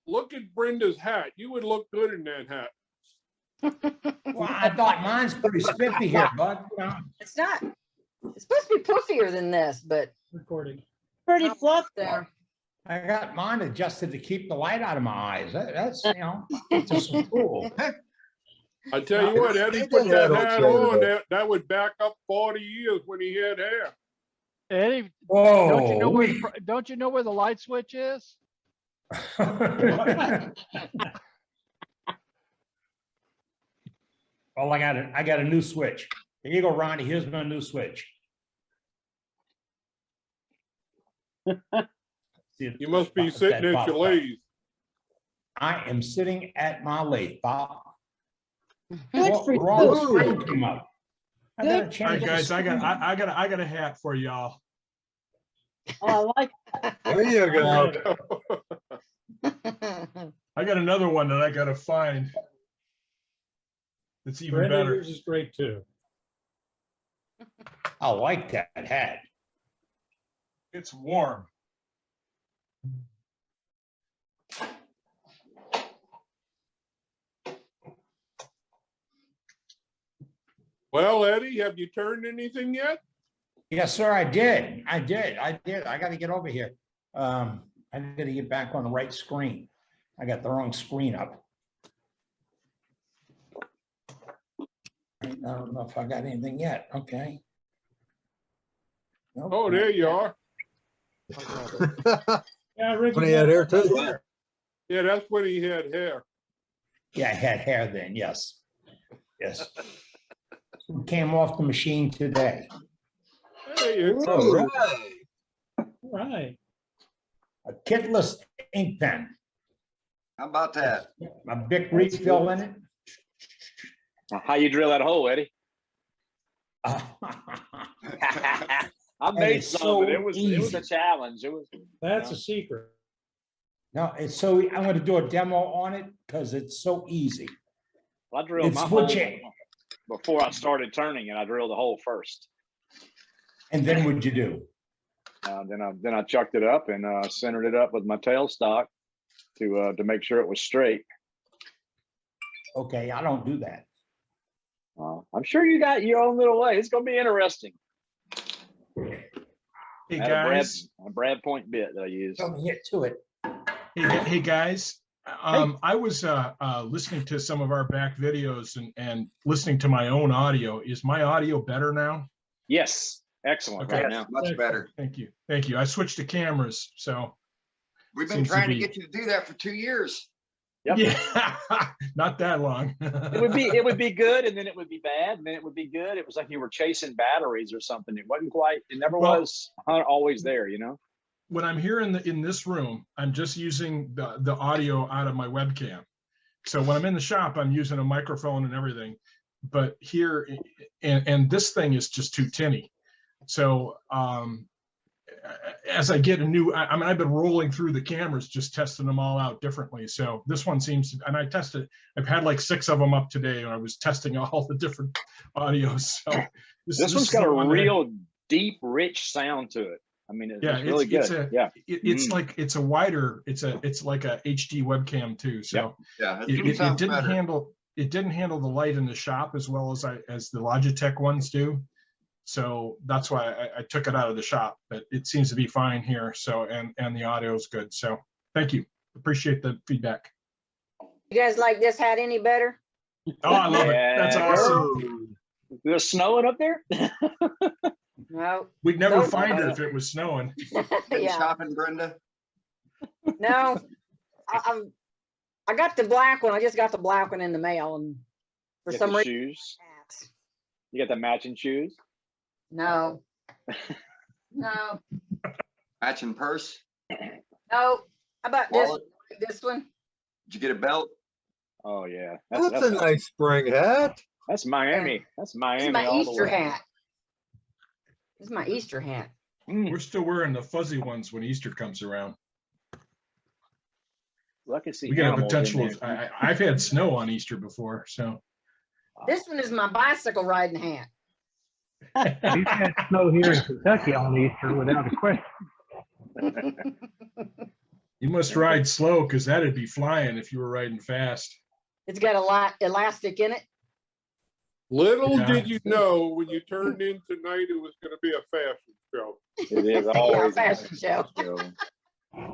look at Brenda's hat. You would look good in that hat. Well, I thought mine's pretty spiffy here, bud. You know? It's not. It's supposed to be puffier than this, but Recording. Pretty fluff there. I got mine adjusted to keep the light out of my eyes. That's, you know, it's just cool. I tell you what, Eddie put that hat on, that would back up 40 years when he had hair. Eddie, Whoa. don't you know where the light switch is? Oh, I got a new switch. Here you go, Ronnie. Here's my new switch. You must be sitting at your lathe. I am sitting at my lathe, Bob. Good for Wrong came up. I gotta Good. All change right, guys, the I got a hat for y'all. Oh, I like There you go. I got another one that I gotta find. It's even Brenda, better. yours is great too. I like that hat. It's warm. Well, Eddie, have you turned anything yet? Yes, sir, I did. I got to get over here. I got to get back on the right screen. I got the wrong screen up. I don't know if I got anything yet. Okay. Nope. Oh, there you are. Yeah, Ricky. When he had hair too. Yeah, that's when he had hair. Yeah, I had hair then, yes. Yes. Came off the machine today. Hey, it's All good. right. Right. A kitless ink pen, How about that? a big refill in it. How you drill that hole, Eddie? I made it's some, so but it was easy. a challenge. It was. That's a secret. No, it's so, I'm going to do a demo on it because it's so easy. I drilled It's my hole switching. before I started turning, and I drilled the hole first. And then what'd you do? Then I chucked it up and centered it up with my tailstock to make sure it was straight. Okay, I don't do that. I'm sure you got your own little way. It's going to be interesting. Hey I had guys, a Brad point bit that I used. Don't get to it. hey guys. I was listening to some of our back videos and listening to my own audio. Is my audio better now? Yes, excellent. Okay. Right now. Much better. Thank you. Thank you. I switched to cameras, so We've been Seems to trying to be- get you to do that for 2 years. Yep. yeah, not that long. It would be good, and then it would be bad, and then it would be good. It was like you were chasing batteries or something. It wasn't quite. It never Well- was always there, you know. When I'm here in this room, I'm just using the audio out of my webcam. So when I'm in the shop, I'm using a microphone and everything. But here, and this thing is just too tinny. So as I get a new, I mean, I've been rolling through the cameras, just testing them all out differently. So this one seems to, and I've had like 6 of them up today, and I was testing all the different audios. So This one's got a real deep, rich sound to it. I mean, it's really good. It's like it's a wider, it's like a HD webcam too. So Yeah, it didn't handle the light in the shop as well as the Logitech ones do. So that's why I took it out of the shop, but it seems to be fine here. So, and the audio is good. So thank you. Appreciate the feedback. You guys like this hat any better? Oh, I love it. That's Yeah. awesome. There's snowing up there. No, We'd never Nope. find it if it was snowing. Been yeah, shopping, Brenda. no. I got the black one. I just got the black one in the mail, and for Get some the reason, shoes. You got the matching shoes. no, no, Matching purse. no. How about this? Wallet. This one? Did you get a belt? Oh yeah, That's a nice spring hat. That's Miami. That's This Miami. is my all the Easter way. hat. This is my Easter hat. We're still wearing the fuzzy ones when Easter comes around. Well, I can see We got a animals in potential of, there. I've had snow on Easter before, so. This one is my bicycle riding hat. We've had snow here in Kentucky on Easter without a question. You must ride slow because that'd be flying if you were riding fast. It's got a lot elastic in it. Little Yeah. did you know when you turned in tonight, it was gonna be a fashion show. It is Yeah, always a fashion show.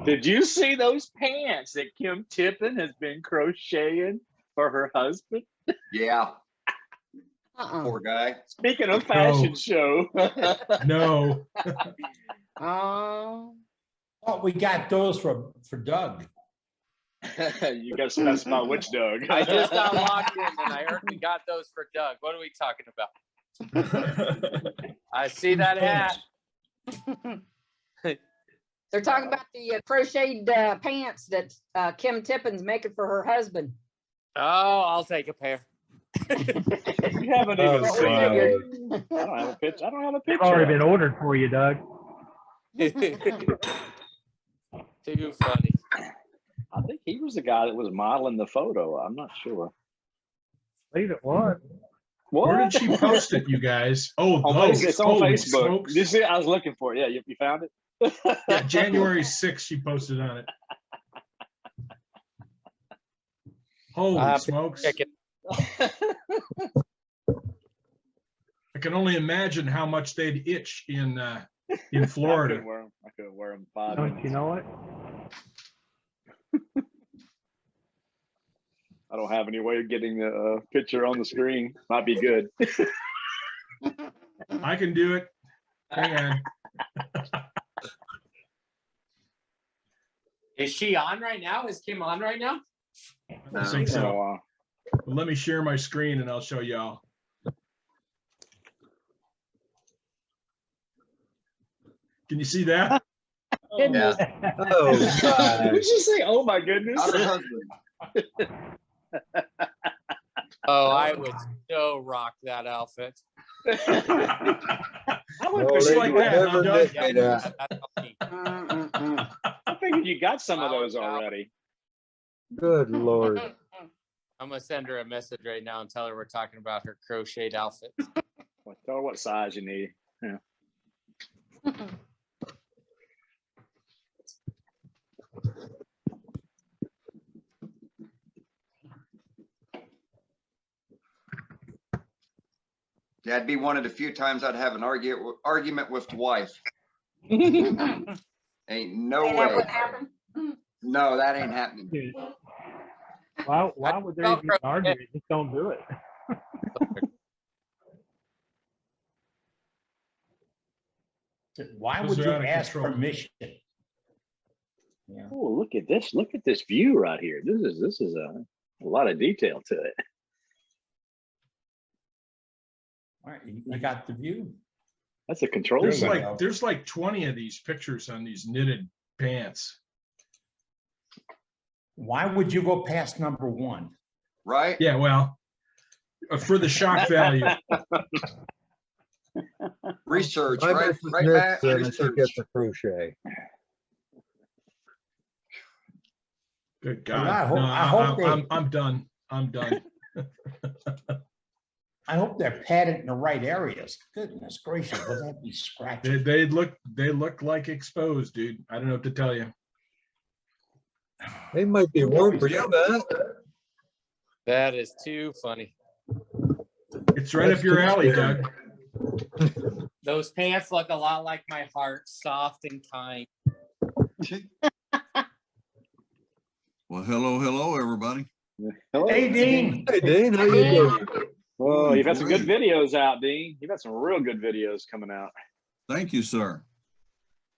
Did you see those pants that Kim Tippin has been crocheting for her husband? Yeah, Uh-uh. poor guy. Speaking of fashion show. No, Oh, Oh, we got those for Doug. You got to specify which Doug. I just got logged in and I heard we got those for Doug. What are we talking about? I see that hat. they're talking about the crocheted pants that Kim Tippin's making for her husband. Oh, I'll take a pair. You haven't even Oh, seen wow. it. I don't have a picture. I don't have a They've picture. already of been it. ordered for you, Doug. Too funny. I think he was the guy that was modeling the photo. I'm not sure. Believe it was. where What? did she post it, you guys? Oh, It's on holy Facebook. smokes. You see, I was looking for it. Yeah, you found it? Yeah, January 6th, she posted on it. I'll Holy have to smokes. check it. I can only imagine how much they'd itch in I Florida. couldn't wear them 5 Don't minutes. you know it? I don't have any way of getting the picture on the screen. Might be good. I can do it. Hang on. Is she on right now? Is Kim on right now? I think So, so. Let me share my screen and I'll show y'all. Can you see that? Goodness. Oh, Did you say, oh my goodness? not her husband. Oh, I would so rock that outfit. I would Oh, Just they like would that, huh, never Doug? admit me that. That's all me. Mm-mm-mm. I figured you got some of Wow, those wow. already. Good Lord. I'm gonna send her a message right now and tell her we're talking about her crocheted outfit. Well, tell her what size you need. That'd be one of the few times I'd have an argument with the wife. Ain't Ain't no that way. what happened? No, that ain't happening. Why would there even be an argument? Just don't do it. Why Those would are you out of ask control. permission? Yeah. Oh, look at this. Look at this view right here. This is a lot of detail to it. All right, you got the view. That's a control There's center. go. like 20 of these pictures on these knitted pants. Why would you go past number one? Right? Yeah, well, for the shock value. Research, My right? missus Right, knits Matt? and she Research. gets a crochet. Good Well, God. I hope they- I'm done. I'm done. I hope they're padded in the right areas. Goodness gracious, would that be scratchy? They look like exposed, dude. I don't know what to tell you. They might be warm for you, man. That is too funny. It's right up your alley, Doug. Those pants look a lot like my heart, soft and kind. Well, hello, everybody. Hello. Hey, Dean. Hey, Dean, how you doing? Oh, you've had some good videos out, Dean. You've had some real good videos coming out. Thank you, sir.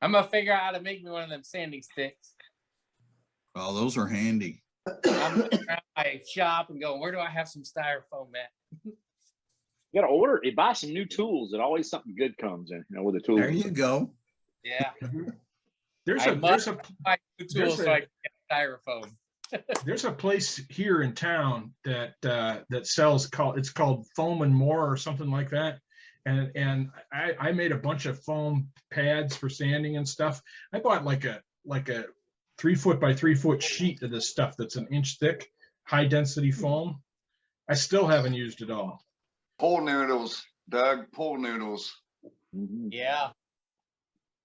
I'm gonna figure out how to make me one of them sanding sticks. Oh, those are handy. I'm looking around my shop and going, where do I have some styrofoam at? You gotta order, you buy some new tools, and always something good comes in, with the tools. There you go. Yeah. There's I a must buy new tools so I can get styrofoam. there's a place here in town that sells it's called Foam and More or something like that. And I made a bunch of foam pads for sanding and stuff. I bought like a 3 foot by 3 foot sheet of this stuff that's an inch thick, high density foam. I still haven't used it all. Pool noodles, Doug, pool noodles. Yeah.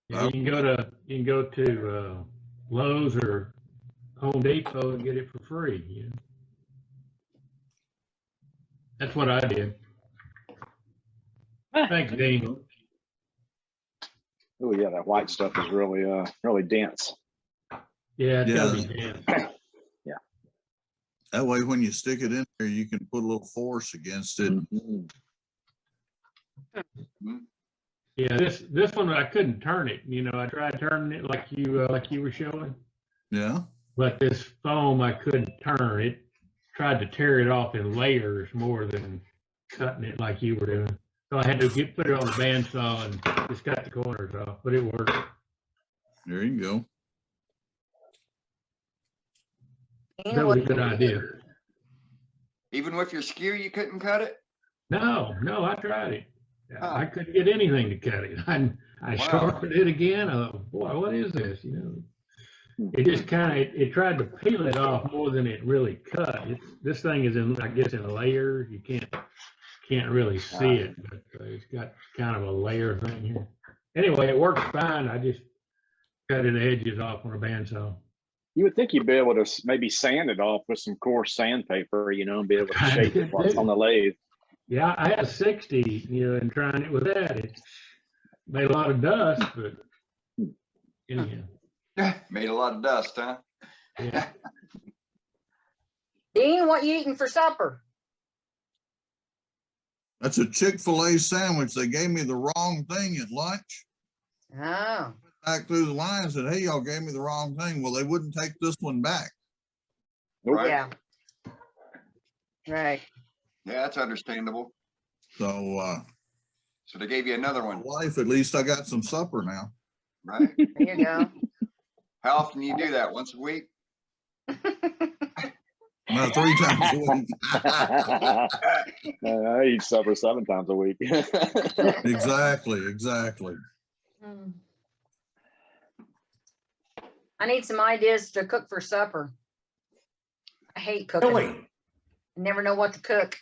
You can go to Lowe's or Home Depot and get it for free, you know. That's what I did. Thanks, Dean. Oh yeah, that white stuff is really really dense. Yeah, it's gotta Yeah. be Dan. That way, when you stick it in there, you can put a little force against it. Mhm. Yeah, this one I couldn't turn it. You know, I tried turning it like you were showing, Yeah. but this foam I couldn't turn. It tried to tear it off in layers more than cutting it like you were doing. So I had to put it on a bandsaw and just cut the corners off, but it worked. There you go. That was a good idea. Even with your skewer, you couldn't cut it? No, I tried it. Huh. I couldn't get anything to cut it. I Wow. sharpened it again. I thought, boy, what is this? You know, it just it tried to peel it off more than it really cut. This thing is in, I guess, in layers. You can't really see it, but it's got kind of a layer thing here. Anyway, it works fine. I just cut the edges off on a bandsaw. You would think you'd be able to maybe sand it off with some coarse sandpaper, you know, and be able to shape it while it's on the lathe. Yeah, I had a 60, you know, and trying it with that, it made a lot of dust, but anyhow. Made a lot of dust, huh? Yeah. Dean, what you eating for supper? That's a Chick-fil-A sandwich. They gave me the wrong thing at lunch. Oh, Back through the line and said, hey, y'all gave me the wrong thing. Well, they wouldn't take this one back. Right. yeah. Right. Yeah, that's understandable. So, So they gave you another one, wife, at least I got some supper now. right? There you go. How often do you do that? Once a week? No, 3 times a week. I eat supper 7 times a week. Exactly. Hmm. I need some ideas to cook for supper. I hate cooking. Chili. I never know what to cook.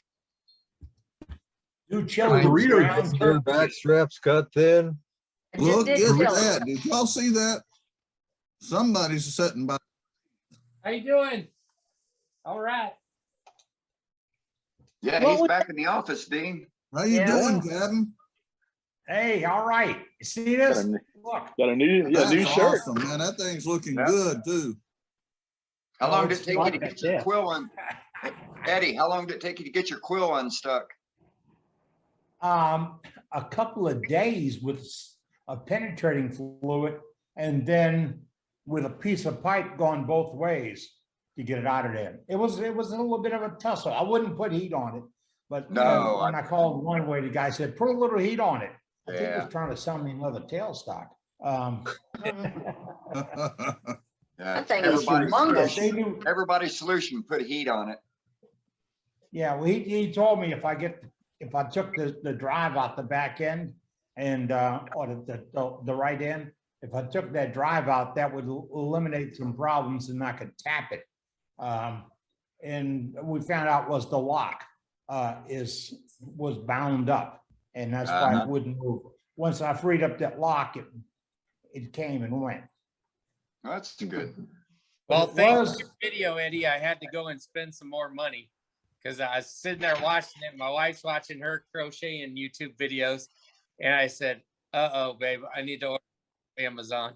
Do chili. Burrito, ground turn turkey. back straps cut thin. I just Look did at chili. that. Did y'all see that? Somebody's sitting by. How you doing? All right. Yeah, What he's would- back in the office, Dean. How you Yeah. doing, Captain? Hey, all right. You see this? Look. Got a new That's shirt. awesome, man. That thing's looking Yeah. good too. How Oh, long did it's it take you to like get that, your yeah. quill on? Eddie, how long did it take you to get your quill unstuck? A couple of days with a penetrating fluid and then with a piece of pipe going both ways to get it out of there. It was a little bit of a tussle. I wouldn't put heat on it, but No, when I called one way, the guy said, put a little heat on it. I think he Yeah. was trying to sell me another tailstock. Yeah, That thing is humongous. They knew, everybody's solution, put heat on it. yeah, well, he told me if I took the drive out the back end and, or the right end, if I took that drive out, that would eliminate some problems and I could tap it. And we found out was the lock, was bound up and that's why it wouldn't move. Once I freed up that lock, it came and went. That's good. Well, It thanks was- for your video, Eddie. I had to go and spend some more money because I was sitting there watching it. My wife's watching her crocheting YouTube videos. And I said, uh-oh, babe, I need to order Amazon.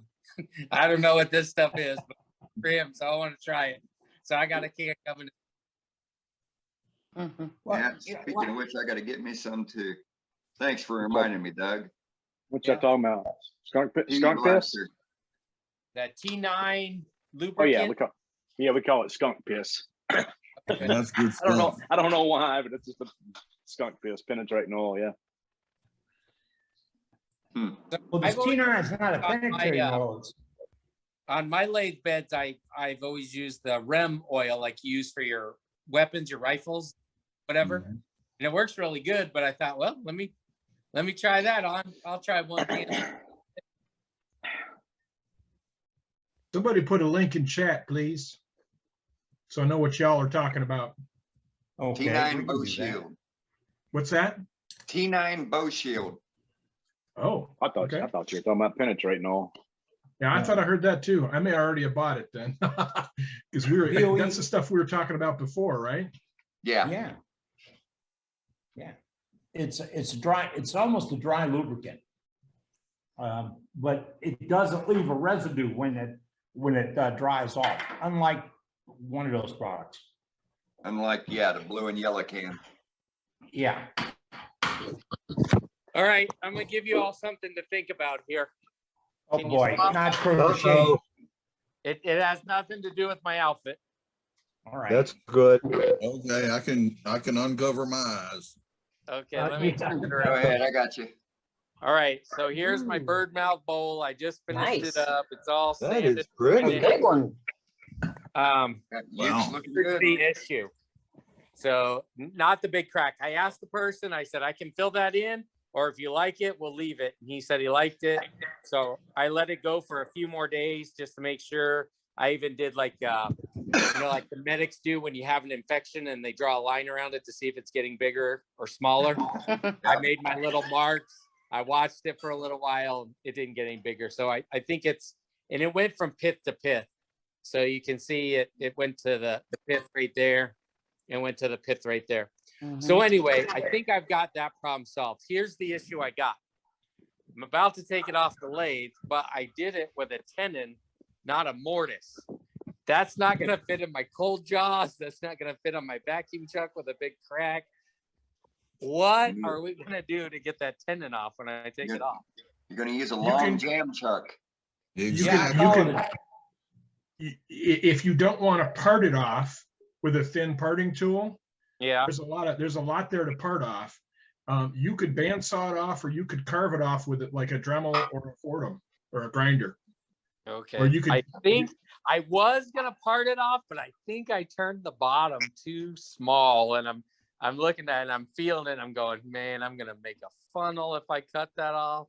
I don't know what this stuff is, but for him, so I want to try it. So I got a can coming. Mhm. Yeah, speaking of which, I gotta get me some too. Thanks for reminding me, Doug. What you talking about? Skunk piss? Heat Skunk piss? blaster. That T9 lubricant. Oh yeah, we call it skunk piss. That's good I don't know. stuff. I don't know why, but it's just a skunk piss penetrating oil. Yeah. Well, I've the always- T9 is not a on my, penetrating oil. On my lathe beds, I've always used the REM oil like you use for your weapons, your rifles, whatever. Mhm. And it works really good, but I thought, well, let me try that on. I'll try one can. Somebody put a link in chat, please. So I know what y'all are talking about. Okay, we T9 can bow do that. shield. What's that? T9 bow shield. Oh, I thought you were talking about penetrating oil. Yeah, I thought I heard that too. I may already have bought it then. Because that's the stuff we were talking about before, right? Yeah. Yeah. Yeah. It's dry, it's almost a dry lubricant. But it doesn't leave a residue when it dries off, unlike one of those products. Unlike, yeah, the blue and yellow can. Yeah. All right, I'm gonna give you all something to think about here. Oh Can you boy, swap? not crochet. Uh-oh. It has nothing to do with my outfit. All right. That's good. Okay, I can uncover my eyes. Okay, let me turn it Go around. ahead, I got you. All right, so here's my bird mouth bowl. I just finished Nice. it up. It's all That sanded. is pretty. Big one. Got Wow. huge looking Here's good. the issue. So not the big crack. I asked the person, I said, I can fill that in, or if you like it, we'll leave it. And he said he liked it. So I let it go for a few more days just to make sure. I even did like, like the medics do when you have an infection and they draw a line around it to see if it's getting bigger or smaller. I made my little marks. I watched it for a little while. It didn't get any bigger. So I think and it went from pith to pith. So you can see it went to the pith right there and went to the pith right there. So anyway, I think I've got that problem solved. Here's the issue I got. I'm about to take it off the lathe, but I did it with a tenon, not a mortise. That's not going to fit in my cold jaws. That's not going to fit on my vacuum chuck with a big crack. What are we going to do to get that tenon off when I take it off? You're gonna use a long jam chuck. Exactly. If you don't want to part it off with a thin parting tool, Yeah. there's a lot there to part off. You could bandsaw it off, or you could carve it off with it like a Dremel or a Fordham or a grinder. Okay. Or you could. I think I was gonna part it off, but I think I turned the bottom too small, and I'm looking at it and I'm feeling it. I'm going, man, I'm gonna make a funnel if I cut that off,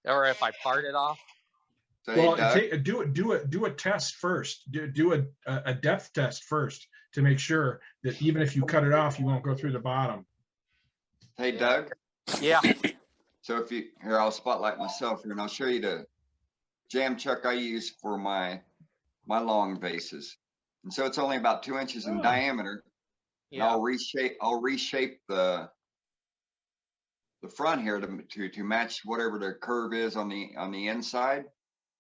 or if I part it off. Well, do a test first. Do a depth test first to make sure that even if you cut it off, you won't go through the bottom. Hey, Doug. Yeah. So here, I'll spotlight myself here and I'll show you the jam chuck I use for my long vases. And so it's only about 2 inches in diameter. And I'll reshape the front here to match whatever the curve is on the inside.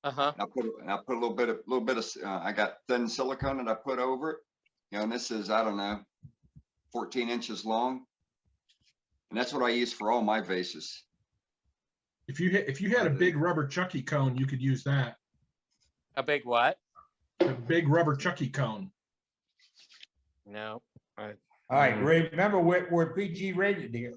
Uh-huh. I put a little bit of I got thin silicone that I put over it. And this is, I don't know, 14 inches long. And that's what I use for all my vases. If you had a big rubber chucky cone, you could use that. A big what? A big rubber chucky cone. No. All right, remember we're PG rated here.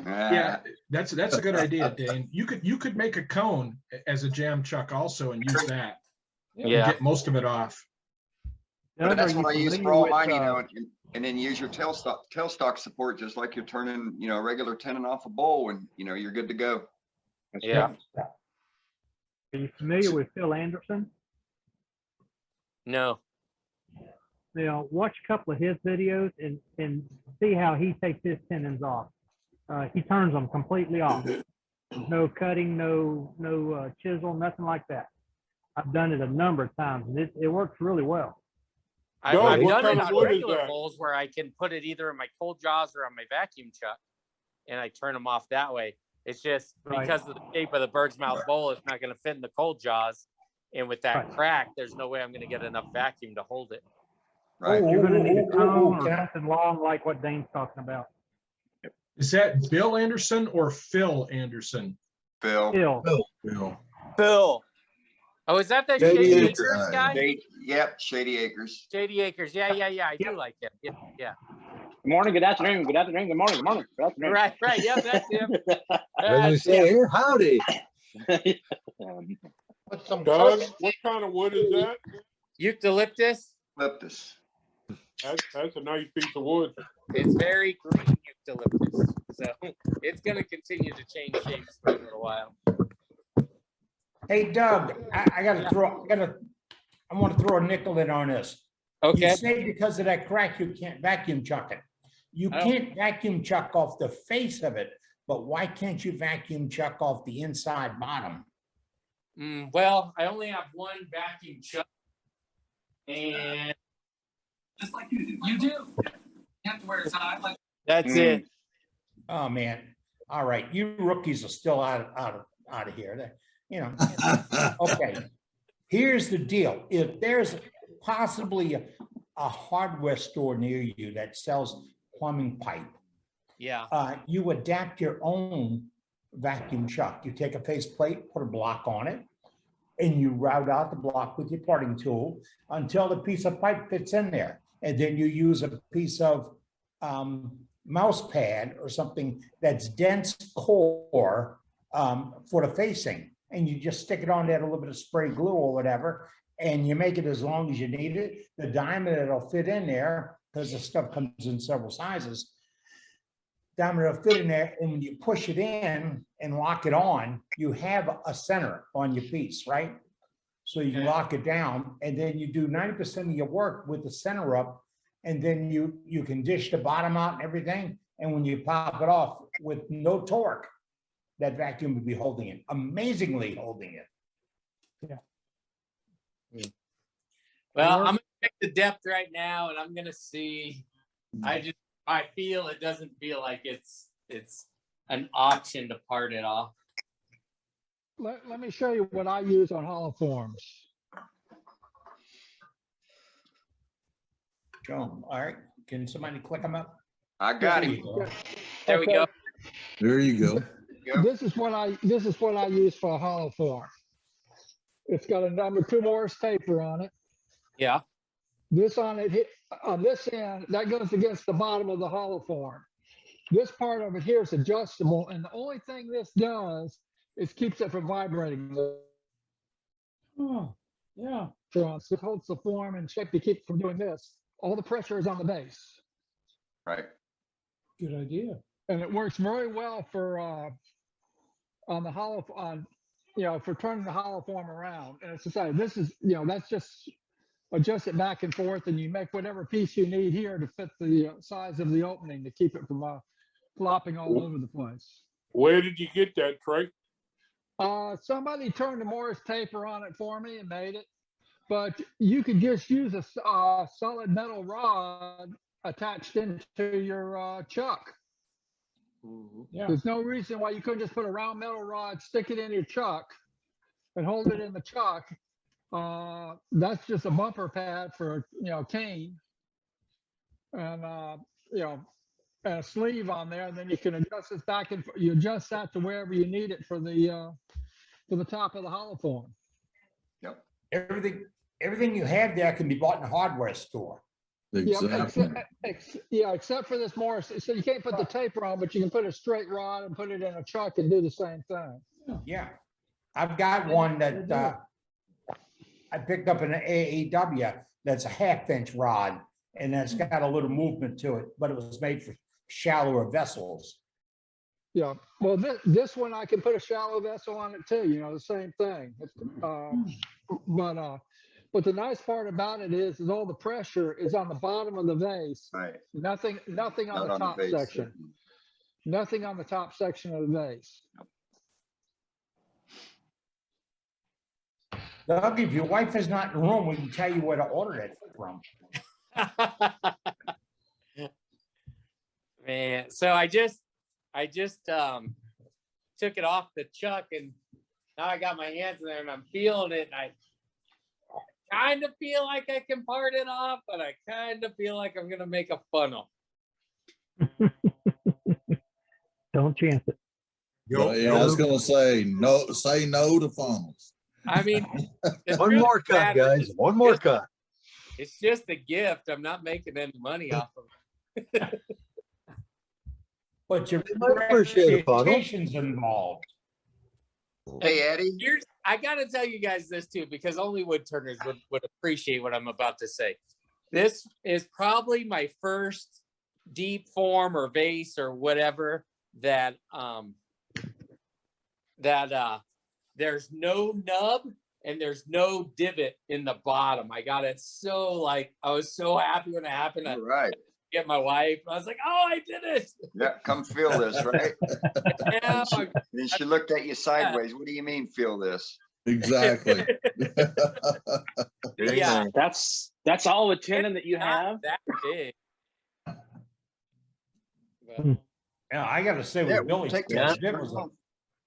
Yeah, that's a good idea, Dane. You could make a cone as a jam chuck also and use that. Yeah. Get most of it off. But that's what I use for all mine, and then use your tailstock support just like you're turning, a regular tenon off a bowl, and you're good to go. Yeah. Are you familiar with Phil Anderson? No. Watch a couple of his videos and see how he takes his tenons off. He turns them completely off. No cutting, no chisel, nothing like that. I've done it a number of times, and it works really well. I've done it on regular bowls where I can put it either in my cold jaws or on my vacuum chuck, and I turn them off that way. It's just because of the shape of the bird's mouth bowl, it's not going to fit in the cold jaws. And with that crack, there's no way I'm going to get enough vacuum to hold it. Right. You're going to need a cone or something long like what Dane's talking about. Is that Bill Anderson or Phil Anderson? Phil. Oh, is that the Shady Shady Acres. Acres guy? Yep, Shady Acres. Shady Acres. Yeah. I do like him. Yeah. Good morning, good afternoon, good afternoon, good morning, good afternoon. Right. Yeah, that's him. As we say here, howdy. Doug, what kind of wood is that? Eucalyptus. Eucalyptus. That's a nice piece of wood. It's very green eucalyptus. So it's going to continue to change shapes for a little while. Hey, Doug, I want to throw a nickel in on this. Okay. You say because of that crack, you can't vacuum chuck it. You can't vacuum chuck off the face of it, but why can't you vacuum chuck off the inside bottom? Well, I only have one vacuum chuck, and just like you do. You do. You have to wear a tie. Like that's it. Oh, man. All right, you rookies are still out of here. You know, okay. Here's the deal. If there's possibly a hardware store near you that sells plumbing pipe, Yeah. you adapt your own vacuum chuck. You take a faceplate, put a block on it, and you route out the block with your parting tool until the piece of pipe fits in there. And then you use a piece of mouse pad or something that's dense core for the facing. And you just stick it on there, a little bit of spray glue or whatever, and you make it as long as you need it. The diameter that'll fit in there, because the stuff comes in several sizes, diameter will fit in there, and when you push it in and lock it on, you have a center on your piece, right? So you can lock it down, and then you do 90% of your work with the center up, and then you can dish the bottom out and everything, and when you pop it off with no torque, that vacuum would be holding it, amazingly holding it. Well, I'm gonna check the depth right now, and I'm gonna see. I feel it doesn't feel like it's an option to part it off. Let me show you what I use on hollow forms. Show 'em. All right, can somebody click them up? I got him. There we go. There you go. This is what I use for a hollow form. It's got a number 2 Morris taper on it. Yeah. This on it, on this end, that goes against the bottom of the hollow form. This part of it here is adjustable, and the only thing this does is keeps it from vibrating. Oh, yeah. So it holds the form in check to keep it from doing this. All the pressure is on the base. Right. Good idea. And it works very well for on the hollow for turning the hollow form around. And it's decided this is that's just adjust it back and forth, and you make whatever piece you need here to fit the size of the opening to keep it from flopping all over the place. Where did you get that, Trey? Somebody turned the Morris taper on it for me and made it, but you could just use a solid metal rod attached into your chuck. Yeah. There's no reason why you couldn't just put a round metal rod, stick it in your chuck, and hold it in the chuck. That's just a bumper pad for cane, and and a sleeve on there, and then you can adjust this back and you adjust that to wherever you need it for the top of the hollow form. Yep. Everything you have there can be bought in a hardware store. Exactly. Except for this Morris. So you can't put the taper on, but you can put a straight rod and put it in a chuck and do the same thing. Yeah, I've got one that I picked up in an AEW that's a 1/2-inch rod, and it's got a little movement to it, but it was made for shallower vessels. Yeah, well, this one I can put a shallow vessel on it too. The same thing. But the nice part about it is all the pressure is on the bottom of the vase. Right. Nothing on the top section. Nothing on the top section of the vase. Doug, if your wife is not in the room, we can tell you where to order it from. Man, so I just took it off the chuck, and now I got my hands in there and I'm feeling it, and I kind of feel like I can part it off, but I kind of feel like I'm gonna make a funnel. Don't chance it. Yeah, I was gonna say no to funnels. I mean, One more cut, guys. One more cut. It's just a gift. I'm not making any money off of it. But your might appreciate a funnel. reputation's involved. Hey, Eddie. I got to tell you guys this too, because only woodturners would appreciate what I'm about to say. This is probably my first deep form or vase or whatever that there's no nub and there's no divot in the bottom. I got it I was so happy when it happened. All right. Get my wife. I was like, "Oh, I did it!" Yeah, come feel this, right? Yeah, Then she looked at you sideways. What do you mean, feel this? Exactly. Yeah. That's all the tenon that you have? That big. Yeah, I gotta say Yeah, with we'll Billy, take Yeah. that. it was a,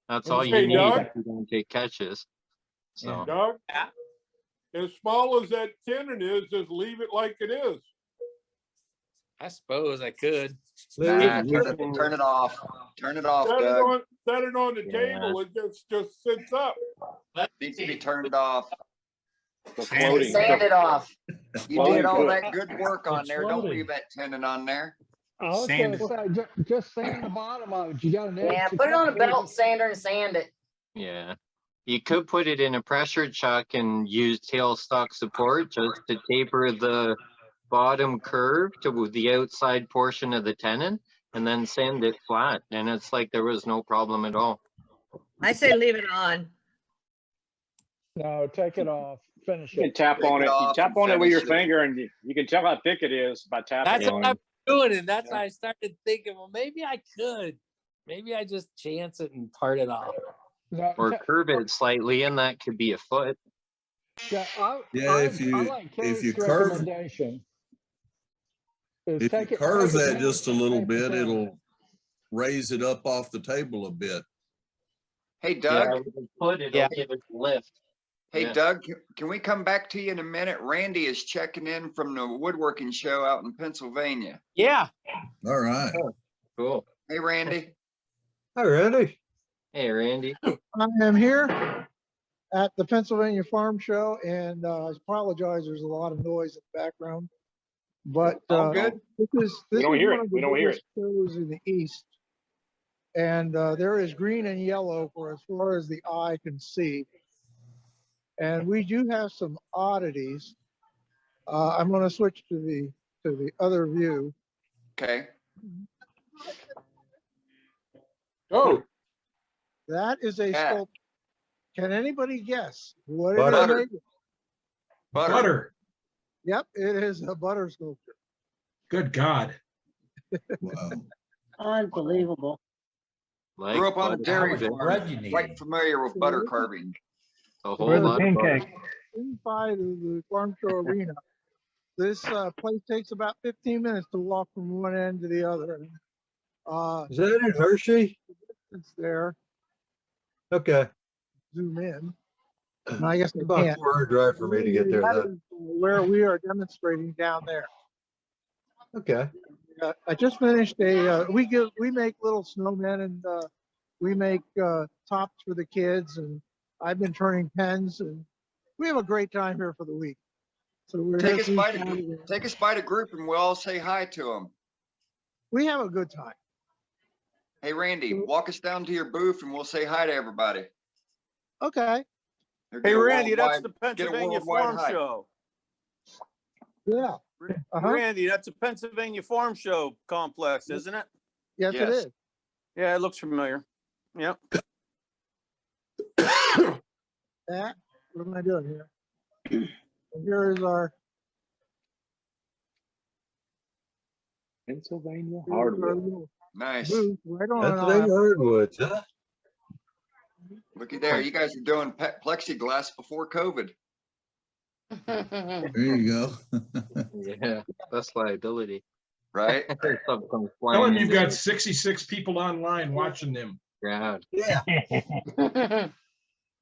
That's it all was you Hey, need Doug? if you're gonna take catches. So Doug, Yeah. as small as that tenon is, just leave it like it is. I suppose I could. Nah, you turn it off. Turn it off, Set Doug. it on the Yeah. table. It just sits up. Needs to be turned off. The floating. Sand it off. You did all that good work on It's there. Don't floating. leave that tenon on there. I was Sand gonna say, just sand the bottom of it. You got an Yeah, extra put it on a couple of- belt sander and sand it. yeah. You could put it in a pressure chuck and use tailstock support just to taper the bottom curve to the outside portion of the tenon and then sand it flat. And it's like there was no problem at all. I say leave it on. No, take it off. Finish You can it. tap on it. You off tap and on it with your finish it. finger and you can tell how thick it is by tapping That's on what I'm it. doing, and that's why I started thinking, well, maybe I could. Maybe I just chance it and part it off. No, Or curve it slightly and that could be a foot. yeah, Yeah, if I you- like if Kate's you curve- recommendation. Is If you take it- curve take it that down just a to little 10%. bit, it'll raise it up off the table a bit. Hey, Doug. Yeah, with the foot, it'll give it a lift. Hey, Yeah. Doug, can we come back to you in a minute? Randy is checking in from the woodworking show out in Pennsylvania. Yeah. All right. Cool. Hey, Randy. Hi, Randy. Hey, Randy. I am here at the Pennsylvania Farm Show, and I apologize, there's a lot of noise in the background. But All good? this is We don't hear one it. of the We don't hear biggest shows in the East. And there is green and yellow for as far as the eye can see. And we do have some oddities. I'm going to switch to the other view. Okay. Oh, That is a Yeah. sculpture. Can anybody guess what it Butter. is made of? Butter. Yep, it is a butter sculpture. Good God. Wow. Unbelievable. Like Grew up on a butter. dairy How much farm. bread you need? Quite familiar with butter carving. A Where's whole the lot of butter. pancake? Inside of the farm show arena. This place takes about 15 minutes to walk from one end to the other. Is that in Hershey? It's there. Okay. Zoom in. And I guess I About a can't. 4-hour drive for me to get there. That Then. is where we are demonstrating down there. Okay. I just finished we make little snowmen and we make tops for the kids, and I've been turning pens, and we have a great time here for the week. So we're Take here us through by Saturday. the group and we'll all say hi to them. We have a good time. Hey, Randy, walk us down to your booth and we'll say hi to everybody. Okay. Or Hey, get a Randy, that's worldwide- the get a Pennsylvania worldwide Farm hi. Show. Yeah. Uh-huh. Randy, that's the Pennsylvania Farm Show complex, isn't it? Yes, it Yes. is. Yeah, it looks familiar. Yep. That, what am I doing here? And here is our Pennsylvania here's our hardwood. little Nice. booth right on Pennsylvania hardwoods, huh? Looky there. You guys are doing plexiglass before COVID. There you go. Yeah, that's liability. Right? Something comes Tell flying him you've into got the 66 people online watching them. ground. Yeah.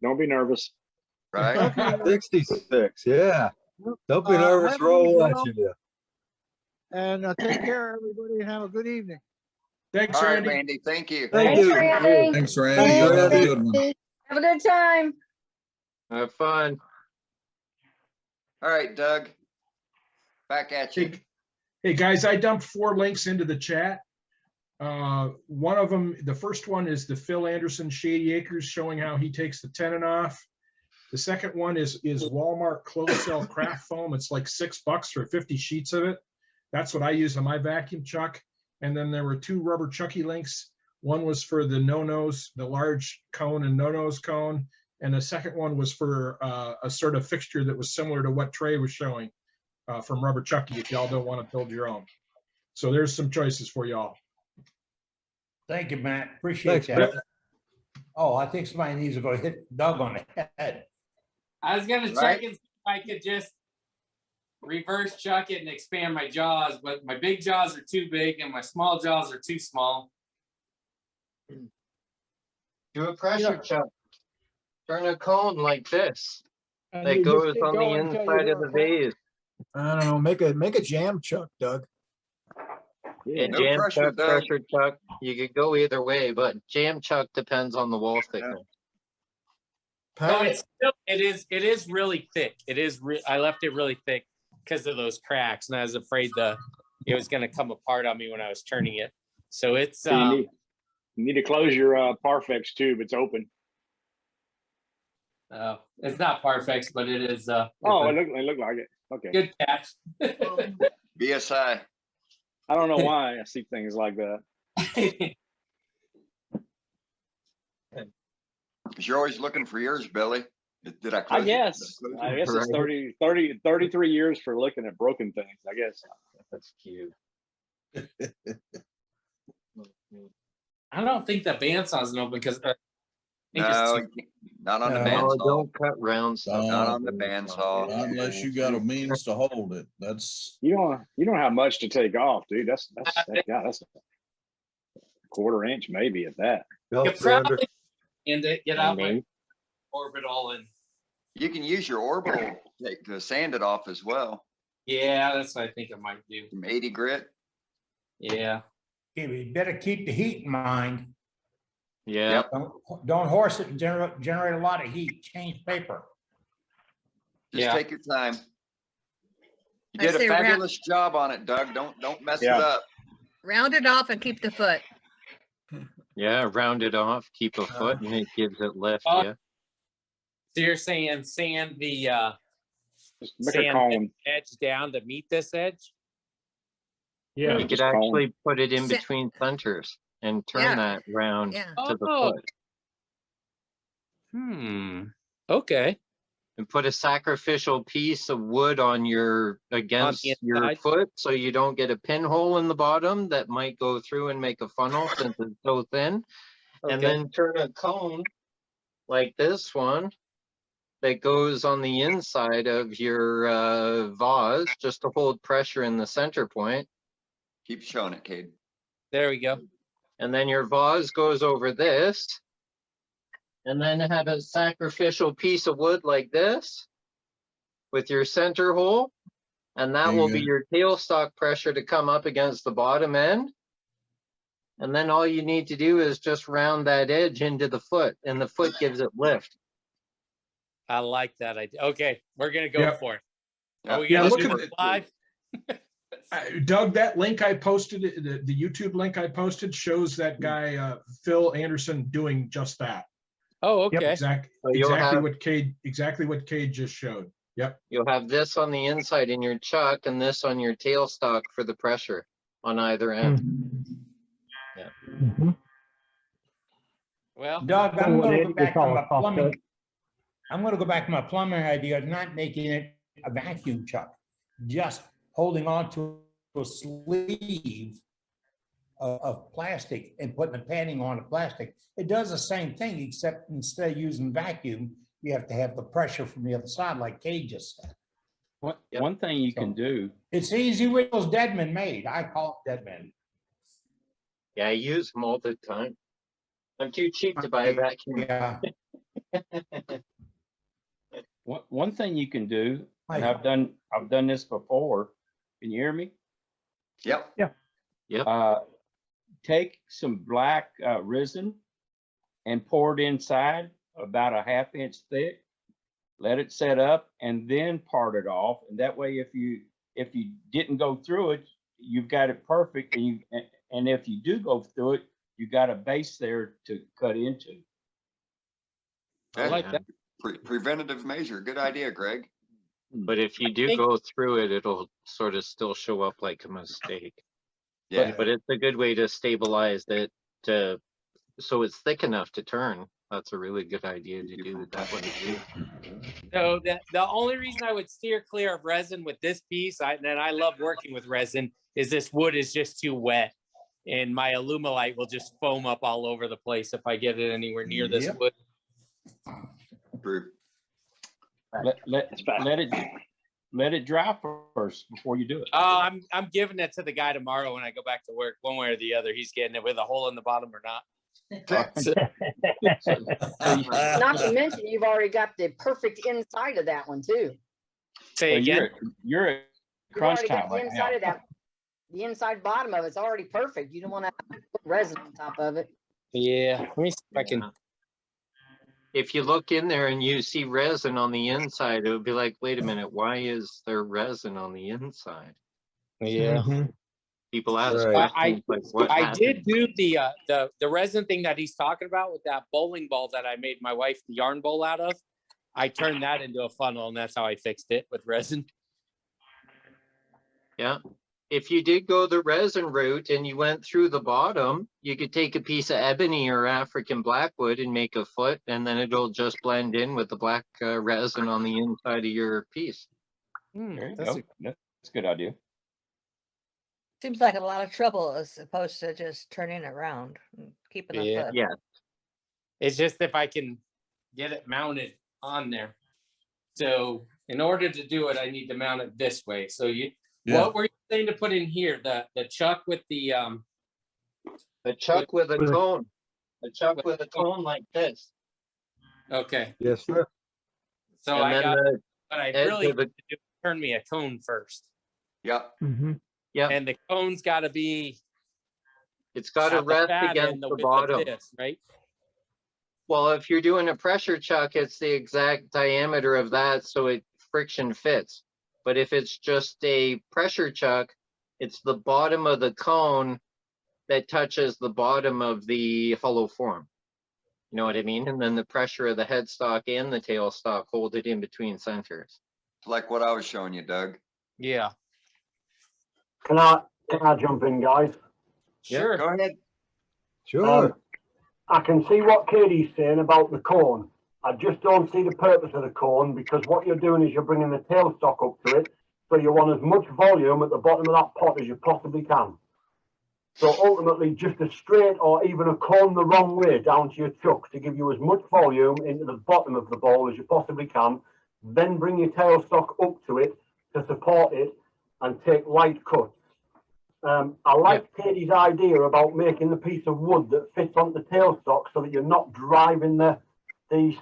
Don't be nervous. Right? 66. Yeah. Don't be nervous. have We're a all good watching you. and take care, everybody, and have a good evening. Thanks, All right, Randy. Randy. Thank you. Thank Thanks, you. Randy. Thanks, Randy. You have a good one. Have a good time. Have fun. All right, Doug. Back at you. Hey, guys, I dumped 4 links into the chat. One of them, the first one is the Phil Anderson Shady Acres showing how he takes the tenon off. The second one is Walmart closed cell craft foam. It's like $6 for 50 sheets of it. That's what I use on my vacuum chuck. And then there were 2 rubber chucky links. One was for the no-nos, the large cone and no-nos cone. And the second one was for a sort of fixture that was similar to what Trey was showing from Rubber Chucky if y'all don't want to build your own. So there's some choices for y'all. Thank you, Matt. Appreciate Thanks, that. Oh, I think somebody needs to go hit Doug on the head. I was gonna Right. check and see if I could just reverse chuck it and expand my jaws, but my big jaws are too big and my small jaws are too small. Do a pressure chuck. Turn a cone like this. And That you just goes keep on the going until you inside hear of a the clunk. vase. I don't know, make a jam chuck, Doug. A No jam pressure, chuck, Doug. pressure chuck. You could go either way, but jam chuck depends on the wall thickness. No, it's still, it is really thick. It is. I left it really thick because of those cracks, and I was afraid it was going to come apart on me when I was turning it. So it's. So you need to close your Parfex tube. It's open. It's not Parfex, but it is. Oh, it looked like it. Okay. Good catch. BSI. I don't know why I see things like that. Because you're always looking for yours, Billy. Did I I close it? guess. Did I close it? guess it's 33 years for looking at broken things, I guess. That's cute. I don't think the bandsaw's open because. No, not on the No, bandsaw. don't cut round stuff. Not on the bandsaw. Not unless you got a means to hold it. That's You don't have much to take off, dude. That's a quarter inch maybe at that. You probably and get out my Maybe. orbital and. You can use your orbital to sand it off as well. Yeah, that's what I think I might do. Some 80 grit. Yeah. Okay, we better keep the heat in mind. Yeah. Don't horse it and generate a lot of heat. Change paper. Just take your time. You I did a say fabulous job on it, Doug. Don't mess it Yeah. up. Round it off and keep the foot. Yeah, round it off, keep a foot, and it gives it lift. Oh. Yeah. So you're saying sand the Just make sand a cone. the edge down to meet this edge? You could just cone. actually put it in Sa- between centers and turn Yeah. that round Yeah. to the Oh. foot. Okay. And put a sacrificial piece of wood on your against your inside? foot so you don't get a pinhole in the bottom that might go through and make a funnel since it's so thin. And Okay. then turn a cone like this one that goes on the inside of your vase just to hold pressure in the center point. Keep showing it, Cade. There we go. And then your vase goes over this. And then have a sacrificial piece of wood like this with your center hole. And that There you will go. be your tailstock pressure to come up against the bottom end. And then all you need to do is just round that edge into the foot, and the foot gives it lift. I like that idea. Okay, we're gonna go Yep. for it. Yeah. Are we Yeah, gonna look do at it live? Doug, that link I posted, the YouTube link I posted shows that guy, Phil Anderson, doing just that. Oh, okay. Exactly, So you'll exactly what Cade just showed. Yep. You'll have this on the inside in your chuck and this on your tailstock for the pressure on either end. Yeah. Well, Doug, Oh, I'm gonna it- go back it's to all my soft plumbing. touch. I'm gonna go back to my plumbing idea, of not making it a vacuum chuck, just holding on to a sleeve of plastic and putting the padding on the plastic. It does the same thing, except instead of using vacuum, you have to have the pressure from the other side, like Kay just said. One thing you can do, It's easy with those Deadman made. I call it Deadman. Yeah, I use them all the time. I'm too cheap to buy a vacuum. Yeah. one thing you can do, and Hi. I've done this before. Can you hear me? Yep. Yep. Take some black resin and pour it inside about a 1/2 inch thick. Let it set up and then part it off. And that way, if you didn't go through it, you've got it perfect. And if you do go through it, you got a base there to cut into. I like that. Preventative measure. Good idea, Greg. But if you do go through it, it'll sort of still show up like a mistake. Yeah. But it's a good way to stabilize it so it's thick enough to turn. That's a really good idea to do it that way too. So the only reason I would steer clear of resin with this piece, and I love working with resin, is this wood is just too wet. And my Alumilite will just foam up all over the place if I get it anywhere near this Yep. wood. True. let it dry first before you do it. Oh, I'm giving it to the guy tomorrow when I go back to work, one way or the other. He's getting it with a hole in the bottom or not. Not to mention, you've already got the perfect inside of that one too. Say again. You're at You've crunch already got time the right inside now. of that. The inside bottom of it's already perfect. You don't want to put resin on top of it. Yeah, let me see if I can. If you look in there and you see resin on the inside, it would be like, wait a minute, why is there resin on the inside? Yeah. People ask Right. questions like, what I happened? did do the resin thing that he's talking about with that bowling ball that I made my wife the yarn bowl out of. I turned that into a funnel, and that's how I fixed it with resin. Yeah. If you did go the resin route and you went through the bottom, you could take a piece of ebony or African blackwood and make a foot, and then it'll just blend in with the black resin on the inside of your piece. There you That's go. That's a good idea. Seems like a lot of trouble as opposed to just turning it around and keeping the foot. Yeah. It's just if I can get it mounted on there. So in order to do it, I need to mount it this way. So what were you saying to put in here? The chuck with the chuck with a cone. A chuck with a cone like this. Okay. Yes, sir. So And I then got, the but I edge really of it- need to do, turn me a cone first. Yep. Yeah. And the cone's got to be. It's got to at the rest fat against end, the width of bottom. this, right? Well, if you're doing a pressure chuck, it's the exact diameter of that, so it friction fits. But if it's just a pressure chuck, it's the bottom of the cone that touches the bottom of the hollow form. You know what I mean? And then the pressure of the headstock and the tailstock hold it in between centers. Like what I was showing you, Doug. Yeah. Can I jump in, guys? Sure. Go ahead. Sure. I can see what Katie's saying about the cone. I just don't see the purpose of the cone, because what you're doing is you're bringing the tailstock up to it, so you want as much volume at the bottom of that pot as you possibly can. So ultimately, just a straight or even a cone the wrong way down to your chuck to give you as much volume into the bottom of the bowl as you possibly can. Then bring your tailstock up to it to support it and take light cuts. I like Katie's idea about making the piece of wood that fits on the tailstock so that you're not driving the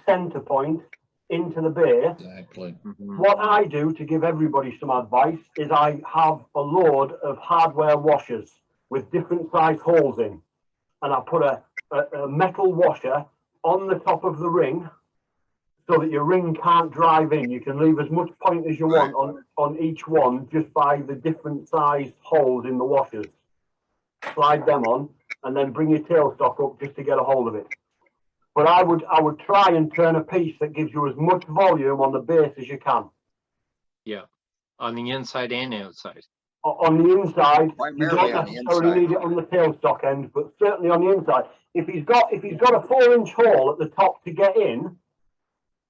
center point into the base. Exactly. What I do to give everybody some advice is I have a load of hardware washers with different size holes in, and I put a metal washer on the top of the ring so that your ring can't drive in. You can leave as much point as you want on each one just by the different size holes in the washers. Slide them on and then bring your tailstock up just to get a hold of it. But I would try and turn a piece that gives you as much volume on the base as you can. Yeah, on the inside and outside. On the inside, you don't Primarily on the necessarily inside. need it on the tailstock end, but certainly on the inside. If he's got a 4-inch hole at the top to get in,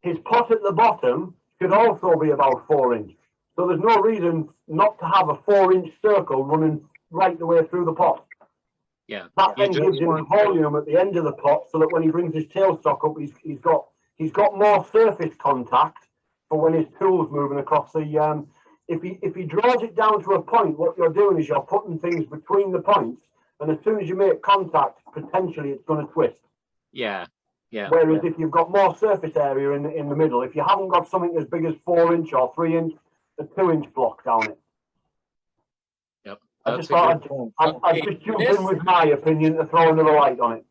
his pot at the bottom should also be about 4 inch. So there's no reason not to have a 4-inch circle running right the way through the pot. Yeah. That You then just gives him want- volume at the end of the pot, so that when he brings his tailstock up, he's got more surface contact for when his tool's moving across the. If he draws it down to a point, what you're doing is you're putting things between the points, and as soon as you make contact, potentially it's going to twist. Yeah. Yeah. Whereas if you've got more surface area in the middle, if you haven't got something as big as 4-inch or 3-inch, a 2-inch block down it. Yep. I just thought I'd just jump in with my opinion to throw another light on it.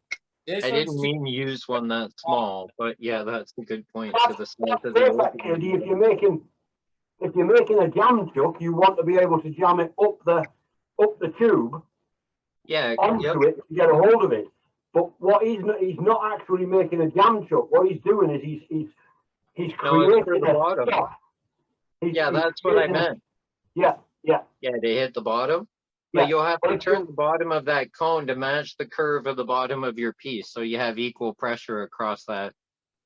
I didn't mean to use one that small, but yeah, that's a good point to the size of the Perfect, Katie. If you're making a jam chuck, you want to be able to jam it up the tube, onto it to get a hold of it. But what he's not actually making a jam chuck. What he's doing is he's creating a stock. Yeah, that's what I meant. Yeah. Yeah, they hit the bottom. But you'll have to turn the bottom of that cone to match the curve of the bottom of your piece, so you have equal pressure across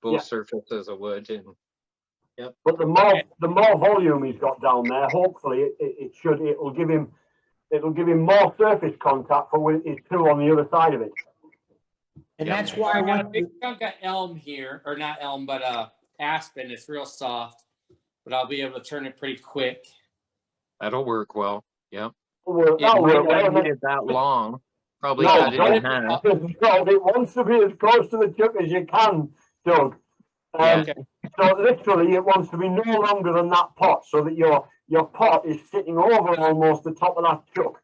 both surfaces of wood. And But the more volume he's got down there, hopefully it'll give him more surface contact for when his tool on the other side of it. And that's why I I got a went. big chunk of elm here, or not elm, but aspen. It's real soft. but I'll be able to turn it pretty quick. That'll work well. Yep. Well, It that'll might work well, not and need then- it that long. Probably No, cut it in don't, half. because it wants to be as close to the chuck as you can, Doug. Yeah. So literally, it wants to be no longer than that pot, so that your pot is sitting over almost the top of that chuck.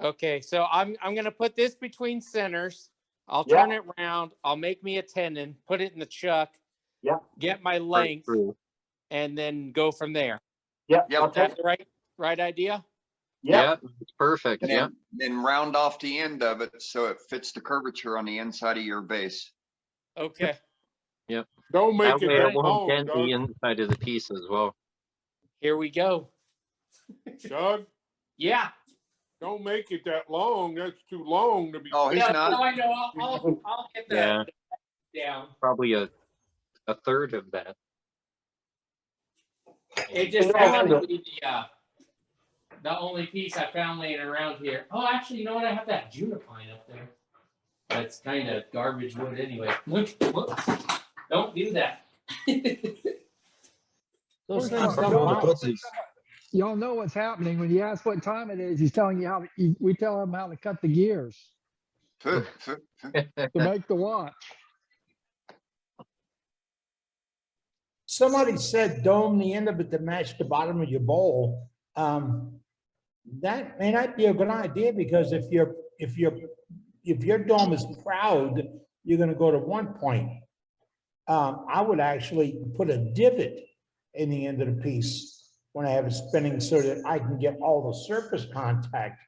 Okay, so I'm gonna put this between centers. I'll Yeah. turn it round. I'll make me a tenon, put it in the chuck. Yeah. Get my length, True. and then go from there. Yeah. Yep. Is that the right idea? Yeah, it's perfect. And Yeah. then round off the end of it so it fits the curvature on the inside of your base. Okay. Yep. Don't make That it way that it won't long, dent the Doug. inside of the piece as well. Here we go. Doug, Yeah. don't make it that long. That's too long to be. Oh, he's Yeah, not. no, I know. I'll get that down. Probably a third of that. It just happened to be the only piece I found laying around here. Oh, actually, you know what? I have that juniper up there. That's kind of garbage wood anyway. Look, don't do that. Those First things of all, don't Doug, bounce. Y'all know what's happening. When you ask what time it is, he's telling you we tell him how to cut the gears to make the watch. Somebody said dome the end of it to match the bottom of your bowl. That may not be a good idea, because if your dome is proud, you're going to go to one point. I would actually put a divot in the end of the piece when I have it spinning, so that I can get all the surface contact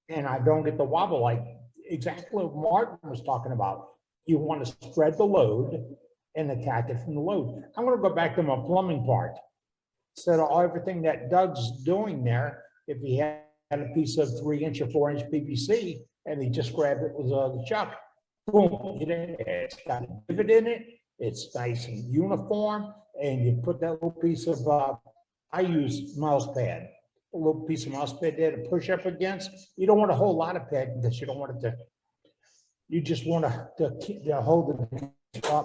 and I don't get the wobble, like exactly what Martin was talking about. You want to spread the load and attack it from the load. I'm going to go back to my plumbing part. So everything that Doug's doing there, if he had a piece of 3-inch or 4-inch PVC and he just grabbed it with the chuck, boom, it's got a divot in it. It's nice and uniform, and you put that little piece of, I use mouse pad, a little piece of mouse pad there to push up against. You don't want a whole lot of pad, because you don't want it to, you just want to hold the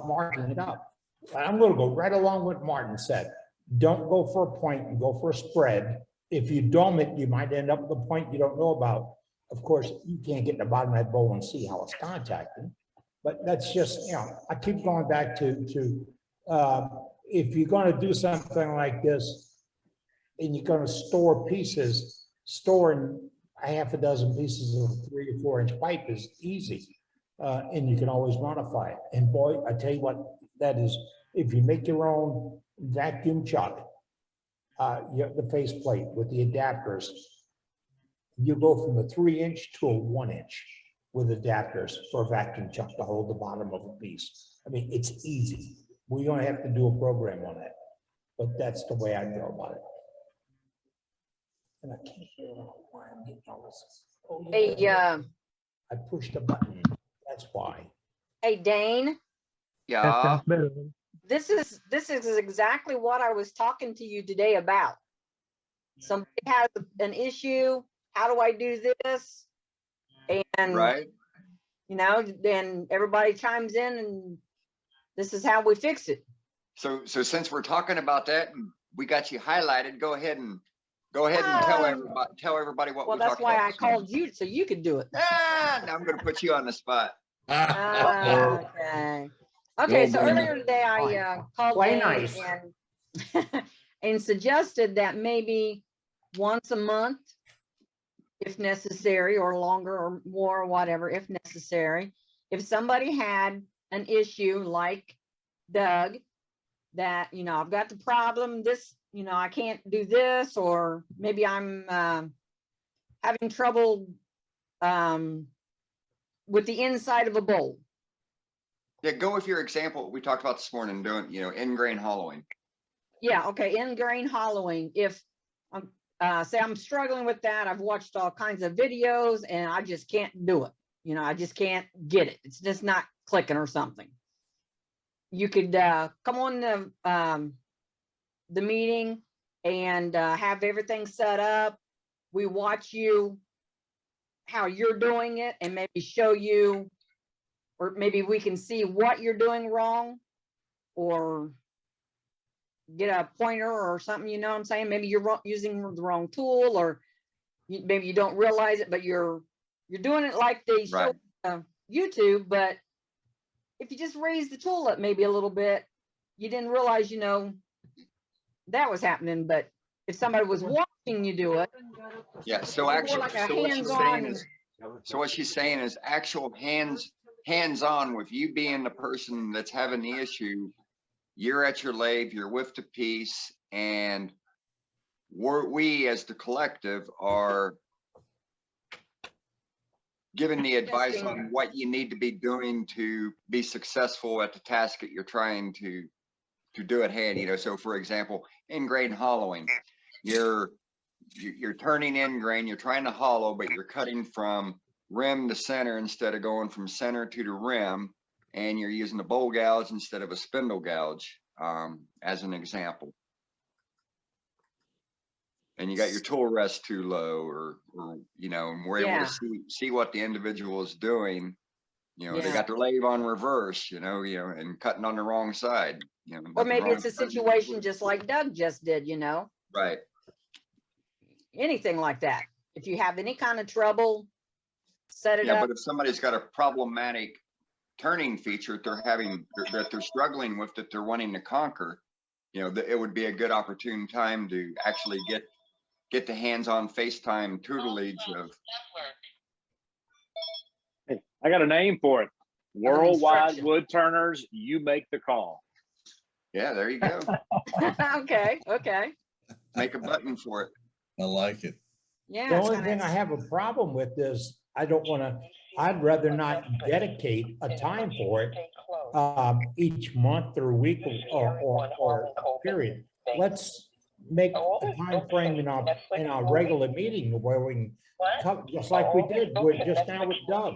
margin it up. I'm going to go right along with Martin said. Don't go for a point, and go for a spread. If you dome it, you might end up with a point you don't know about. Of course, you can't get in the bottom of that bowl and see how it's contacting. But that's just, I keep going back to if you're going to do something like this and you're going to store pieces, storing a half a dozen pieces of 3 or 4-inch pipe is easy. And you can always modify it. And boy, I tell you what, that is, if you make your own vacuum chuck, the faceplate with the adapters, you go from a 3-inch to a 1-inch with adapters for a vacuum chuck to hold the bottom of a piece. I mean, it's easy. We don't have to do a program on that, but that's the way I feel about it. And I can't figure out why I'm getting all this. Oh, yeah. Hey, I pushed a button. That's why. hey, Dane, Yeah. this is exactly what I was talking to you today about. Somebody has an issue. How do I do this? And Right. Then everybody chimes in, and this is how we fix it. So since we're talking about that and we got you highlighted, go ahead and tell everybody what Well, we that's talked why about I this morning. called you, so you could do it. Now I'm going to put you on the spot. Okay. Okay, so earlier today I called Play Dane nice. and suggested that maybe once a month, if necessary, or longer or more, or whatever, if necessary, if somebody had an issue like Doug, that, I've got the problem, this, I can't do this, or maybe I'm having trouble with the inside of a bowl. Yeah, go with your example we talked about this morning, doing, end grain hollowing. Yeah, okay, end grain hollowing. If say I'm struggling with that, I've watched all kinds of videos and I just can't do it. I just can't get it. It's just not clicking or something. You could come on the meeting and have everything set up. We watch you, how you're doing it, and maybe show you, or maybe we can see what you're doing wrong, or get a pointer or something, you know what I'm saying? Maybe you're using the wrong tool, or maybe you don't realize it, but you're doing it like they show YouTube. But if you just raise the tool up maybe a little bit, you didn't realize, you know, that was happening. But if somebody was watching you do it, Yeah, so more actually, like a so what she's saying hands-on. is, so what she's saying is actual hands-on with you being the person that's having the issue. You're at your lathe, you're with the piece, and we as the collective are giving the advice on what you need to be doing to be successful at the task that you're trying to do at hand. You know, so for example, end grain hollowing, you're turning end grain, you're trying to hollow, but you're cutting from rim to center instead of going from center to the rim, and you're using a bowl gouge instead of a spindle gouge, as an example. And you got your tool rest too low, or you know, and we're able to see what the individual is doing. You know, they got their lathe on reverse, you know, and cutting on the wrong side. You know, Or maybe it's a situation just like Doug just did, you know. Right. Anything like that. If you have any kind of trouble, set it up. Yeah, but if somebody's got a problematic turning feature that they're struggling with, that they're wanting to conquer, you know, it would be a good opportune time to actually get the hands-on FaceTime tutelage of. Hey, I got a name for it. Worldwide Wood Turners, you make the call. Yeah, there you go. Okay. Make a button for it. I like it. Yeah. The only thing I have a problem with is I'd rather not dedicate a time for it each month or week or period. Let's make a time frame in our regular meeting where we can cover, just like we did just now with Doug.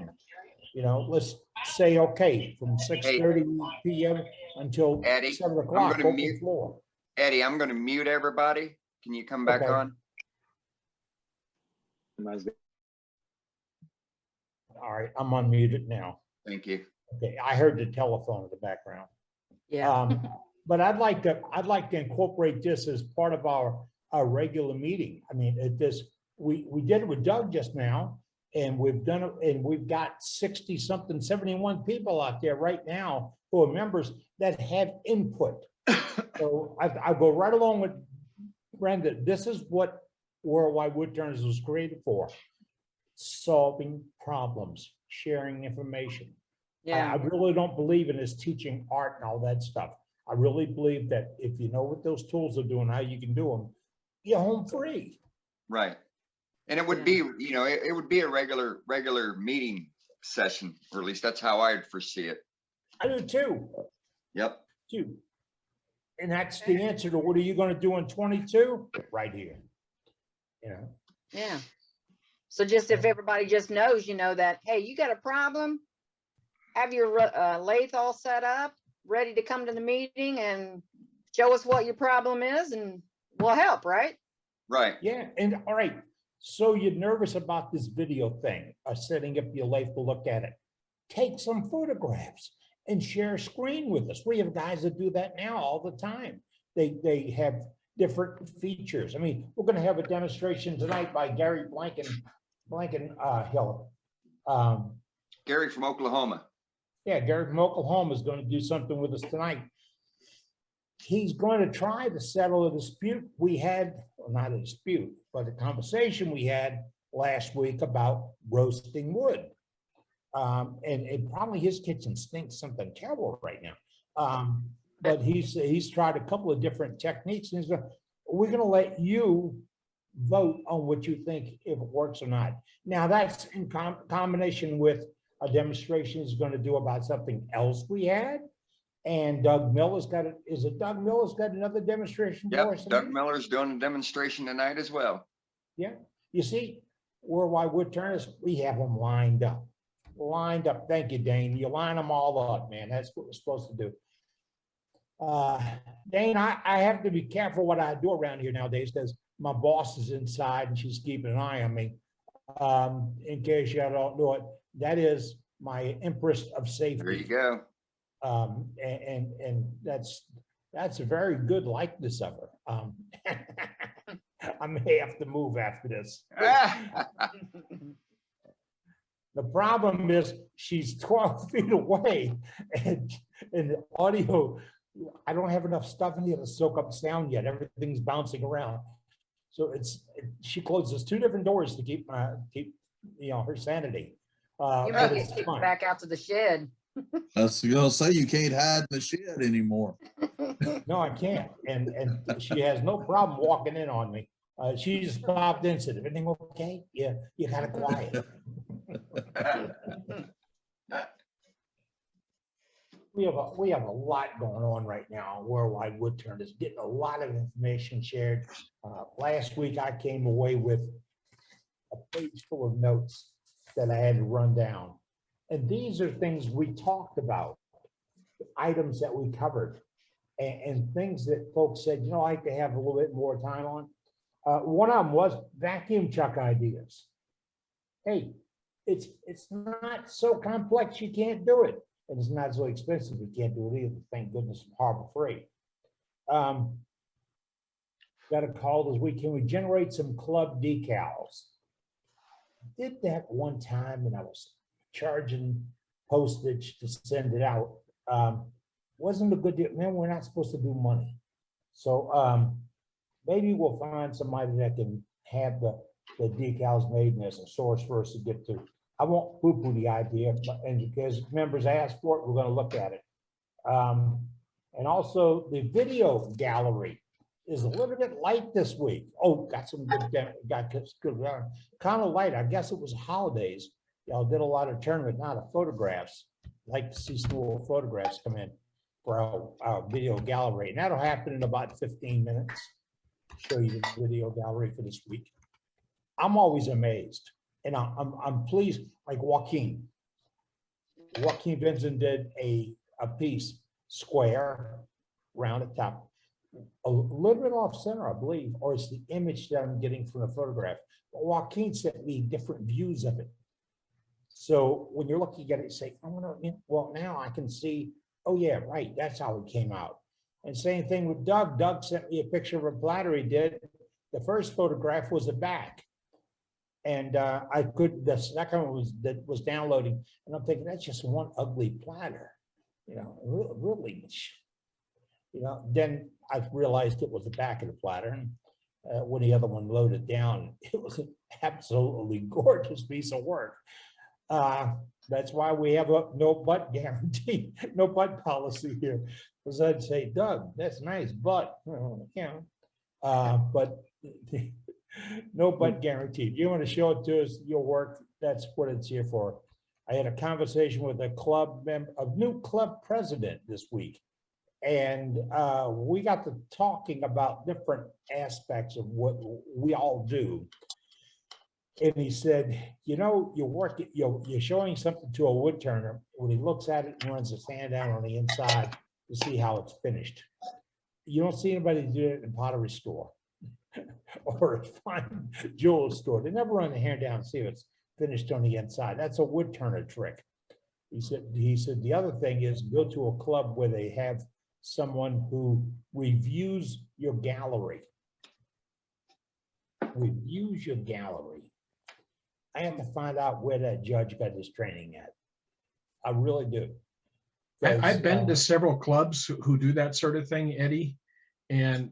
You know, let's say, okay, from 6:30 p.m. until Eddie, 7 o'clock, I'm gonna open floor. Eddie, I'm going to mute everybody. Can you come back on? All right, I'm unmuted now. Thank you. Okay, I heard the telephone in the background. Yeah. But I'd like to incorporate this as part of our regular meeting. I mean, we did it with Doug just now, and we've done it, and we've got 60-something, 71 people out there right now who are members that have input. So I go right along with Brenda. This is what Worldwide Wood Turners was created for: solving problems, sharing information. Yeah. I really don't believe in this teaching art and all that stuff. I really believe that if you know what those tools are doing, how you can do them, you're home free. Right. And it would be, you know, it would be a regular meeting session, or at least that's how I foresee it. I do too. Yep. Too. And that's the answer to what are you going to do in 22? Right here. You know? Yeah. So just if everybody just knows, you know, that, hey, you got a problem, have your lathe all set up, ready to come to the meeting and show us what your problem is, and we'll help, right? Right. Yeah. And all right. So you're nervous about this video thing, setting up your lathe to look at it. Take some photographs and share a screen with us. We have guys that do that now all the time. They have different features. I mean, we're going to have a demonstration tonight by Gary Blankenhill. Gary from Oklahoma. Yeah, Gary from Oklahoma is going to do something with us tonight. He's going to try to settle a dispute we had, well, not a dispute, but a conversation we had last week about roasting wood. And probably his kitchen stinks something terrible right now. But he's tried a couple of different techniques, and we're going to let you vote on what you think, if it works or not. Now that's in combination with a demonstration he's going to do about something else we had. And Doug Miller's got it. Is it Doug Miller's got another demonstration? Yep, Doug Miller's doing a demonstration tonight as well. Yeah, you see, Worldwide Wood Turners, we have them lined up. Thank you, Dane. You line them all up, man. That's what we're supposed to do. Dane, I have to be careful what I do around here nowadays, because my boss is inside and she's keeping an eye on me. In case you don't know it, that is my Empress of Safety. There you go. And that's That's a very good likeness of her. I may have to move after this. The problem is she's 12 feet away and the audio, I don't have enough stuff in here to soak up sound yet. Everything's bouncing around. So she closes 2 different doors to keep her sanity. You may get kicked back out to the shed. I was gonna say, you can't hide in the shed anymore. No, I can't. And she has no problem walking in on me. She just popped in and said, everything okay? Yeah, you're kind of quiet. We have a lot going on right now. Worldwide Woodturn is getting a lot of information shared. Last week, I came away with a page full of notes that I had to run down. And these are things we talked about, items that we covered, and things that folks said, I'd like to have a little bit more time on. One of them was vacuum truck ideas. Hey, it's not so complex, you can't do it. And it's not so expensive, you can't do it either. Thank goodness, harbor free. Got a call this week. Can we generate some club decals? Did that one time, and I was charging postage to send it out. Wasn't a good deal. Man, we're not supposed to do money. So maybe we'll find somebody that can have the decals made, and there's a source for us to get to. I won't poo-poo the idea, and because members asked for it, we're going to look at it. And also the video gallery is a little bit light this week. Oh, got some good, kind of light. I guess it was holidays. Y'all did a lot of tournament, not of photographs. Like to see some more photographs come in for our video gallery. And that'll happen in about 15 minutes. Show you the video gallery for this week. I'm always amazed. And I'm pleased, like Joaquin Vincent did a piece square round the top, a little bit off center, I believe, or it's the image that I'm getting from the photograph. But Joaquin sent me different views of it. So when you're looking at it, you say, well, now I can see, oh yeah, right, that's how it came out. And same thing with Doug. Doug sent me a picture of a platter he did. The first photograph was the back. And the second one was downloading, and I'm thinking that's just one ugly platter, really. Then I realized it was the back of the platter, and when the other one loaded down, it was an absolutely gorgeous piece of work. That's why we have a no butt guarantee, no butt policy here. Because I'd say, Doug, that's nice, but but. No butt guaranteed. You want to show it to us, your work, that's what it's here for. I had a conversation with a club member, a new club president this week. And we got to talking about different aspects of what we all do. And he said, you're showing something to a wood turner. When he looks at it and runs his hand down on the inside to see how it's finished. You don't see anybody do it in a pottery store. Or a fine jewelry store. They never run the hair down and see if it's finished on the inside. That's a wood turner trick. He said the other thing is go to a club where they have someone who reviews your gallery. Reviews your gallery. I have to find out where that judge got his training at. I really do. I've been to several clubs who do that sort of thing, Eddie, and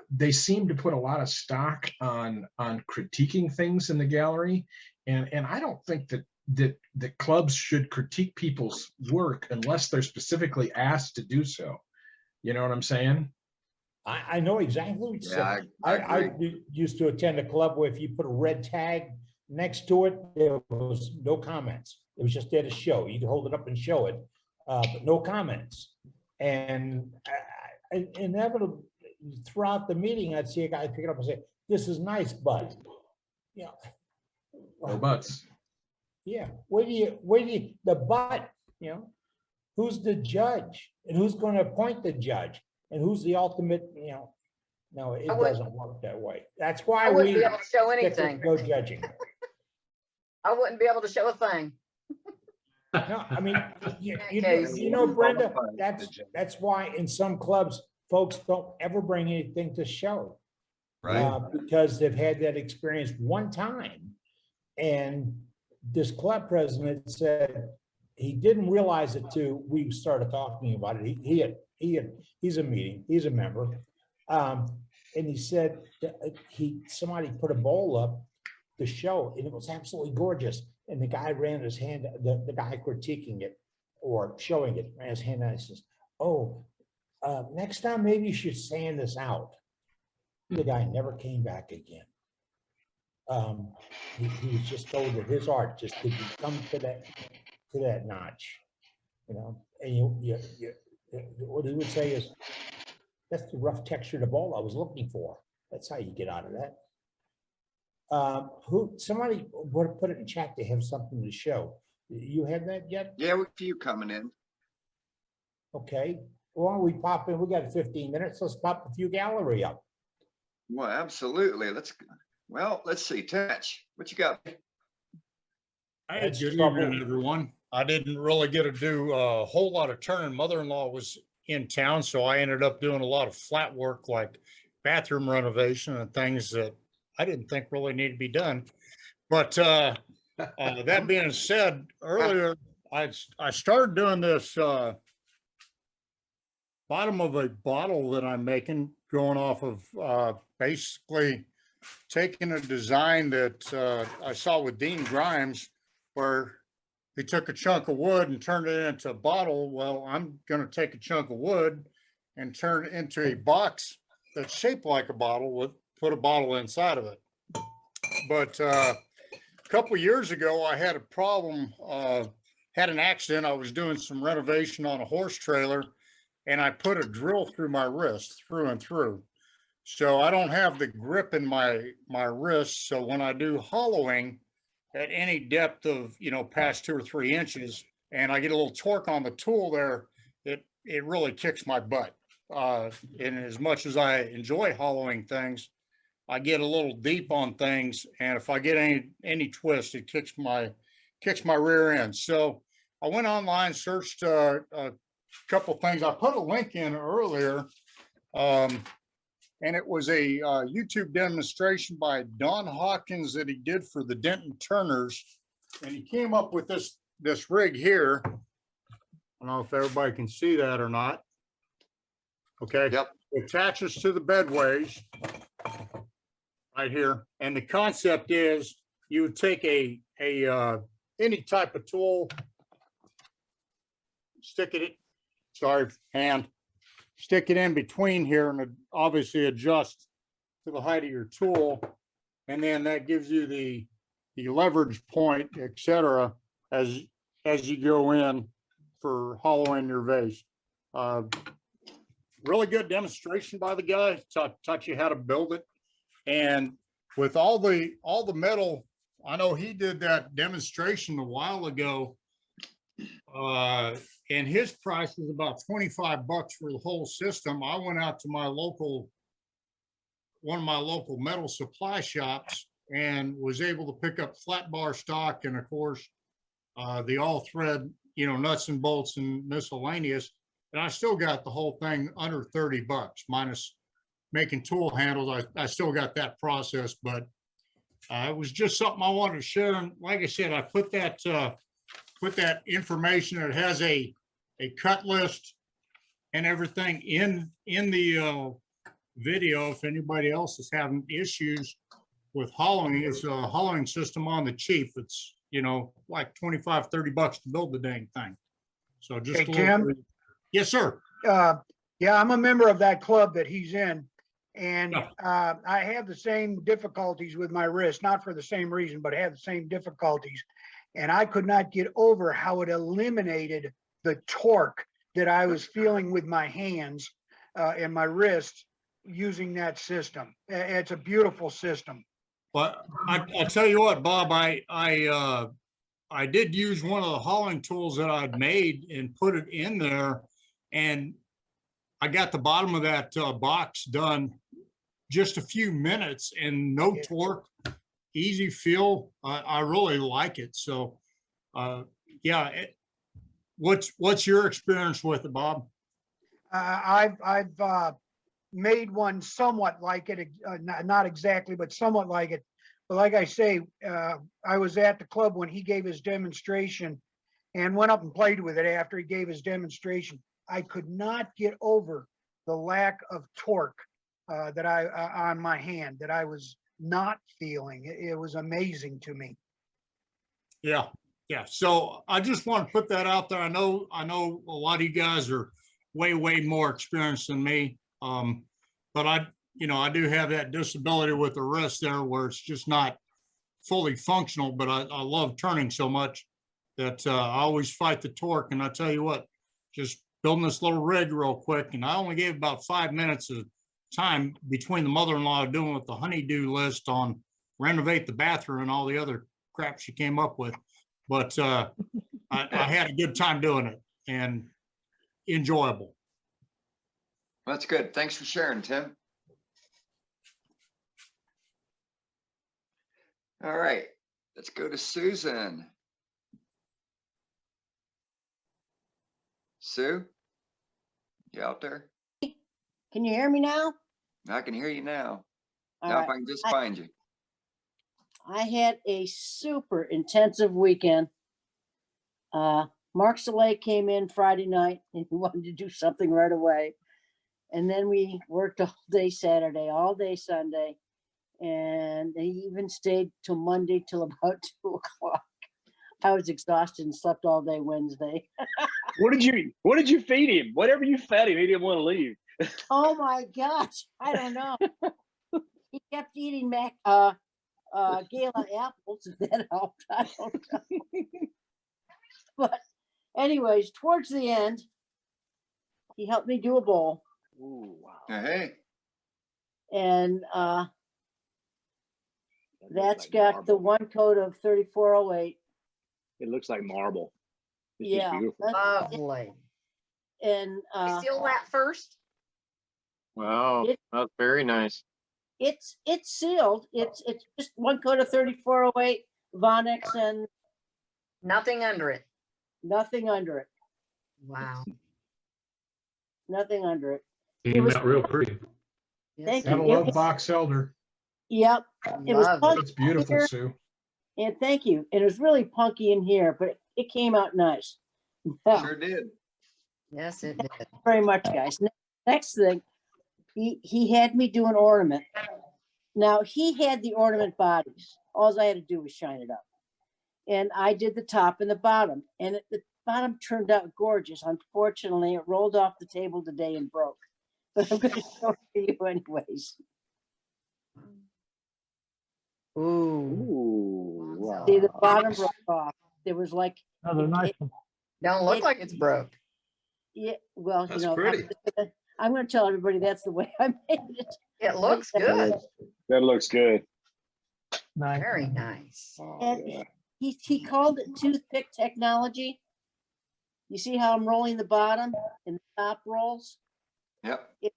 they seem to put a lot of stock on critiquing things in the gallery, and I don't think that clubs should critique people's work unless they're specifically asked to do so. You know what I'm saying? I know exactly what you're saying. I used to attend a club where if you put a red tag next to it, there was no comments. It was just there to show. You could hold it up and show it, but no comments. And inevitably, throughout the meeting, I'd see a guy pick it up and say, "This is nice, but no buts." Yeah, where do you the but? Who's the judge, and who's going to appoint the judge, and who's the ultimate? No, it doesn't work that way. That's why I wouldn't we be able to show stick with anything. no judging. I wouldn't be able to show a thing. No, I mean, Okay. you know, Brenda, that's why in some clubs, folks don't ever bring anything to show. Right. Because they've had that experience one time. And this club president said he didn't realize it till we started talking about it. He's a member. And he said that somebody put a bowl up to show, and it was absolutely gorgeous. And the guy ran his hand, the guy critiquing it or showing it, ran his hand out and says, "Oh, next time maybe you should sand this out." The guy never came back again. He was just told that his art just didn't come to that notch, you know. And what he would say is, "That's the rough texture of the bowl I was looking for." That's how you get out of that. Somebody would have put it in chat to have something to show. You have that yet? Yeah, with you coming in. Okay. Why don't we pop in? We got 15 minutes. Let's pop a few gallery up. Well, absolutely. Let's see. Touch. What you got? Hey, good evening, everyone. I didn't really get to do a whole lot of turning. Mother-in-law was in town, so I ended up doing a lot of flat work like bathroom renovation and things that I didn't think really need to be done. But that being said, earlier I started doing this bottom of a bottle that I'm making, going off of basically taking a design that I saw with Dean Grimes, where he took a chunk of wood and turned it into a bottle. Well, I'm going to take a chunk of wood and turn it into a box that's shaped like a bottle, put a bottle inside of it. But a couple of years ago, I had a problem, had an accident. I was doing some renovation on a horse trailer, and I put a drill through my wrist, through and through. So I don't have the grip in my wrist. So when I do hollowing at any depth of, past 2 or 3 inches, and I get a little torque on the tool there, it really kicks my butt. And as much as I enjoy hollowing things, I get a little deep on things, and if I get any twist, it kicks my rear end. So I went online, searched a couple things. I put a link in earlier, and it was a YouTube demonstration by Don Hawkins that he did for the Denton Turners, and he came up with this rig here. I don't know if everybody can see that or not. Okay. Yep. It attaches to the bedways right here, and the concept is you would take a any type of tool, stick it in between here, and obviously adjust to the height of your tool, and then that gives you the leverage point, etc., as you go in for hollowing your vase. Really good demonstration by the guy. Taught you how to build it, and with all the metal, I know he did that demonstration a while ago, and his price was about $25 for the whole system. I went out to one of my local metal supply shops and was able to pick up flat bar stock, and of course the all thread, nuts and bolts and miscellaneous. And I still got the whole thing under $30, minus making tool handles. I still got that process, but it was just something I wanted to share. And like I said, I put that information. It has a cut list and everything in the video. If anybody else is having issues with hollowing, it's a hollowing system on the cheap. It's like $25, $30 to build the dang thing. So just Hey, Jim? Yes, sir. Yeah, I'm a member of that club that he's in, and I have the same difficulties with my wrist, not for the same reason, but I have the same difficulties. And I could not get over how it eliminated the torque that I was feeling with my hands and my wrist using that system. It's a beautiful system. But I tell you what, Bob, I did use one of the hollowing tools that I'd made and put it in there, and I got the bottom of that box done just a few minutes, and no torque, easy feel. I really like it. So yeah, what's your experience with it, Bob? I've made one somewhat like it, not exactly, but somewhat like it. But like I say, I was at the club when he gave his demonstration and went up and played with it after he gave his demonstration. I could not get over the lack of torque that on my hand that I was not feeling. It was amazing to me. Yeah, yeah. So I just want to put that out there. I know a lot of you guys are way more experienced than me. But I do have that disability with the wrist there where it's just not fully functional, but I love turning so much that I always fight the torque. And I tell you what, just building this little rig real quick, and I only gave about 5 minutes of time between the mother-in-law doing with the honeydew list on renovate the bathroom and all the other crap she came up with. But I had a good time doing it and enjoyable. That's good. Thanks for sharing, Tim. All right, let's go to Susan. Sue, you out there? Can you hear me now? I can hear you now. All Now if right. I can just find you. I had a super intensive weekend. Mark Soleil came in Friday night and he wanted to do something right away. And then we worked all day Saturday, all day Sunday. And he even stayed till Monday till about 2 o'clock. I was exhausted and slept all day Wednesday. What did you feed him? Whatever you fed him, he didn't want to leave. Oh my gosh, I don't know. He kept eating Gala apples, if that helped. I don't know. But anyways, towards the end, he helped me do a bowl. Ooh, wow. Hey. And that's like got the marble. one coat of 3408. It looks like marble. It's Yeah, just beautiful. Lovely. And You seal that first? Wow, that's very nice. it's sealed. It's just one coat of 3408 Vonix and Nothing under it. nothing under it. Wow. Nothing under it. Came out real pretty. Thank Gotta you. love box elder. Yep. It was Love punky It's beautiful, here, Sue. and thank you. And it was really punky in here, but it came out nice. Yeah, Sure did. Yes, it did. very much, guys. Next thing, he had me do an ornament. Now he had the ornament bodies. All I had to do was shine it up. And I did the top and the bottom. And the bottom turned out gorgeous. Unfortunately, it rolled off the table today and broke. But I'm going to show it to you anyways. Ooh. Ooh, wow. See, the bottom broke off. There was like, Another nice one. Don't look like it's broke. yeah, well, That's you know, pretty. I'm going to tell everybody that's the way I made it. It looks good. That looks good. Nice. Very nice. Oh, And yeah. he called it toothpick technology. You see how I'm rolling the bottom and the top rolls? Yep. It's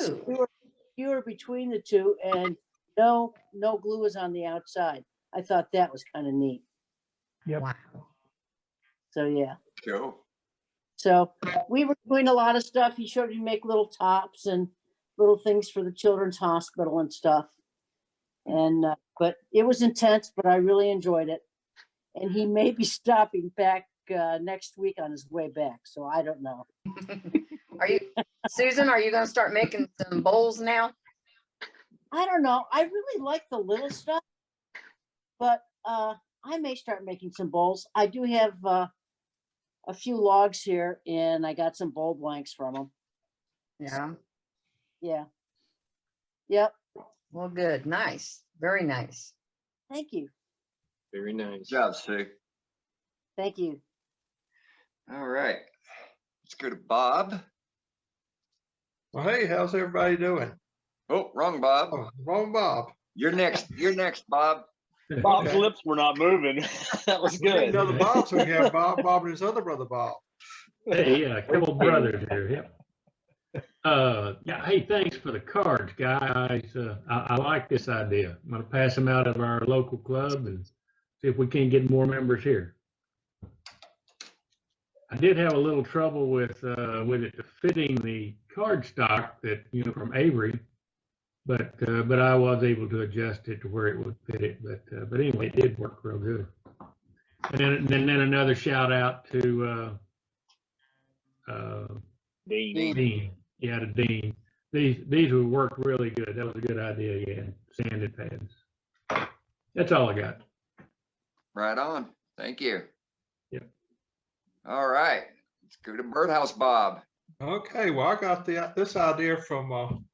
a Oh, skewer between the two, and no glue is on the outside. I thought that was kind of neat. Yep. wow. So yeah. Go. So we were doing a lot of stuff. He showed me make little tops and little things for the children's hospital and stuff. And but it was intense, but I really enjoyed it. And he may be stopping back next week on his way back. So I don't know. Are you, Susan, are you going to start making some bowls now? I don't know. I really like the little stuff, but I may start making some bowls. I do have a few logs here, and I got some bowl blanks from them. Yeah. Yeah. Yep. Well, good. Nice. Very nice. Thank you. Very nice. Good job, Sue. Thank you. All right. Let's go to Bob. Well, hey, how's everybody doing? Oh, wrong Bob. Oh, wrong Bob. You're next. You're next, Bob. Bob's Okay. lips were not moving. That was We need good. another Bob, so we have Bob, and his other brother Bob. Hey, yeah, couple brothers here, yep. Yeah, hey, thanks for the cards, guys. I like this idea. I'm gonna pass them out of our local club and see if we can get more members here. I did have a little trouble with it fitting the cardstock that, you know, from Avery, but I was able to adjust it to where it would fit it. But anyway, it did work real good. And then another shout out to Dean. Yeah, to Dean. These would work really good. That was a good idea. Yeah, sanded pads. That's all I got. Right on. Thank you. Yep. All right. Let's go to Birdhouse Bob. Okay, well, I got this idea from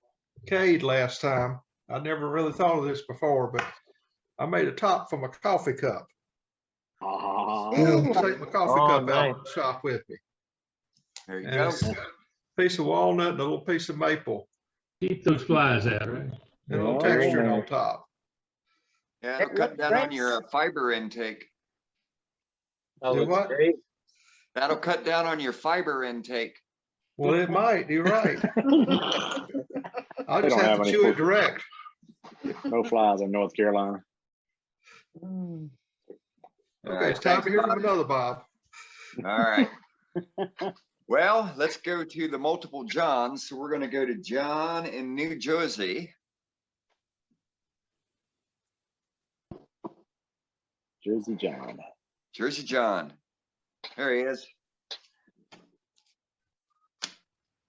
Cade last time. I never really thought of this before, but I made a top from a coffee cup. Take my coffee cup out of the shop with me. There you And go. it's a piece of walnut and a little piece of maple. Keep those flies out, right? And a little texture on top. Yeah, it'll cut down on your fiber intake. Oh, Do that's what? great. That'll cut down on your fiber intake. Well, it might. You're right. I'll They just don't have have to any chew it food. direct. No flies in North Carolina. Okay, it's time to hear from another Bob. All right. Well, let's go to the multiple Johns. So we're going to go to John in New Jersey. Jersey John. Jersey John. There he is.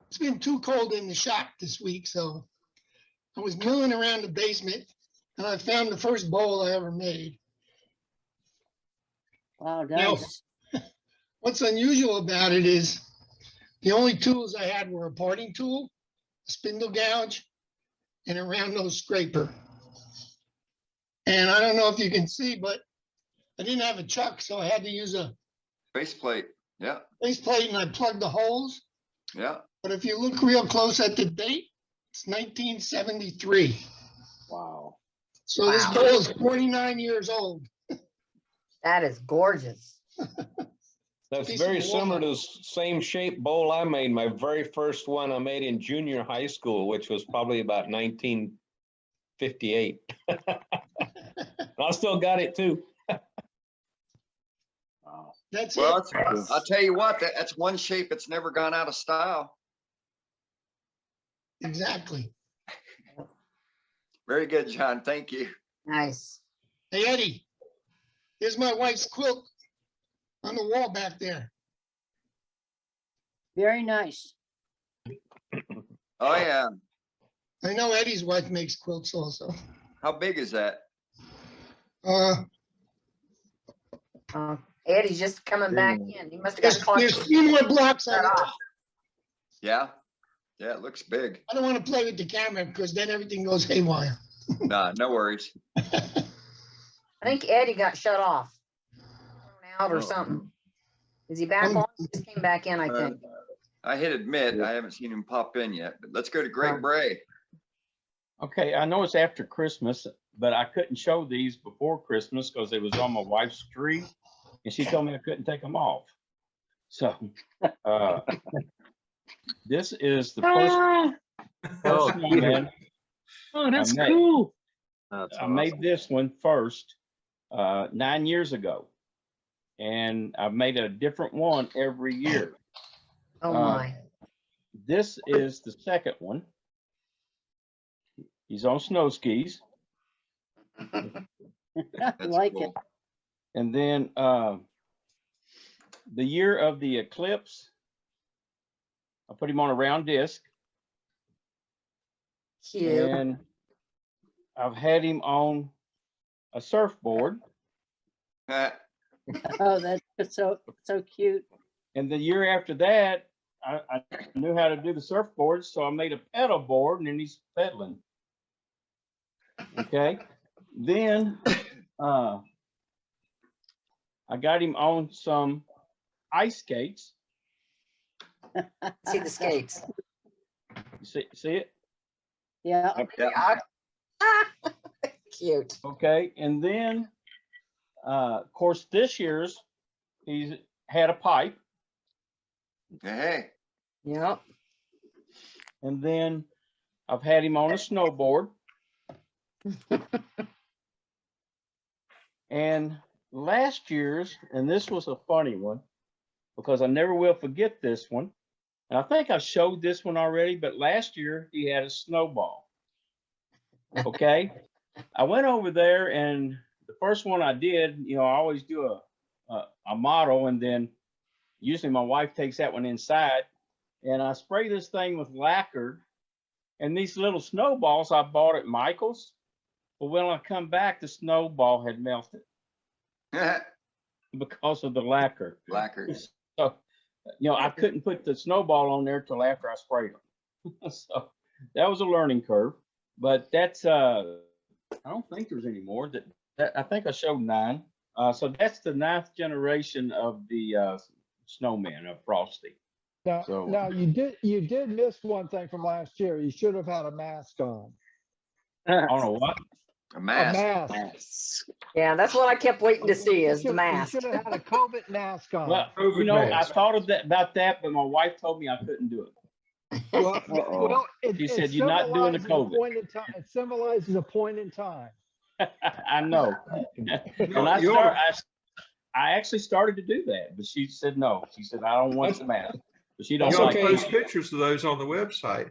It's been too cold in the shop this week, so I was milling around the basement and I found the first bowl I ever made. Wow, Now, nice. what's unusual about it is the only tools I had were a parting tool, a spindle gouge, and a round nose scraper. And I don't know if you can see, but I didn't have a chuck, so I had to use a Faceplate. Yeah. base plate and I plugged the holes. Yeah. But if you look real close at the date, it's 1973. Wow. So this bowl is 49 years old. That is gorgeous. That's Piece very of similar walnut. to the same shape bowl I made. My very first one I made in junior high school, which was probably about 1958. I still got it too. Wow. That's Well, it. I'll tell you what, that's one shape that's never gone out of style. Exactly. Very good, John. Thank you. Nice. Hey, Eddie, here's my wife's quilt on the wall back there. Very nice. Oh, yeah. I know Eddie's wife makes quilts also. How big is that? Eddie's just coming back in. He must have got There's caught. 3 more blocks on it. Yeah. Yeah, it looks big. I don't want to play with the camera because then everything goes haywire. Nah, no worries. I think Eddie got shut off, thrown out or something. Is he back on? He just came back in, I think. I hit admit, I haven't seen him pop in yet, but let's go to Greg Bray. Okay, I know it's after Christmas, but I couldn't show these before Christmas because it was on my wife's tree, and she told me I couldn't take them off. So, this is the first snowman. Oh, that's I made. cool. I made this one first 9 years ago, and I've made a different one every year. Oh my. This is the second one. He's on snow skis. I like it. And then the year of the eclipse, I put him on a round disc. Cute. And I've had him on a surfboard. Oh, that's so cute. And the year after that, I knew how to do the surfboard, so I made a pedal board, and then he's pedaling. Okay. Then I got him on some ice skates. See the skates. You see it? Yeah. Cute. Okay. And then, of course, this year's he's had a pipe. Hey. Yep. And then I've had him on a snowboard. And last year's, and this was a funny one, because I never will forget this one. And I think I showed this one already, but last year he had a snowball. Okay. I went over there, and the first one I did, I always do a model, and then usually my wife takes that one inside, and I spray this thing with lacquer, and these little snowballs I bought at Michael's. But when I come back, the snowball had melted because of the lacquer. So, I couldn't put the snowball on there till after I sprayed them. So that was a learning curve. But that's I don't think there's any more. That I think I showed 9. So that's the 9th generation of the snowman of Frosty. Now you did miss one thing from last year. You should have had a mask on. On a what? A mask. A mask. Yeah, that's what I kept waiting to see is the mask. You should have had a COVID mask on. Well, I thought of about that, but my wife told me I couldn't do it. Well, She said, "You're not doing the COVID." It symbolizes a point in time. I know. When I actually started to do that, but she said no. She said, "I don't want the mask." But she don't You ought like to it. post pictures of those on the website.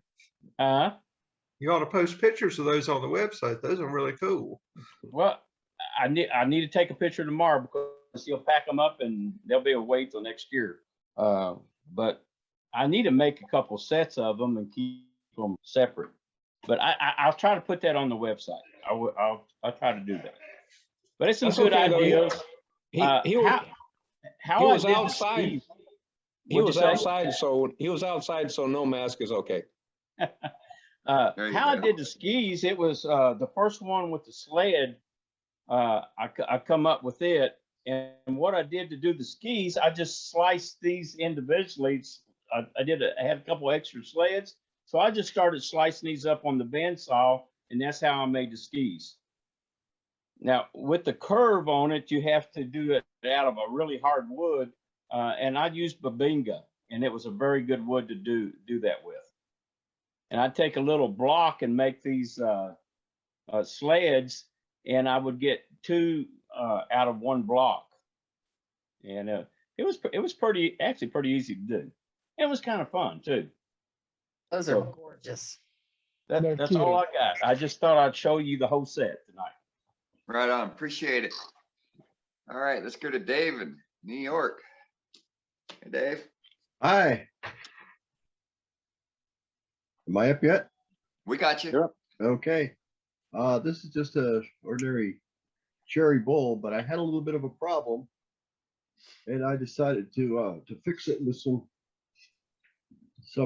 You ought to post pictures of those on the website. Those are really cool. Well, I need to take a picture tomorrow because she'll pack them up and they'll be away till next year. But I need to make a couple sets of them and keep them separate. But I'll try to put that on the website. I'll try to do that. But it's some That's good okay, though. ideas. He was How I was did the outside. skis- He What'd was you say? outside, so no mask is okay. How I did the skis, it was the first one with the sled. I come up with it, and what I did to do the skis, I just sliced these individually. I had a couple extra sleds, so I just started slicing these up on the bandsaw, and that's how I made the skis. Now, with the curve on it, you have to do it out of a really hard wood, and I used babinga, and it was a very good wood to do that with. And I'd take a little block and make these sleds, and I would get 2 out of 1 block. And it was pretty easy to do. It was kind of fun too. Those are gorgeous. That's all I got. I just thought I'd show you the whole set tonight. Right on. Appreciate it. All right, let's go to Dave in New York. Hey, Dave. Hi. Am I up yet? We got you. Okay. This is just a ordinary cherry bowl, but I had a little bit of a problem, and I decided to fix it with some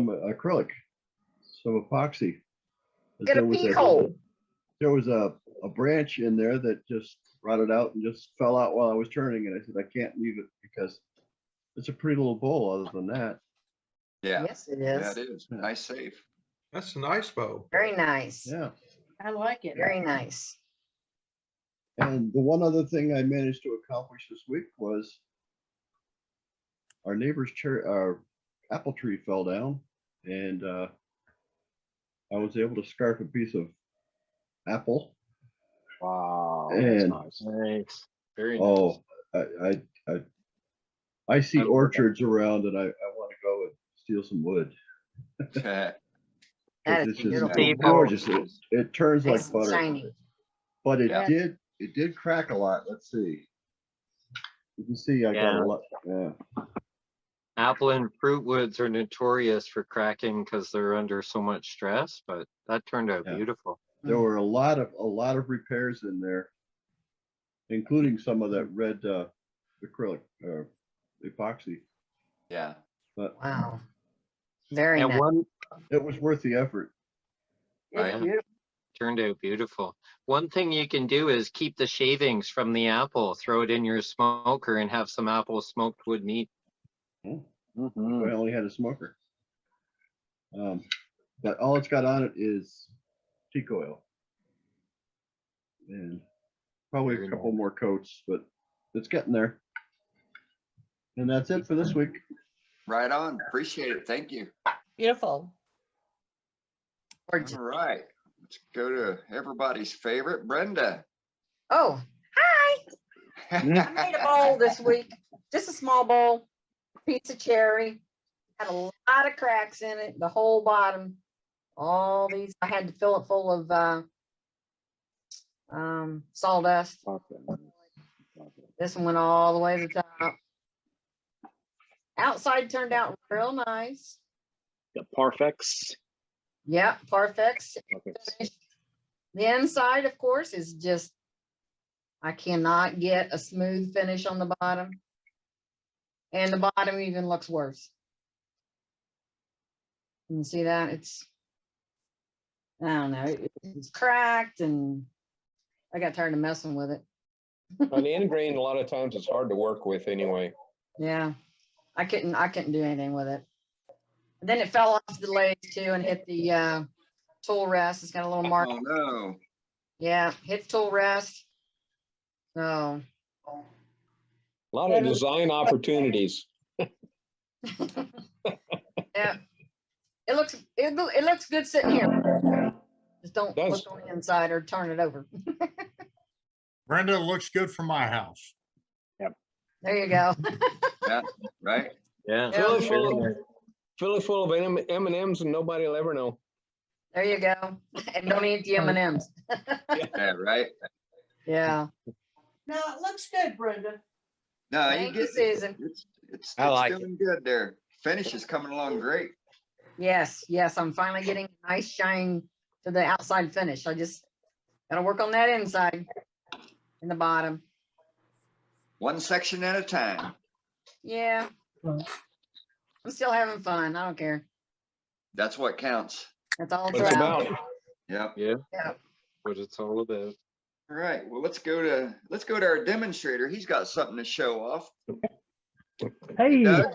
acrylic, some epoxy. Get a peek hole. There was a branch in there that just rotted out and just fell out while I was turning, and I said I can't leave it because it's a pretty little bowl. Other than that, Yeah. Yes, it is. Yeah, it is. Nice save. That's a nice bow. Very nice. yeah. I like it. Very nice. And the one other thing I managed to accomplish this week was our neighbor's apple tree fell down, and I was able to scarf a piece of apple. Wow. And That's nice. Very nice. I see orchards around, and I want to go and steal some wood. That is It's just beautiful. gorgeous. It turns Nice like and butter, shiny. but it Yeah. did crack a lot. Let's see. You can see I got Yeah. a lot. Yeah. Apple and fruit woods are notorious for cracking because they're under so much stress, but that turned out Yeah. beautiful. There were a lot of repairs in there, including some of that red acrylic epoxy. Yeah. But Wow. Very And nice. it was worth the effort. Right. Turned out beautiful. One thing you can do is keep the shavings from the apple, throw it in your smoker, and have some apple smoked wood meat. I only had a smoker. But all it's got on it is teak oil. And probably a couple more coats, but it's getting there. And that's it for this week. Right on. Appreciate it. Thank you. Beautiful. All right. Let's go to everybody's favorite, Brenda. Oh, hi. I made a bowl this week. Just a small bowl. piece of cherry, had a lot of cracks in it, the whole bottom. All these, I had to fill it full of sawdust. This one went all the way to the top. Outside turned out real nice. The Parfex. Yeah, Parfex. The inside, of course, is just, I cannot get a smooth finish on the bottom. And the bottom even looks worse. You can see that it's, I don't know, it's cracked, and I got tired of messing with it. On the end grain, a lot of times it's hard to work with anyway. Yeah, I couldn't do anything with it. And then it fell off the lathe too and hit the tool rest. It's got a little mark. Oh, no. Yeah, hit the tool rest. So. A lot of design opportunities. Yeah, it looks good sitting here. Just don't look on the inside or turn it over. Brenda, it looks good for my house. There you go. Yeah, right. Yeah. Fill it full of M&Ms and nobody will ever know. There you go. And don't eat the M&Ms. Yeah, right. Yeah. No, it looks good, Brenda. No, Thank you, Susan. It's I like doing good there. Finish is coming along great. Yes, I'm finally getting a nice shine to the outside finish. I just gotta work on that inside and the bottom. One section at a time. Yeah. I'm still having fun. I don't care. That's what counts. That's all it's What it's about. about. Yep. Yeah. Yeah. What it's all about. All right. Well, let's go to our demonstrator. He's got something to show off. Hey, Doug?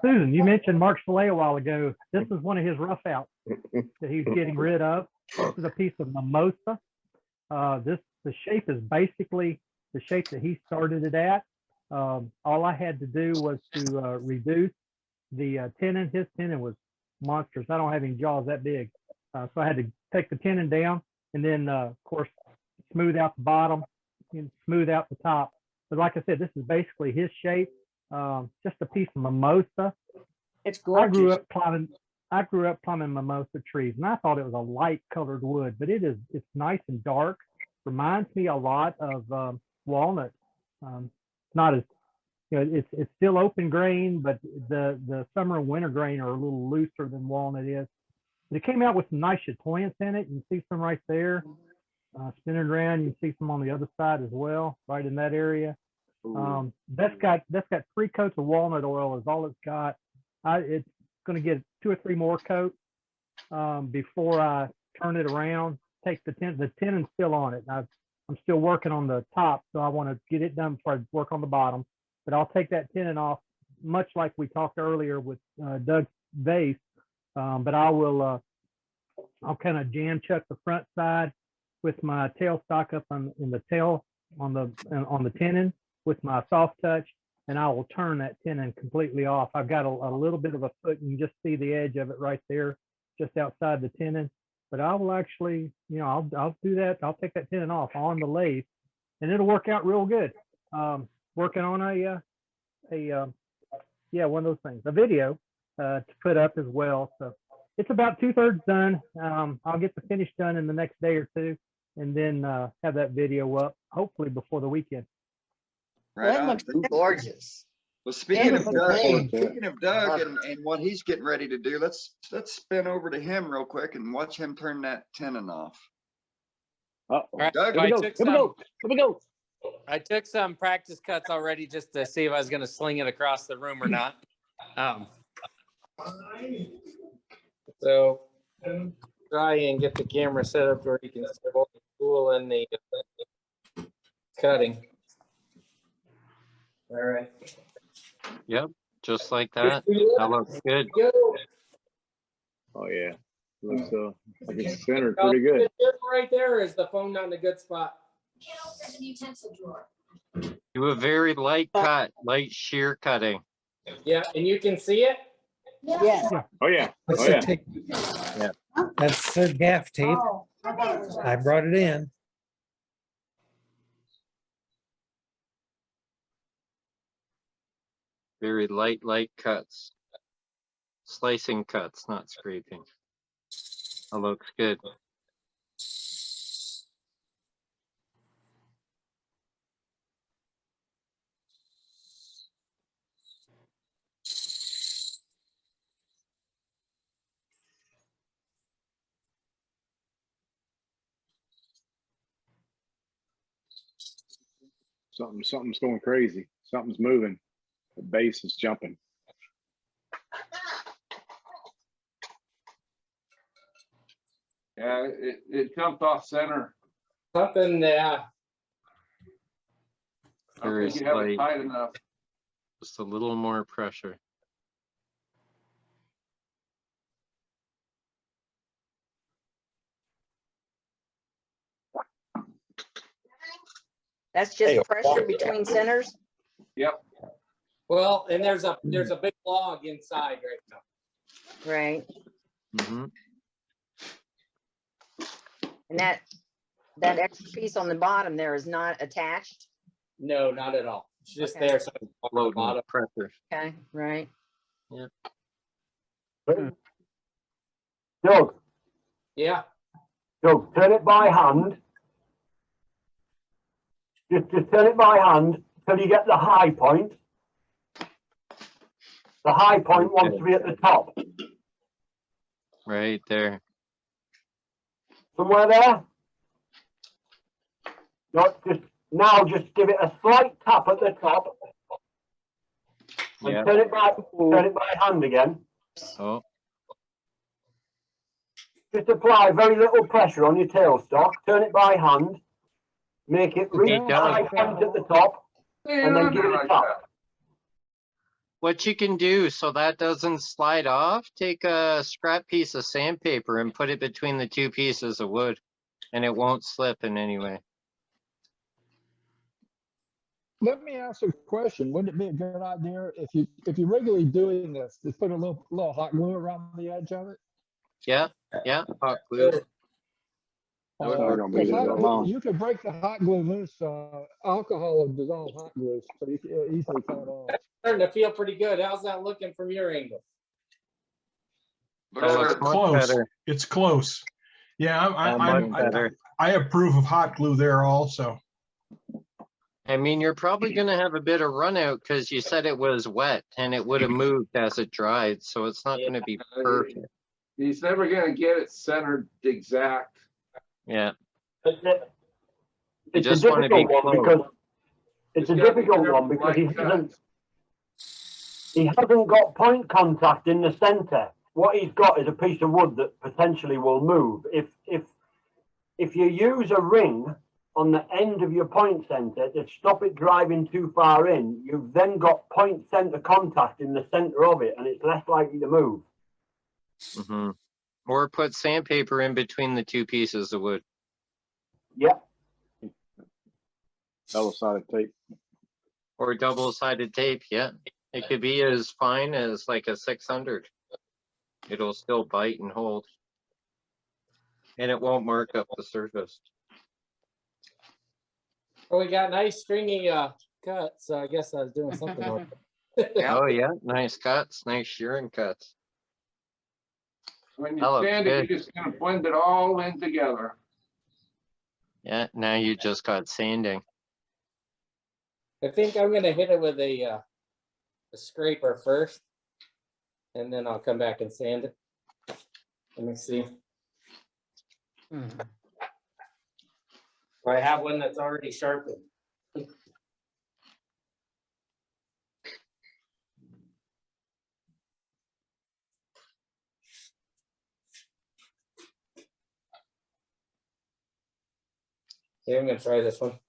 Susan, you mentioned Mark Chalet a while ago. This is one of his rough outs that he's getting rid of. This is a piece of mimosa. The shape is basically the shape that he started it at. All I had to do was to reduce the tenon. His tenon was monstrous. I don't have any jaws that big. So I had to take the tenon down and then, of course, smooth out the bottom and smooth out the top. But like I said, this is basically his shape. Just a piece of mimosa. It's gorgeous. I grew up plumbing mimosa trees, and I thought it was a light colored wood, but it's nice and dark. Reminds me a lot of walnut. Not as, it's still open grain, but the summer and winter grain are a little looser than walnut is. But it came out with some nice chatoyance in it. You can see some right there. Spinning around, you can see some on the other side as well, right in that area. That's got 3 coats of walnut oil is all it's got. It's going to get 2 or 3 more coats before I turn it around. Take the tenon's still on it. I'm still working on the top, so I want to get it done before I work on the bottom. But I'll take that tenon off, much like we talked earlier with Doug's vase. But I'll kind of jam chuck the front side with my tailstock up in the tail on the tenon with my soft touch, and I will turn that tenon completely off. I've got a little bit of a foot, and you can just see the edge of it right there, just outside the tenon. But I will actually, I'll do that. I'll take that tenon off on the lathe, and it'll work out real good. Working on one of those things, a video to put up as well. So it's about 2/3 done. I'll get the finish done in the next day or two, and then have that video up hopefully before the weekend. Right That on. looks gorgeous. Well, speaking of Beautiful. Doug and what he's getting ready to do, let's spin over to him real quick and watch him turn that tenon off. Right, Doug, I go. took some practice cuts already just to see if I was going to sling it across the room or not. So try and get the camera set up where you can see both the tool and the cutting. All right. Yep, just like that. That looks good. Oh yeah, looks like it's centered pretty good. Right there, is the phone not in a good spot? Do a very light cut, light shear cutting. Yeah, and you can see it? Yes. Oh yeah. That's Oh the yeah. tape. That's the gaff tape. I brought it in. Very light cuts. Slicing cuts, not scraping. That looks good. Something's going crazy. Something's moving. The base is jumping. Yeah, it jumped off center. Something, yeah. I Very think you have it slight. tight enough. Just a little more pressure. That's just pressure between centers. Yep. Well, and there's a big log inside right now. Right. Mm-hmm. And that extra piece on the bottom there is not attached. No, not at all. It's just Okay. there. So it's on the Loading bottom. pressure. Okay, right. Yeah. Doug, Yeah. Doug, turn it by hand. Just turn it by hand till you get the high point. The high point wants to be at the top. Right there. Somewhere there? No, just give it a slight tap at the top. And Yeah. turn it by hand again. Oh. Just apply very little pressure on your tailstock. Turn it by hand. Make it reach the high point at the top. And then give it a tap. What you can do so that doesn't slide off, take a scrap piece of sandpaper and put it between the two pieces of wood, and it won't slip in any way. Let me ask a question. Wouldn't it be a good idea if you're regularly doing this, to put a little hot glue around the edge of it? Yeah, hot glue. You could break the hot glue loose. Alcohol will dissolve hot glue, so you can easily cut it off. Starting to feel pretty good. How's that looking from your angle? It's close. It's close. Yeah, I approve of hot glue there also. I mean, you're probably going to have a bit of run out because you said it was wet and it would have moved as it dried, so it's not going to be perfect. He's never going to get it centered exact. Yeah. It's a difficult one because he hasn't got point contact in the center. What he's got is a piece of wood that potentially will move. If you use a ring on the end of your point center to stop it driving too far in, you've then got point center contact in the center of it, and it's less likely to move. Mm-hmm. Or put sandpaper in between the two pieces of wood. Yep. Double-sided tape. Or double-sided tape, yeah. It could be as fine as like a 600. It'll still bite and hold. And it won't mark up the surface. Well, we got nice stringy cuts, so I guess I was doing something wrong. Oh yeah, nice cuts, nice shearing cuts. When you That looks sand it, good. you just kind of blend it all in together. Yeah, now you just got sanding. I think I'm gonna hit it with a scraper first, and then I'll come back and sand it. Let me see. I have one that's already sharpened. Yeah, I'm gonna try this one.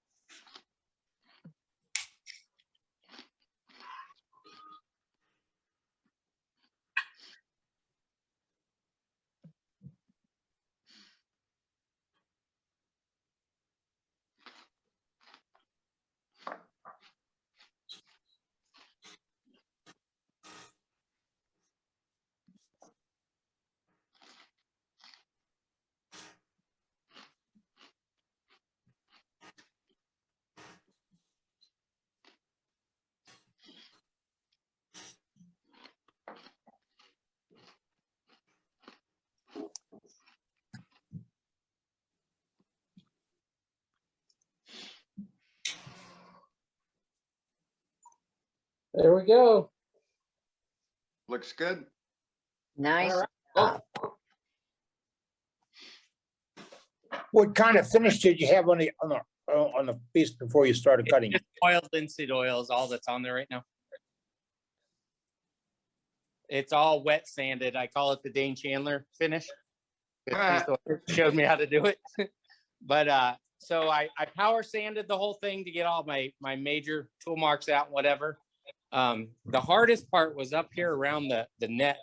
There we go. Looks good. Nice. What kind of finish did you have on the piece before you started cutting? Just oiled linseed oil is all that's on there right now. It's all wet sanded. I call it the Dane Chandler finish. He's the one who showed me how to do it. But so I power sanded the whole thing to get all my major tool marks out, whatever. The hardest part was up here around the net.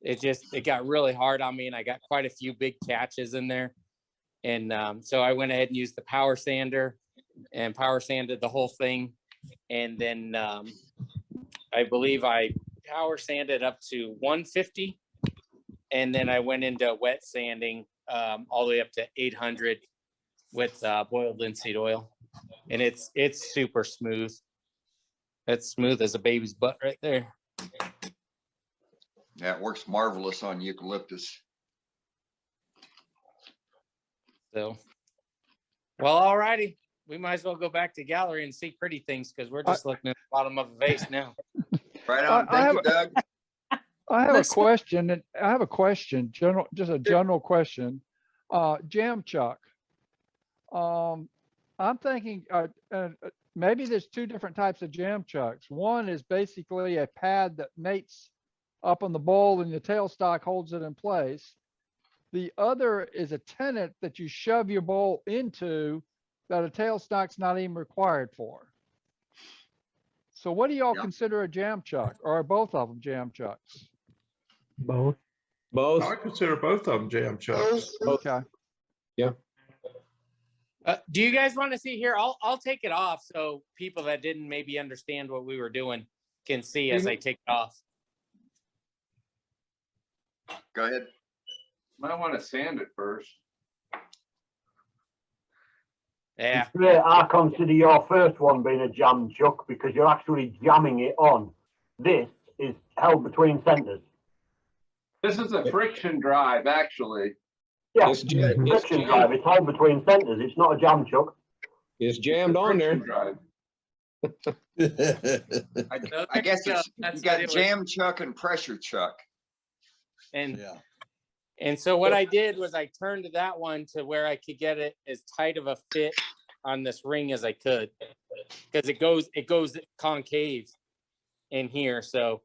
It got really hard on me, and I got quite a few big catches in there. And so I went ahead and used the power sander and power sanded the whole thing. And then I believe I power sanded up to 150. And then I went into wet sanding all the way up to 800 with boiled linseed oil. And it's super smooth. It's smooth as a baby's butt right there. Yeah, it works marvelous on eucalyptus. So, well, all righty. We might as well go back to gallery and see pretty things because we're just looking at the bottom of a vase now. Right on. Thank you, Doug. I have a question, and I have a question, just a general question. Jam chuck. I'm thinking maybe there's two different types of jam chucks. One is basically a pad that mates up on the bowl and the tailstock holds it in place. The other is a tenon that you shove your bowl into that a tailstock's not even required for. So what do y'all consider a jam chuck, or are both of them jam chucks? Both. Both. I consider both of them jam chucks. Okay. Yeah. Do you guys want to see here? I'll take it off so people that didn't maybe understand what we were doing can see as I take it off. Go ahead. Might want to sand it first. Yeah. I consider your first one being a jam chuck because you're actually jamming it on. This is held between centers. This is a friction drive, actually. Yeah, friction drive. It's held between centers. It's not a jam chuck. It's jammed on there. Drive. I guess it's, you got jam chuck and pressure chuck. And so what I did was I turned that one to where I could get it as tight of a fit on this ring as I could, because it goes concave in here. So,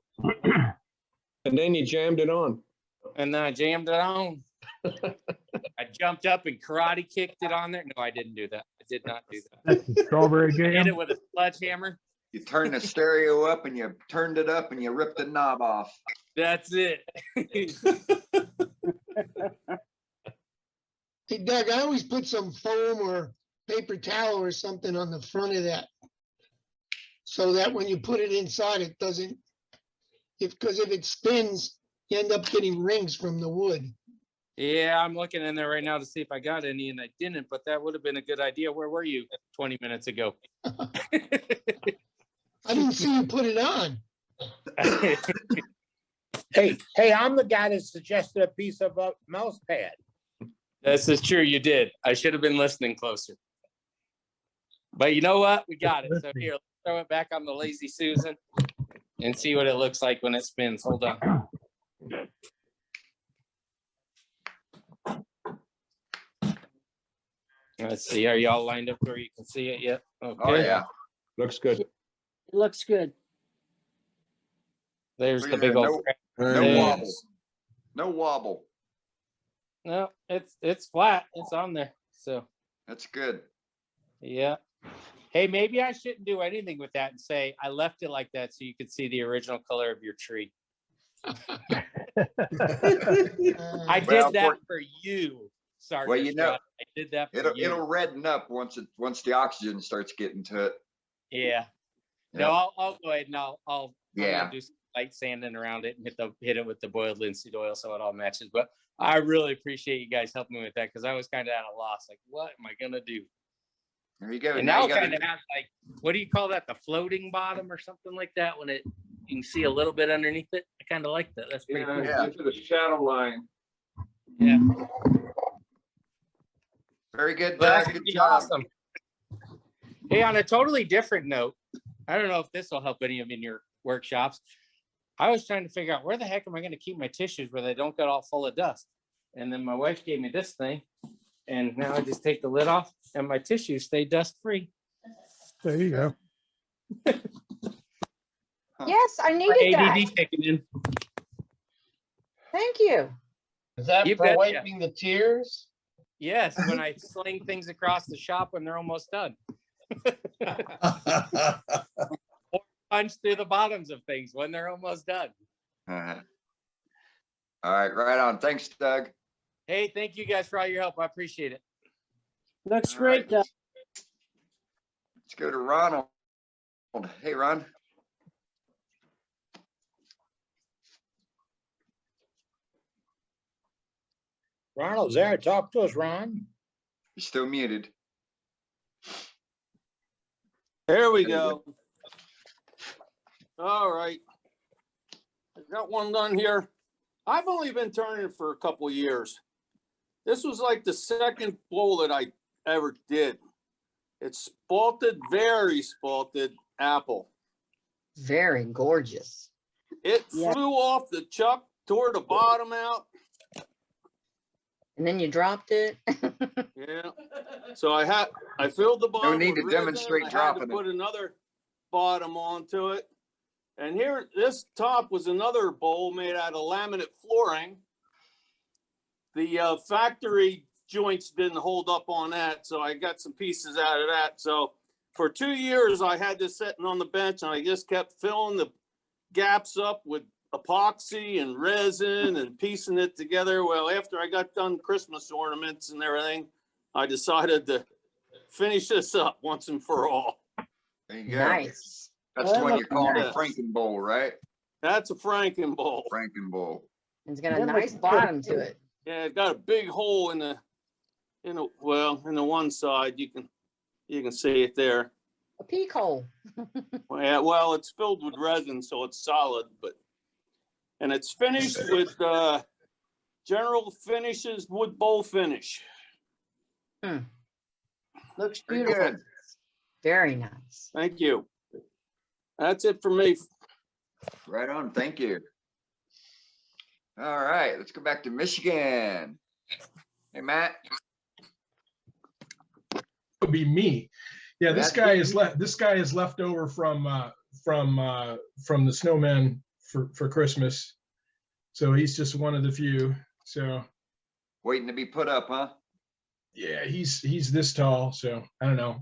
and then you jammed it on. And then I jammed it on. I jumped up and karate kicked it on there. No, I didn't do that. I did not do that. That's strawberry jam. I hit it with a sledgehammer. You turned the stereo up and you turned it up and you ripped the knob off. That's it. Hey, Doug, I always put some foam or paper towel or something on the front of that, so that when you put it inside, it doesn't, because if it spins, you end up getting rings from the wood. Yeah, I'm looking in there right now to see if I got any, and I didn't, but that would have been a good idea. Where were you 20 minutes ago? I didn't see you put it on. Hey, I'm the guy that suggested a piece of a mouse pad. This is true. You did. I should have been listening closer. But you know what? We got it. So here, let's throw it back on the Lazy Susan and see what it looks like when it spins. Hold on. Let's see. Are y'all lined up where you can see it yet? Okay. Oh, yeah. Looks good. It looks good. There's Look the at big that. old. No wobble. No wobble. No, it's flat. It's on there. So that's good. Yeah. Hey, maybe I shouldn't do anything with that and say I left it like that so you could see the original color of your tree. I did that for you, Sergeant. Well, you know, I did that for you. It'll redden up once the oxygen starts getting to it. Yeah. No, I'll go ahead and I'll I'm yeah, gonna do some light sanding around it and hit it with the boiled linseed oil so it all matches. But I really appreciate you guys helping me with that because I was kind of at a loss. Like, what am I gonna do? There you go. And now it kind of has like, what do you call that? The floating bottom or something like that when you can see a little bit underneath it. I kind of like that. That's pretty cool. Yeah, into the shadow line. Yeah. Very good, Well, Doug. that's Good pretty job. awesome. Hey, on a totally different note, I don't know if this will help any of in your workshops. I was trying to figure out where the heck am I going to keep my tissues where they don't get all full of dust. And then my wife gave me this thing, and now I just take the lid off, and my tissues stay dust free. There you go. Yes, I needed that. ADD kicking in. Thank you. Is that You for betcha. wiping the tears? Yes, when I sling things across the shop when they're almost done. Or punch through the bottoms of things when they're almost done. All right on. Thanks, Doug. Hey, thank you guys for all your help. I appreciate it. Looks great, Doug. Let's go to Ronald. Hey, Ron. Ronald's there. Talk to us, Ron. You're still muted. There we go. All right. I got one done here. I've only been turning it for a couple of years. This was like the second bowl that I ever did. It's spalted, very spalted apple. Very gorgeous. It flew off the chuck, tore the bottom out. And then you dropped it. Yeah. So I filled the bottom. No need with to resin. demonstrate I had dropping to put it. another bottom onto it. And here, this top was another bowl made out of laminate flooring. The factory joints didn't hold up on that, so I got some pieces out of that. So for 2 years, I had this sitting on the bench, and I just kept filling the gaps up with epoxy and resin and piecing it together. Well, after I got done Christmas ornaments and everything, I decided to finish this up once and for all. There you go. Nice. That's the one you call a Franken bowl, right? That's a Franken bowl. Franken bowl. It's got a nice bottom to it. Yeah, it got a big hole in the one side. You can see it there. A peak hole. Well, it's filled with resin, so it's solid, and it's finished with General Finishes wood bowl finish. Looks Very beautiful. good. Very nice. Thank you. That's it for me. Right on. Thank you. All right, let's go back to Michigan. Hey, Matt. Would be me. Yeah, this That's guy me. is left. This guy is left over from the snowman for Christmas, so he's just one of the few. So Waiting to be put up, huh? yeah, he's this tall. So I don't know,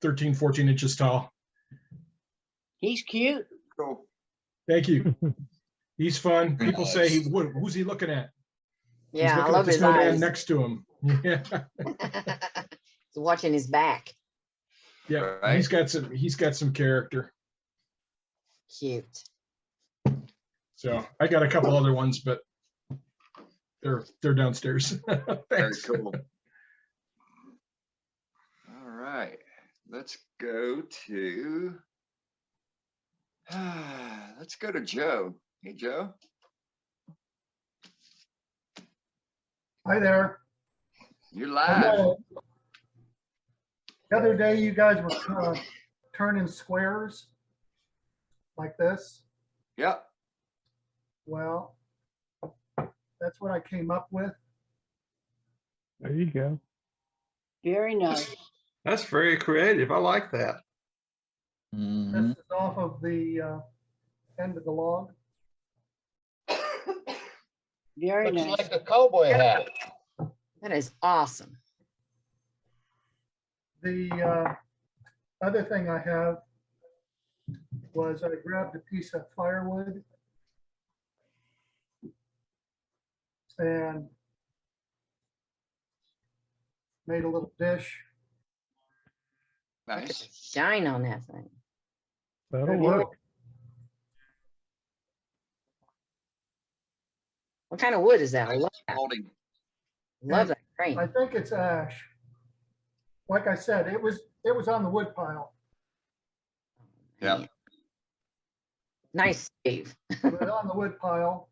13, 14 inches tall. He's cute. Cool. Thank you. He's fun. People say, Nice. who's he looking at? He's Yeah, I looking love at the his snowman eyes. next to him. Yeah, He's watching his back. yeah. Right. He's got some character. Cute. So I got a couple other ones, but they're downstairs. Very Thanks. cool. All right, let's go to Joe. Hey, Joe. Hi there. You're live. The other day, you guys were turning squares like this. Yep. Well, that's what I came up with. There you go. Very nice. That's very creative. I like that. This is off of the end of the log. Very Looks nice. like a cowboy hat. That is awesome. The other thing I have was I grabbed a piece of firewood and made a little dish. Nice. Shine on that thing. That'll work. What kind of wood is that? I Nice love that. molding. Love that crane. I think it's ash. Like I said, it was on the wood pile. Yeah. Nice, Steve. It was on the wood pile.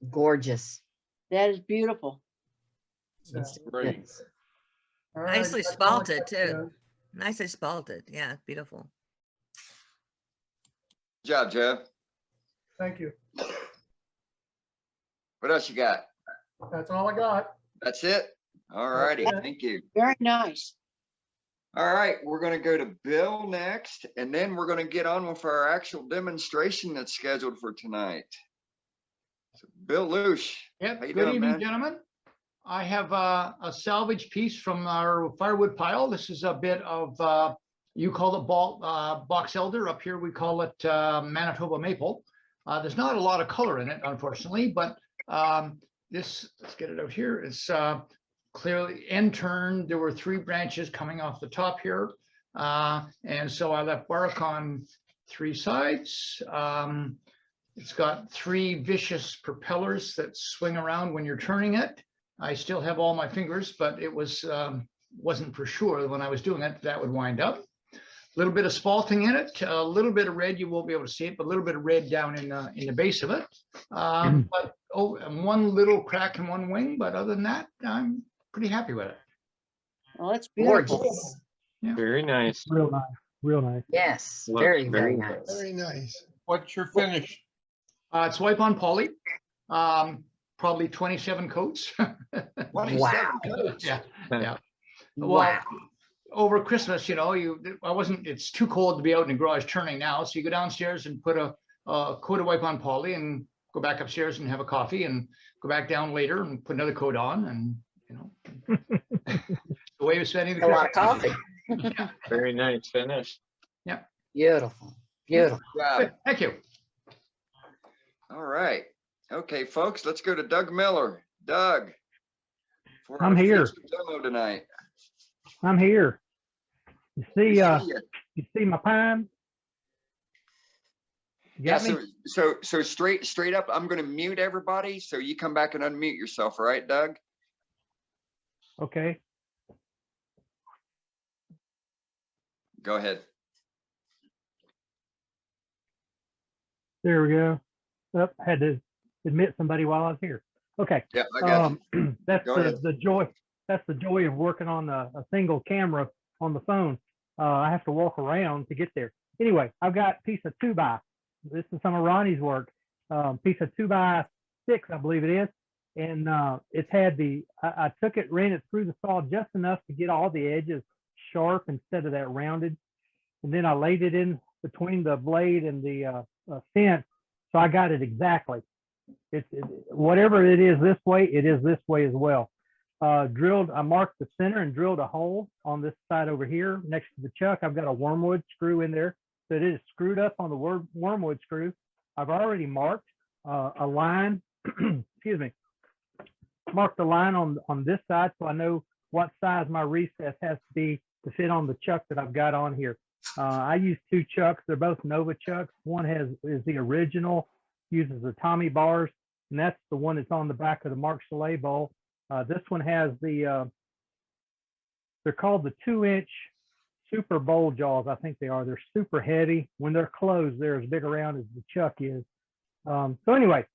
Gorgeous. That is beautiful. So, Great. all right, Nicely that's all I spalted got too. nicely spalted. Yeah, beautiful. Good job, Joe. Thank you. What else you got? That's all I got. That's it? All righty, it. thank you. Very nice. All right, we're gonna go to Bill next, and then we're gonna get on with our actual demonstration that's scheduled for tonight. So Bill Loosh. Yep, how you good doing, evening, man? gentlemen. I have a salvage piece from our firewood pile. This is a bit of, you call it box elder. Up here, we call it Manitoba maple. There's not a lot of color in it, unfortunately, but this, let's get it out here. It's clearly end turned. There were 3 branches coming off the top here. And so I left bark on 3 sides. It's got 3 vicious propellers that swing around when you're turning it. I still have all my fingers, but it wasn't for sure when I was doing it that would wind up. A little bit of spalting in it, a little bit of red. You won't be able to see it, but a little bit of red down in the base of it. But and 1 little crack in 1 wing. But other than that, I'm pretty happy with it. Oh, that's beautiful. Gorgeous. Yeah. Very nice. Real nice. Real nice. Yes, Look, very, very very nice. Very nice. What's your finish? It's wipe on poly. Probably 27 coats. 27 coats. Yeah, yeah. Well, Wow. over Christmas, it's too cold to be out in the garage turning now. So you go downstairs and put a coat of wipe on poly and go back upstairs and have a coffee and go back down later and put another coat on. And, the way of spending the A lot of Christmas. coffee. Yeah. Very nice finish. Yeah. Beautiful. Beautiful. Good job. Thank you. All right. Okay, folks, let's go to Doug Miller. Doug. for I'm our here. feature demo tonight. I'm here. You see, ya. you see my pine? You Yeah, got me? so straight up, I'm gonna mute everybody, so you come back and unmute yourself, all right, Doug? Okay. Go ahead. There we go. Up, had to admit somebody while I was here. Okay. Yeah, I got you. That's Go ahead. the joy. That's the joy of working on a single camera on the phone. I have to walk around to get there. Anyway, I've got a piece of 2x. This is some of Ronnie's work. Piece of 2x6, I believe it is. And it's had I took it, ran it through the saw just enough to get all the edges sharp instead of that rounded. And then I laid it in between the blade and the fence. So I got it exactly. Whatever it is this way, it is this way as well. I marked the center and drilled a hole on this side over here next to the chuck. I've got a wormwood screw in there. So it is screwed up on the wormwood screw. I've already marked a line, excuse me, marked a line on this side so I know what size my recess has to be to fit on the chuck that I've got on here. I use 2 chucks. They're both Nova chucks. One is the original, uses the Tommy bars, and that's the one that's on the back of the Mark Chalet bowl. This one has they're called the 2-inch super bowl jaws. I think they are. They're super heavy. When they're closed, they're as big around as the chuck is. So anyway,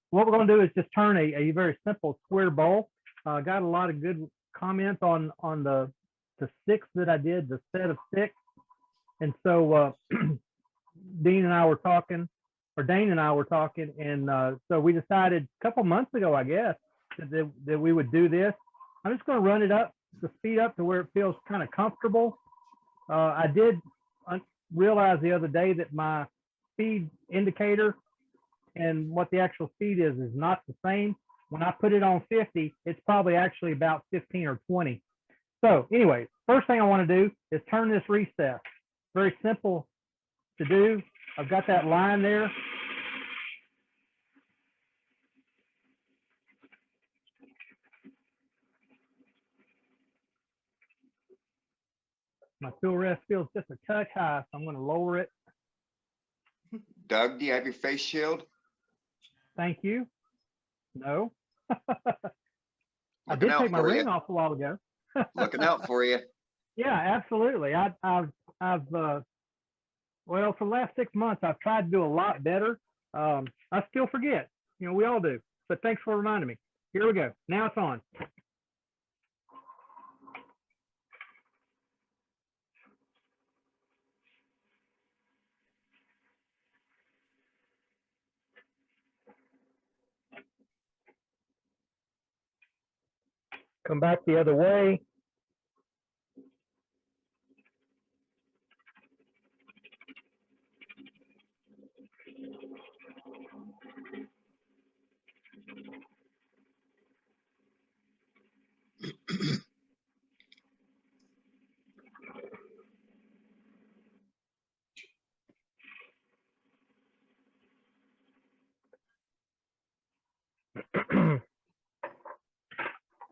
what we're going to do is just turn a very simple square bowl. Got a lot of good comments on the 6 that I did, the set of 6. And so Dane and I were talking, and so we decided a couple months ago, I guess, that we would do this. I'm just going to run it up to speed up to where it feels kind of comfortable. I did realize the other day that my speed indicator and what the actual speed is not the same. When I put it on 50, it's probably actually about 15 or 20. So anyway, first thing I want to do is turn this recess. Very simple to do. I've got that line there. My tool rest feels just a touch high, so I'm going to lower it. Doug, do you have your face shield? Thank you. No. I Looking did out take my for ring you. off a while ago. Looking out for you. Yeah, absolutely. I've well, for the last 6 months, I've tried to do a lot better. I still forget. We all do. But thanks for reminding me. Here we go. Now it's on. Come back the other way.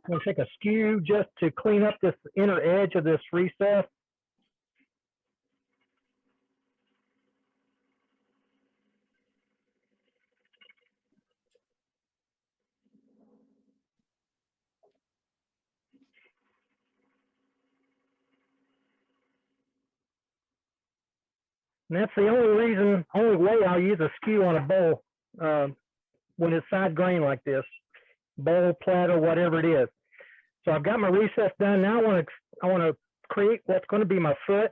I'm going to take a skew just to clean up this inner edge of this recess. And that's the only way I'll use a skew on a bowl when it's side grain like this, bowl, platter, whatever it is. So I've got my recess done. Now I want to create what's going to be my foot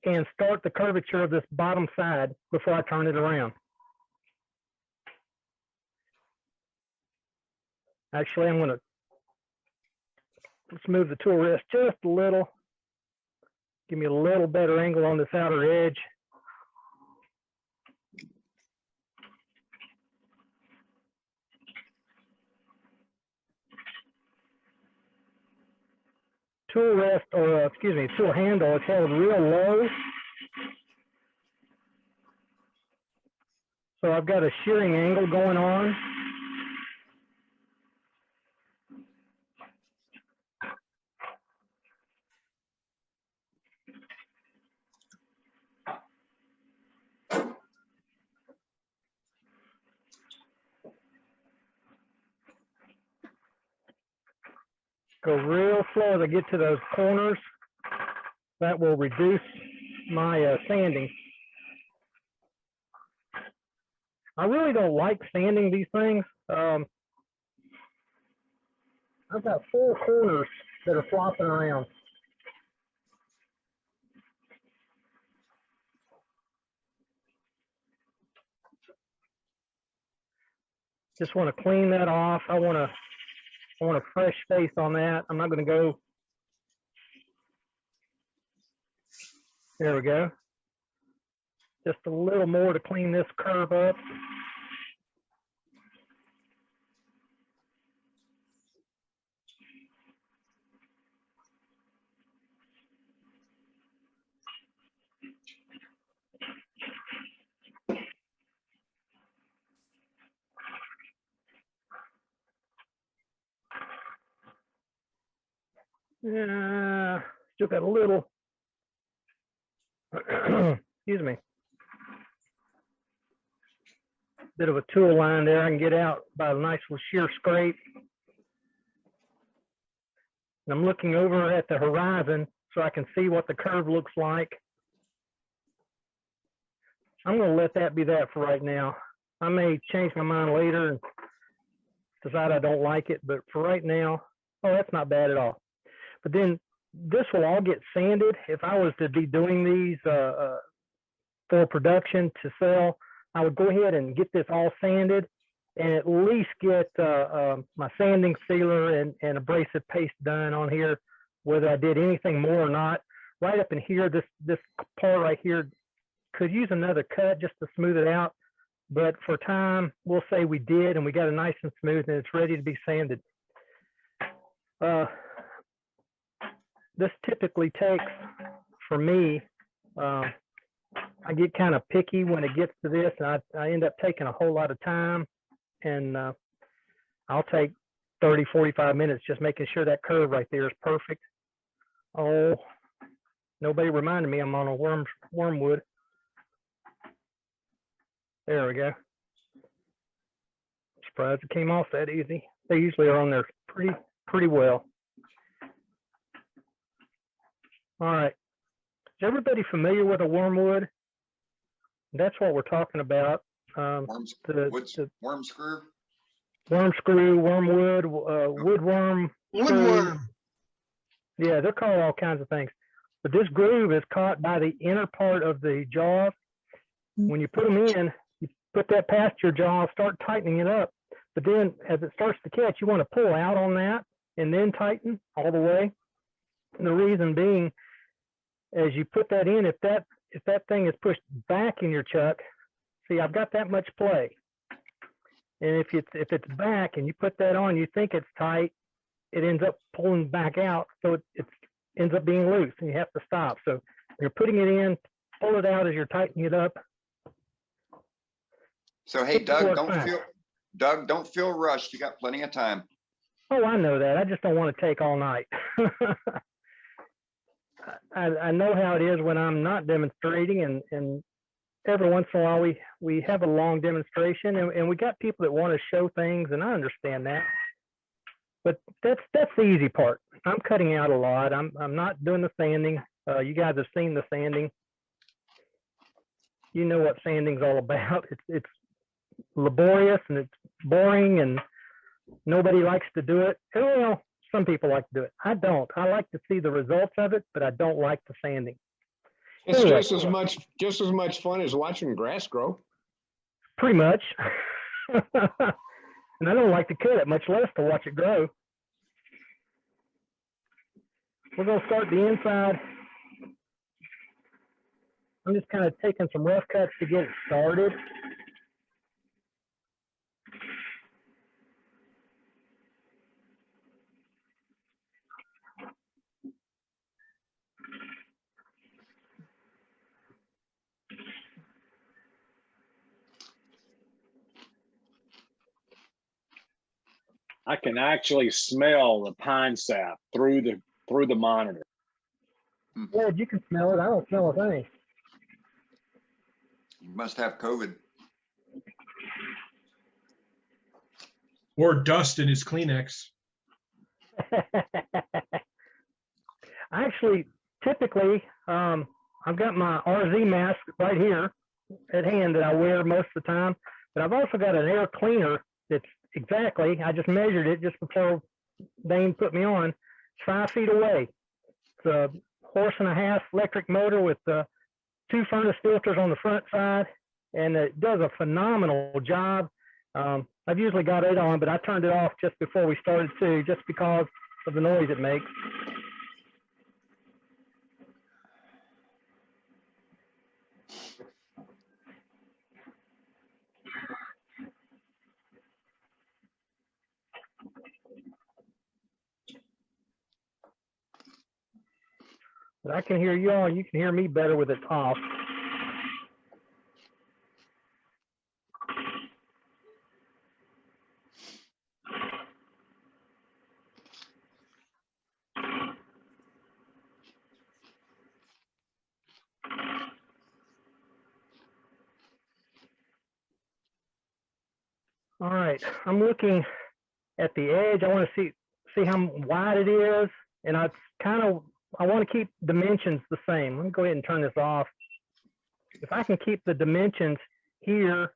and start the curvature of this bottom side before I turn it around. Actually, let's move the tool rest just a little. Give me a little better angle on this outer edge. Tool rest, or excuse me, tool handle is held real low. So I've got a shearing angle going on. Go real slow as I get to those corners. That will reduce my sanding. I really don't like sanding these things. I've got 4 corners that are flopping around. Just want to clean that off. I want a fresh face on that. I'm not going to go. There we go. Just a little more to clean this curve up. Still got a little, excuse me, bit of a tool line there I can get out by a nice little shear scrape. And I'm looking over at the horizon so I can see what the curve looks like. I'm going to let that be that for right now. I may change my mind later and decide I don't like it, but for right now, oh, that's not bad at all. But then this will all get sanded. If I was to be doing these for production to sell, I would go ahead and get this all sanded and at least get my sanding sealer and abrasive paste done on here, whether I did anything more or not. Right up in here, this part right here could use another cut just to smooth it out. But for time, we'll say we did and we got it nice and smooth and it's ready to be sanded. This typically takes, for me, I get kind of picky when it gets to this, and I end up taking a whole lot of time, and I'll take 30, 45 minutes just making sure that curve right there is perfect. Oh, nobody reminded me I'm on a wormwood. There we go. Surprised it came off that easy. They usually are on there pretty well. All right. Is everybody familiar with a wormwood? That's what we're talking about. Worm screw? Worm screw, wormwood, woodworm. Woodworm. Yeah, they're called all kinds of things. But this groove is caught by the inner part of the jaws. When you put them in, you put that past your jaw, start tightening it up. But then as it starts to catch, you want to pull out on that and then tighten all the way. And the reason being, as you put that in, if that thing is pushed back in your chuck, see, I've got that much play. And if it's back and you put that on, you think it's tight, it ends up pulling back out, so it ends up being loose, and you have to stop. So you're putting it in, pull it out as you're tightening it up. So, hey, Doug, Fine. don't feel rushed. You got plenty of time. Oh, I know that. I just don't want to take all night. I know how it is when I'm not demonstrating, and every once in a while we have a long demonstration, and we got people that want to show things, and I understand that. But that's the easy part. I'm cutting out a lot. I'm not doing the sanding. You guys have seen the sanding. You know what sanding's all about. It's laborious and it's boring, and nobody likes to do it. Well, some people like to do it. I don't. I like to see the results of it, but I don't like the sanding. It's Anyway, just as much fun as watching grass grow. pretty much. And I don't like to cut it, much less to watch it grow. We're going to start the inside. I'm just kind of taking some rough cuts to get it started. I can actually smell the pine sap through the monitor. Yeah, you can smell it. I don't smell a thing. You must have COVID. Or dust in his Kleenex. Actually, typically, I've got my RZ mask right here at hand that I wear most of the time, but I've also got an air cleaner that's I just measured it just before Dane put me on. It's 5 feet away. It's a 1.5-horse electric motor with 2 furnace filters on the front side, and it does a phenomenal job. I've usually got it on, but I turned it off just before we started too, just because of the noise it makes. But I can hear you all. You can hear me better with it off. All right, I'm looking at the edge. I want to see how wide it is, and I want to keep dimensions the same. Let me go ahead and turn this off. If I can keep the dimensions here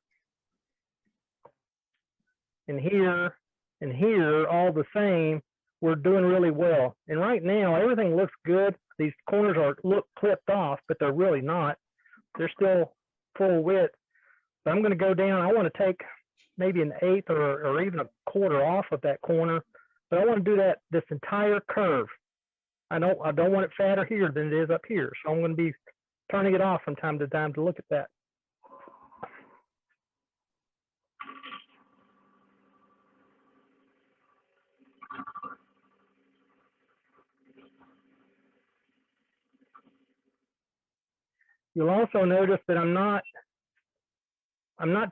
and here and here all the same, we're doing really well. And right now, everything looks good. These corners look clipped off, but they're really not. They're still full width. But I'm going to go down. I want to take maybe 1/8 or even 1/4 off of that corner, but I want to do this entire curve. I don't want it fatter here than it is up here, so I'm going to be turning it off from time to time to look at that. You'll also notice that I'm not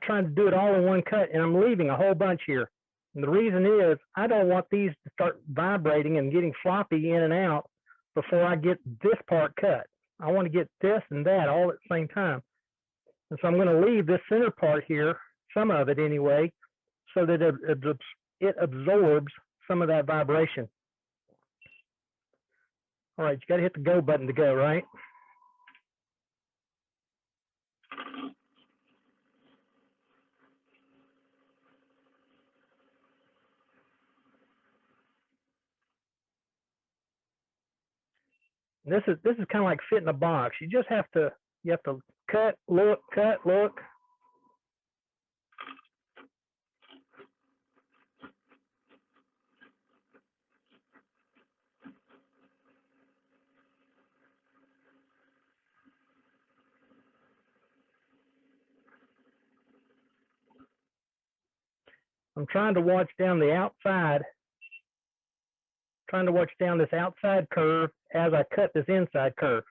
trying to do it all in one cut, and I'm leaving a whole bunch here. And the reason is I don't want these to start vibrating and getting floppy in and out before I get this part cut. I want to get this and that all at the same time. And so I'm going to leave this center part here, some of it anyway, so that it absorbs some of that vibration. All right, you got to hit the go button to go, right? This is kind of like fitting a box. You just have to cut, look. I'm trying to watch down the outside, trying to watch down this outside curve as I cut this inside curve.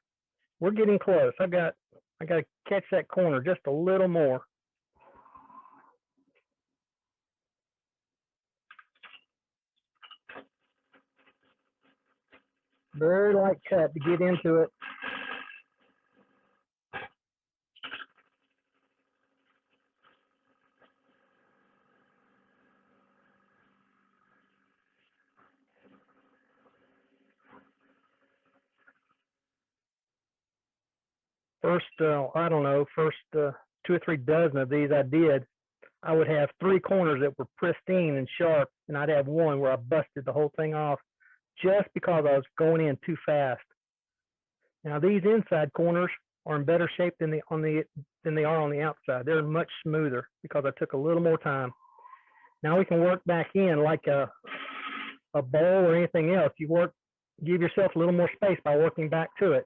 We're getting close. I got to catch that corner just a little more. Very light cut to get into it. First, I don't know, first 2 or 3 dozen of these I did, I would have 3 corners that were pristine and sharp, and I'd have one where I busted the whole thing off just because I was going in too fast. Now these inside corners are in better shape than they are on the outside. They're much smoother because I took a little more time. Now we can work back in like a bowl or anything else. Give yourself a little more space by working back to it.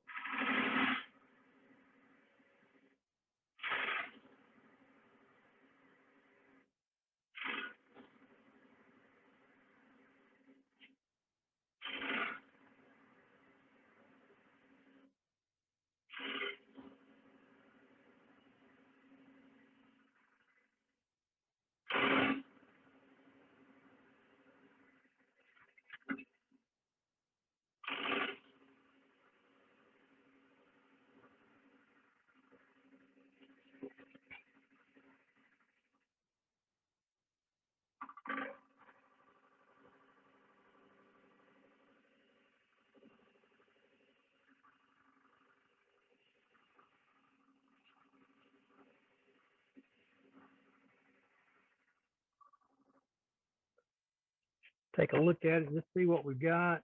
Take a look at it, just see what we got.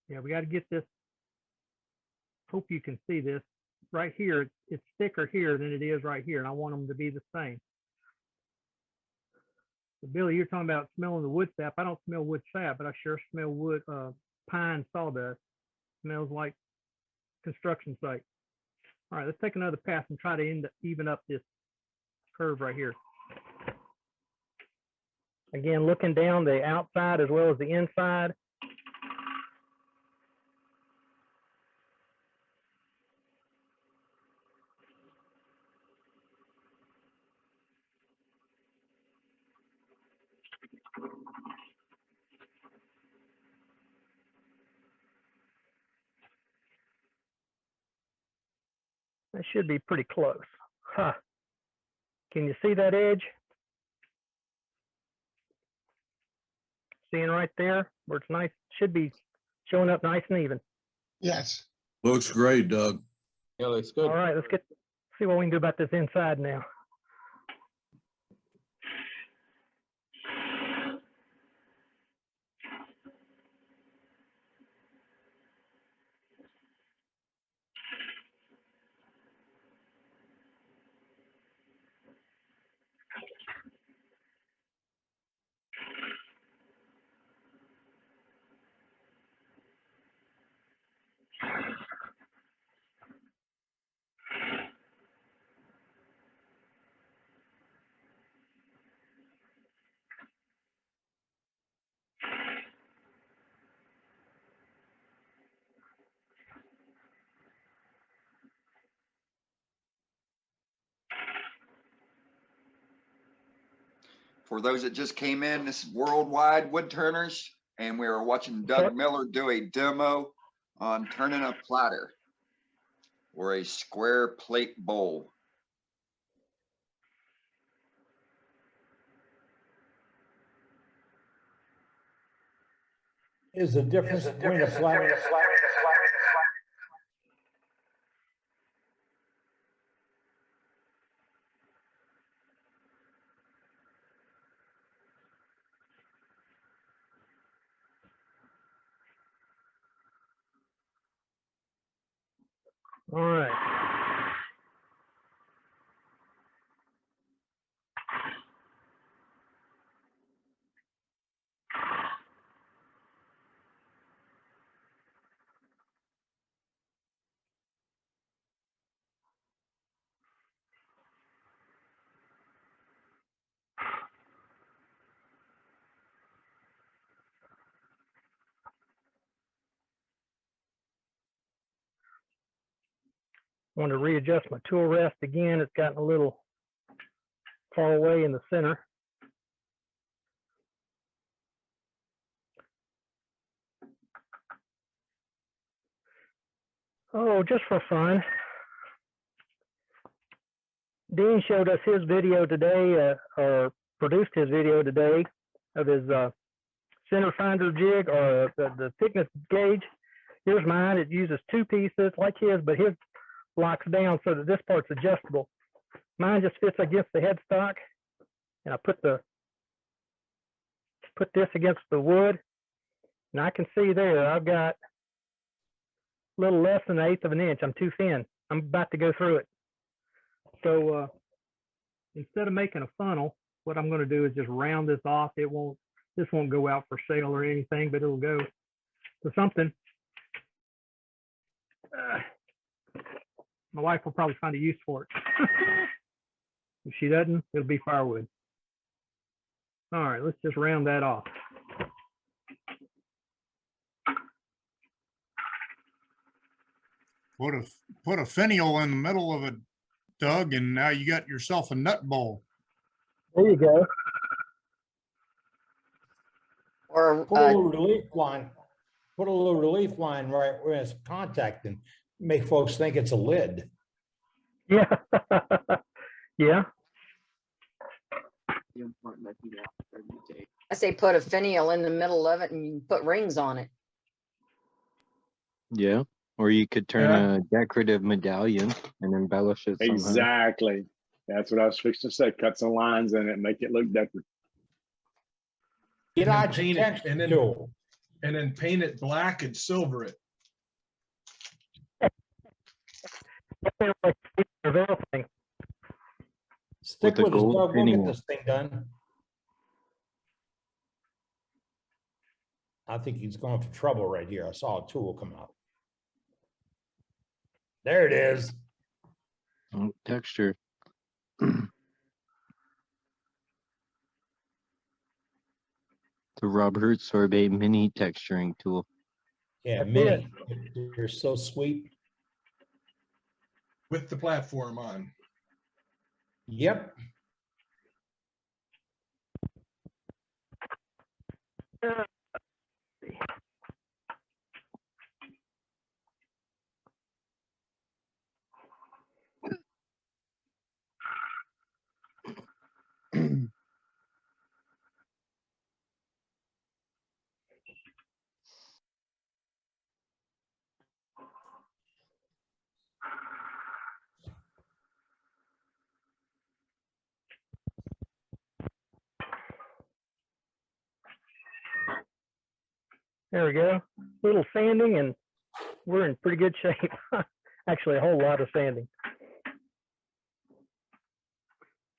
Yeah, we got to get this. Hope you can see this. Right here, it's thicker here than it is right here, and I want them to be the same. So Billy, you're talking about smelling the wood sap. I don't smell wood sap, but I sure smell wood, pine sawdust. Smells like construction site. All right, let's take another pass and try to even up this curve right here. Again, looking down the outside as well as the inside. That should be pretty close. Huh. Can you see that edge? Seeing right there where it's nice, should be showing up nice and even. Yes. Looks great, Doug. Yeah, looks good. All right, let's see what we can do about this inside now. For those that just came in, this is Worldwide Wood Turners, and we are watching Doug Miller do a demo on turning a platter or a square plate bowl. Is the difference between a flat? All right. Want to readjust my tool rest again. It's gotten a little far away in the center. Oh, just for fun. Dean showed us his video today, or produced his video today of his center finder jig, or the thickness gauge. Here's mine. It uses 2 pieces like his, but his locks down so that this part's adjustable. Mine just fits against the headstock, and I put this against the wood, and I can see there I've got a little less than 1/8 of an inch. I'm too thin. I'm about to go through it. So instead of making a funnel, what I'm going to do is just round this off. This won't go out for sale or anything, but it'll go to something. My wife will probably find a use for it. If she doesn't, it'll be firewood. All right, let's just round that off. Put a finial in the middle of it, Doug, and now you got yourself a nut bowl. There you go. Or Put a little relief line. Put a little relief line right where it's contacting. Make folks think it's a lid. Yeah. Yeah. I say put a finial in the middle of it and you can put rings on it. Yeah. Or you could turn a decorative medallion and embellish it somehow. Exactly. That's what I was fixing to say. Cut some lines in it, make it look decorative. Get out paint your it, texture and then tool. and then paint it black and silver it. Stick With a with us, gold Doug. We'll get finial. this thing done. I think he's going for trouble right here. I saw a tool come out. There it is. Oh, texture. The Robert Sorbet mini texturing tool. Yeah, That's mini. You're so sweet. With the platform on. Yep. There we go. Little sanding and we're in pretty good shape. Actually, a whole lot of sanding.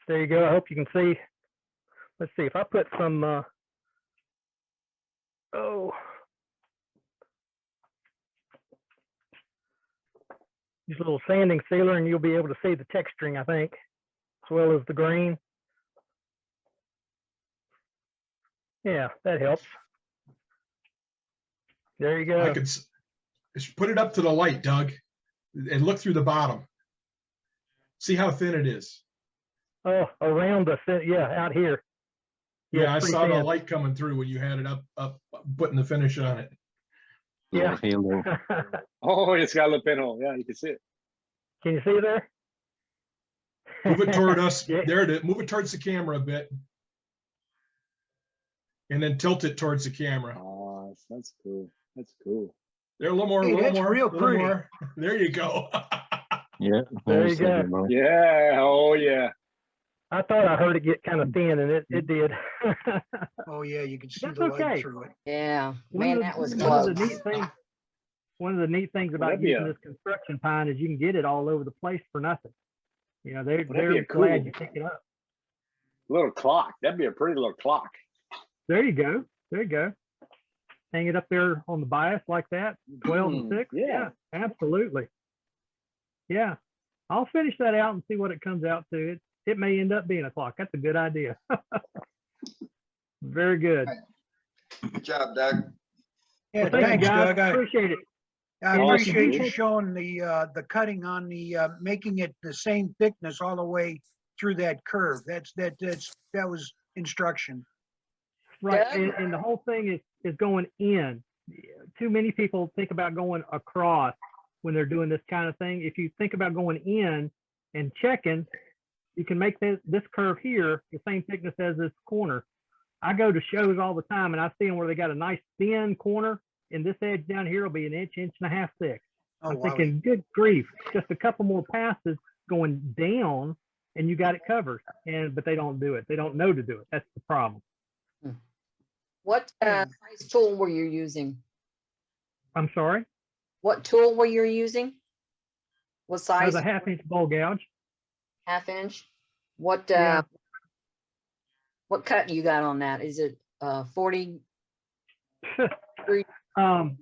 There you go. I hope you can see. Let's see if I put some, use a little sanding sealer and you'll be able to see the texturing, I think, as well as the grain. Yeah, that helps. There you go. I could put it up to the light, Doug, and look through the bottom. See how thin it is. Oh, around the, yeah, out here. Yeah, I it's saw pretty the thin. light coming through when you had it up, putting the finish on it. Yeah. Halo. Oh, it's got a little pinhole. Yeah, you can see it. Can you see there? Move it toward us. Yeah. There it is. Move it towards the camera a bit. And then tilt it towards the camera. Oh, that's cool. That's cool. There, a little more, a Hey, little that's more, real a little pretty. more. There you go. Yeah. There there's you the go. demo. Yeah. Oh, yeah. I thought I heard it get kind of thin and it did. Oh, yeah, you can see That's the light okay. through it. Yeah, One man, of the- that was one close. of the neat things. One of the neat things about that'd be using a- this construction pine is you can get it all over the place for nothing. You know, they're Well, that'd be a glad cool- you pick it up. Little clock. That'd be a pretty little clock. There you go. There you go. Hang it up there on the bias like that, 12 and 6. yeah. Absolutely. Yeah. I'll finish that out and see what it comes out to. It may end up being a clock. That's a good idea. Very good. Good job, Doug. Yeah, Well, thank you, thanks, guys. Doug. Appreciate it. I Awesome, appreciate you dude. showing the cutting on the, making it the same thickness all the way through that curve. That was instruction. Right, Doug? and the whole thing is going in. Too many people think about going across when they're doing this kind of thing. If you think about going in and checking, you can make this curve here the same thickness as this corner. I go to shows all the time and I see them where they got a nice thin corner and this edge down here will be an inch, inch and a half thick. Oh, I'm wow. thinking, good grief, just a couple more passes going down and you got it covered. But they don't do it. They don't know to do it. That's the problem. What size tool were you using? I'm sorry? What tool were you using? What That was size? a 1/2 inch bowl gouge. 1/2 inch? What Yeah. what cut you got on that? Is it 40? I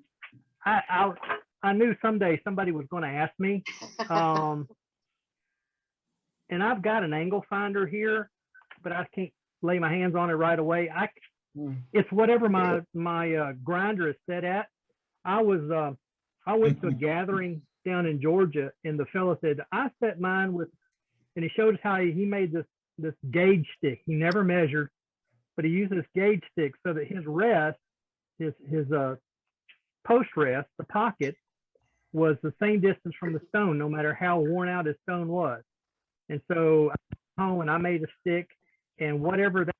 knew someday somebody was going to ask me. And I've got an angle finder here, but I can't lay my hands on it right away. It's whatever my grinder is set at. I went to a gathering down in Georgia, and the fellow said, I set mine with, and he showed us how he made this gauge stick. He never measured, but he used this gauge stick so that his rest, his post rest, the pocket, was the same distance from the stone, no matter how worn out his stone was. And so I went home and I made a stick, and whatever that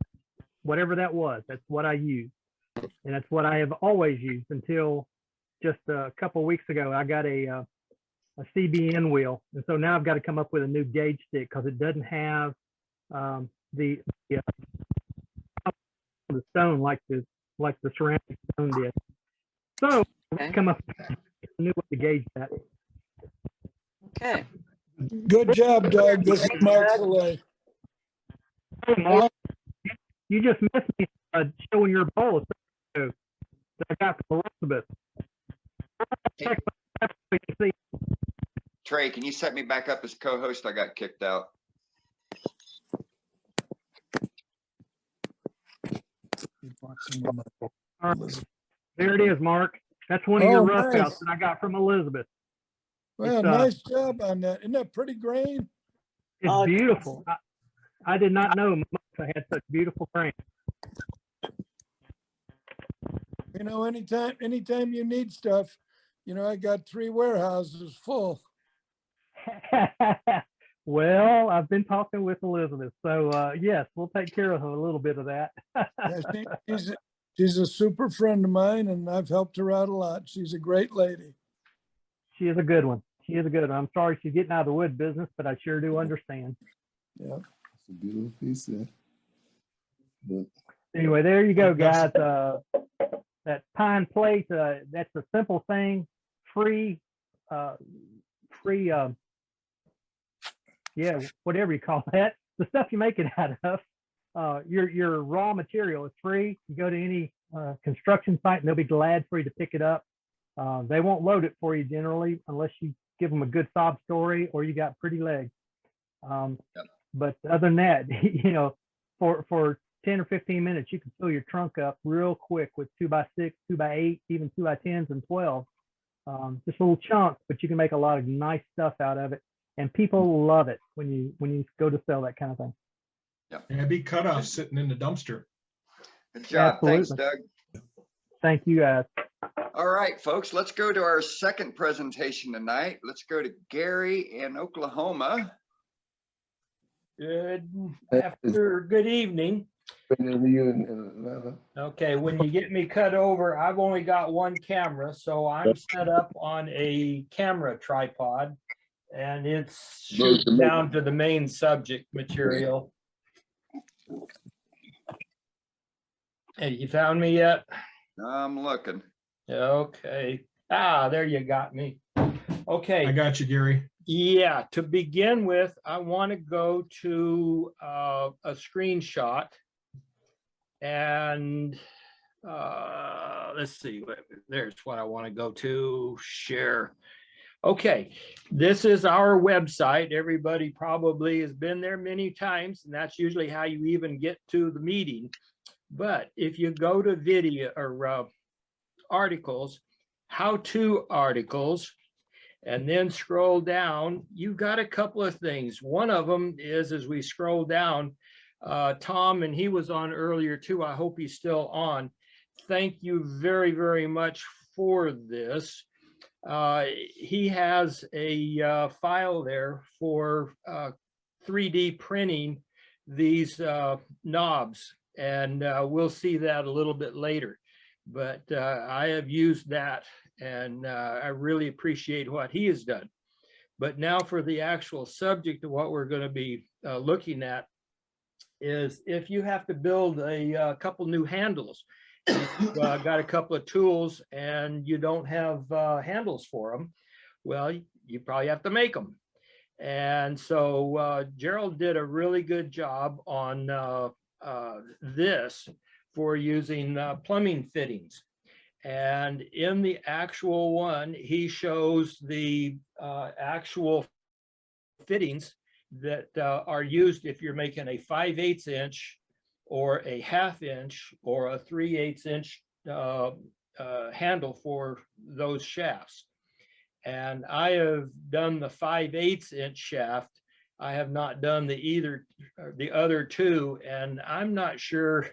was, that's what I used. And that's what I have always used until just a couple of weeks ago. I got a CBN wheel. And so now I've got to come up with a new gauge stick because it doesn't have the stone like the ceramic stone did. So Okay. come up with a new way to gauge that. Okay. Good job, Doug. This is Mark Fillet. Hey, Mark, you just missed me showing your bowl that I got from Elizabeth. Trey, can you set me back up as co-host? I got kicked out. All right. There it is, Mark. That's one of your rough nice. outs that I got from Elizabeth. Well, It's, nice job on that. Isn't that pretty grain? It's beautiful. I did not know I had such beautiful grain. You know, anytime you need stuff, you know, I got 3 warehouses full. Well, I've been talking with Elizabeth, so yes, we'll take care of a little bit of that. Yeah, she's a super friend of mine, and I've helped her out a lot. She's a great lady. She is a good one. She is a good one. I'm sorry she's getting out of the wood business, but I sure do understand. Yeah, it's a beautiful piece there. But Anyway, there you go, guys. That pine plate, that's a simple thing, free, yeah, whatever you call that. The stuff you make it out of, your raw material is free. You go to any construction site and they'll be glad for you to pick it up. They won't load it for you generally unless you give them a good sob story or you got pretty legs. But other than that, you know, for 10 or 15 minutes, you can fill your trunk up real quick with 2x6, 2x8, even 2x10s and 12. Just little chunks, but you can make a lot of nice stuff out of it. And people love it when you go to sell that kind of thing. And it'd be cut off sitting in the dumpster. Good job. Thanks, Absolutely. Doug. Thank you, guys. All right, folks, let's go to our second presentation tonight. Let's go to Gary in Oklahoma. Good evening. Okay, when you get me cut over, I've only got one camera, so I'm set up on a camera tripod, and it's shooting down to the main subject material. Hey, you found me yet? I'm looking. Okay. Ah, there you got me. Okay. I got you, Gary. Yeah, to begin with, I want to go to a screenshot and let's see, there's what I want to go to, share. Okay, this is our website. Everybody probably has been there many times, and that's usually how you even get to the meeting. But if you go to video or articles, how-to articles, and then scroll down, you've got a couple of things. One of them is, as we scroll down, Tom, and he was on earlier too. I hope he's still on. Thank you very, very much for this. He has a file there for 3D printing these knobs, and we'll see that a little bit later. But I have used that, and I really appreciate what he has done. But now for the actual subject of what we're going to be looking at is if you have to build a couple new handles, you've got a couple of tools and you don't have handles for them, well, you probably have to make them. And so Gerald did a really good job on this for using plumbing fittings. And in the actual one, he shows the actual fittings that are used if you're making a 5/8 inch or a 1/2 inch or a 3/8 inch handle for those shafts. And I have done the 5/8 inch shaft. I have not done the other two, and I'm not sure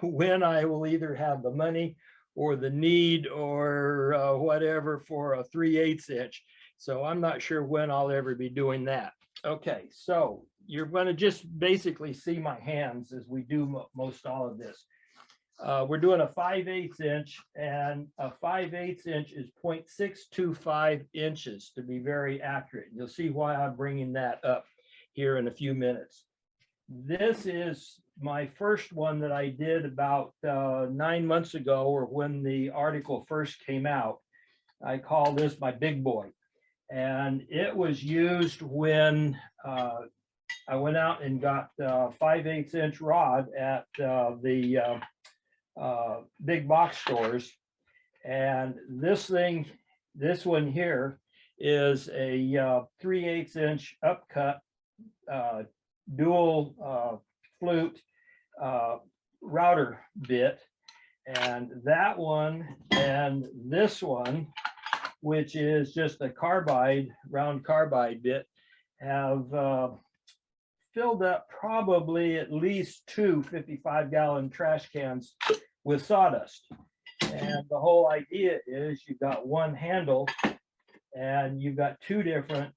when I will either have the money or the need or whatever for a 3/8 inch. So I'm not sure when I'll ever be doing that. Okay, so you're going to just basically see my hands as we do most all of this. We're doing a 5/8 inch, and a 5/8 inch is 0.625 inches to be very accurate. You'll see why I'm bringing that up here in a few minutes. This is my first one that I did about 9 months ago, or when the article first came out. I call this my big boy. And it was used when I went out and got 5/8 inch rod at the big box stores. And this one here is a 3/8 inch upcut dual flute router bit. And that one and this one, which is just a round carbide bit, have filled up probably at least two 55-gallon trash cans with sawdust. And the whole idea is you've got one handle and you've got two different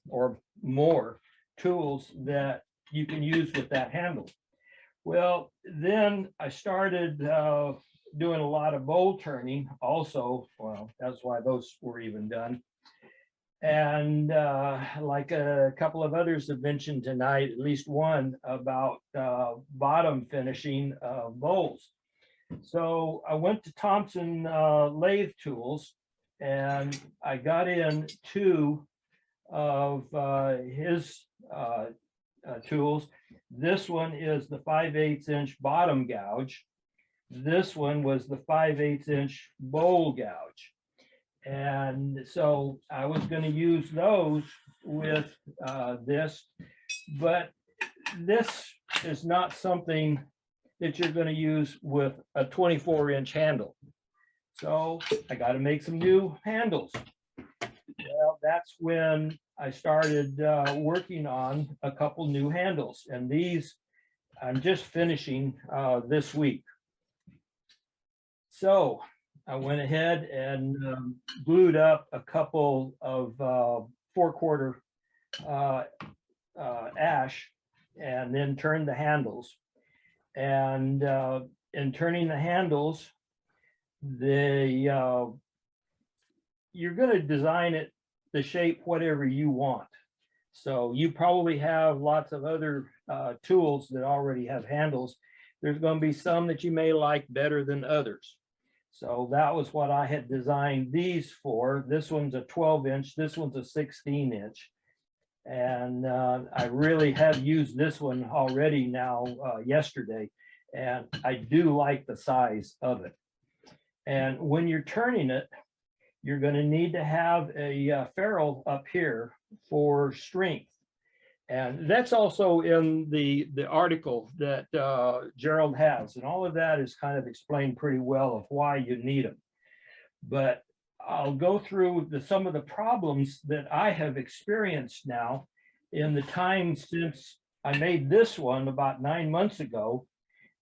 or more tools that you can use with that handle. Well, then I started doing a lot of bowl turning also. Well, that's why those were even done. And like a couple of others have mentioned tonight, at least one about bottom finishing of bowls. So I went to Thompson lathe tools, and I got in two of his tools. This one is the 5/8 inch bottom gouge. This one was the 5/8 inch bowl gouge. And so I was going to use those with this, but this is not something that you're going to use with a 24-inch handle. So I got to make some new handles. Well, that's when I started working on a couple new handles, and these I'm just finishing this week. So I went ahead and glued up a couple of 4/4 ash, and then turned the handles. And in turning the handles, you're going to design it the shape whatever you want. So you probably have lots of other tools that already have handles. There's going to be some that you may like better than others. So that was what I had designed these for. This one's a 12-inch, this one's a 16-inch. And I really have used this one already now yesterday, and I do like the size of it. And when you're turning it, you're going to need to have a ferrule up here for strength. And that's also in the article that Gerald has. And all of that is kind of explained pretty well of why you need them. But I'll go through some of the problems that I have experienced now in the time since I made this one about 9 months ago,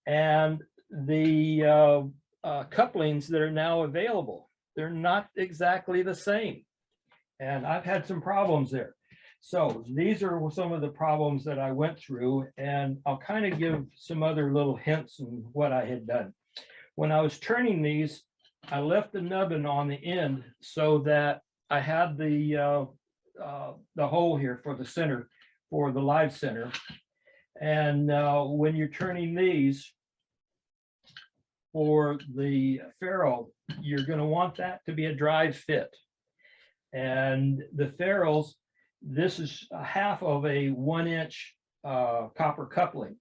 and the couplings that are now available. They're not exactly the same. And I've had some problems there. So these are some of the problems that I went through, and I'll kind of give some other little hints on what I had done. When I was turning these, I left the nubbin on the end so that I had the hole here for the center, for the live center. And when you're turning these for the ferrule, you're going to want that to be a drive fit. And the ferrules, this is a half of a 1-inch copper coupling.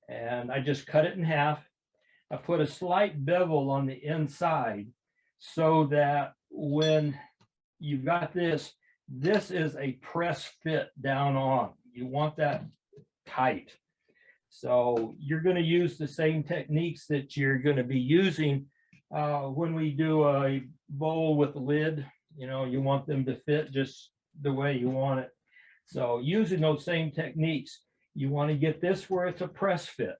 And I just cut it in half. I put a slight bevel on the inside so that when you've got this, this is a press fit down on. You want that tight. So you're going to use the same techniques that you're going to be using when we do a bowl with a lid. You know, you want them to fit just the way you want it. So using those same techniques, you want to get this where it's a press fit.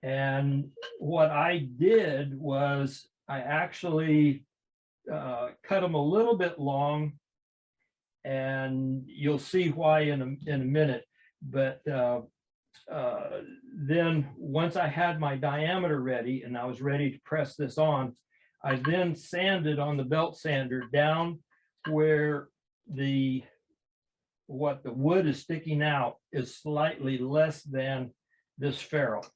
And what I did was I actually cut them a little bit long, and you'll see why in a minute. But then once I had my diameter ready and I was ready to press this on, I then sanded on the belt sander down where what the wood is sticking out is slightly less than this ferrule.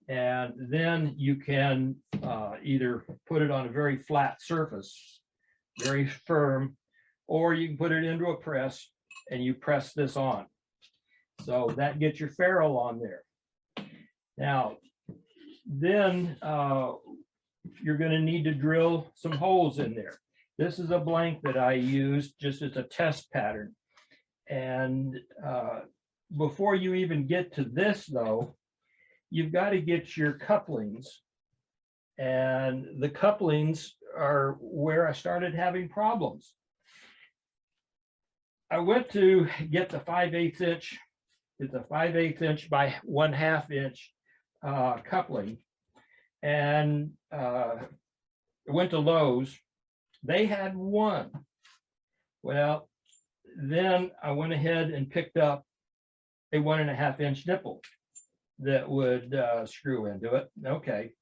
And then you can either put it on a very flat surface, very firm, or you can put it into a press and you press this on. So that gets your ferrule on there. Now, then you're going to need to drill some holes in there. This is a blank that I used just as a test pattern. And before you even get to this, though, you've got to get your couplings. And the couplings are where I started having problems. I went to get the 5/8 inch. It's a 5/8 inch by 1/2 inch coupling. And went to Lowe's. They had one. Well, then I went ahead and picked up a 1.5 inch nipple that would screw into it. Okay.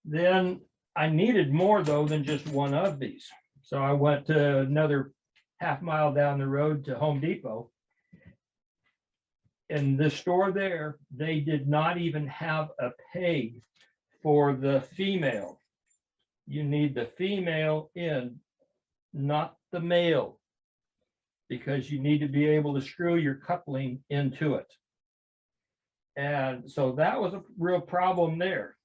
Then I needed more though than just one of these. So I went to another half mile down the road to Home Depot. In the store there, they did not even have a peg for the female. You need the female in, not the male, because you need to be able to screw your coupling into it. And so that was a real problem there.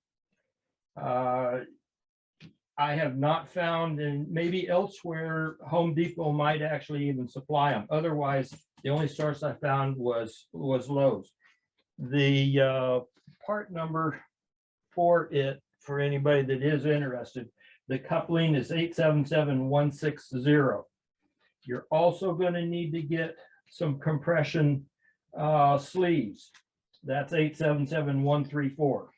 I have not found, and maybe elsewhere, Home Depot might actually even supply them. Otherwise, the only source I found was Lowe's. The part number for it, for anybody that is interested, the coupling is 877160. You're also going to need to get some compression sleeves. That's 877134.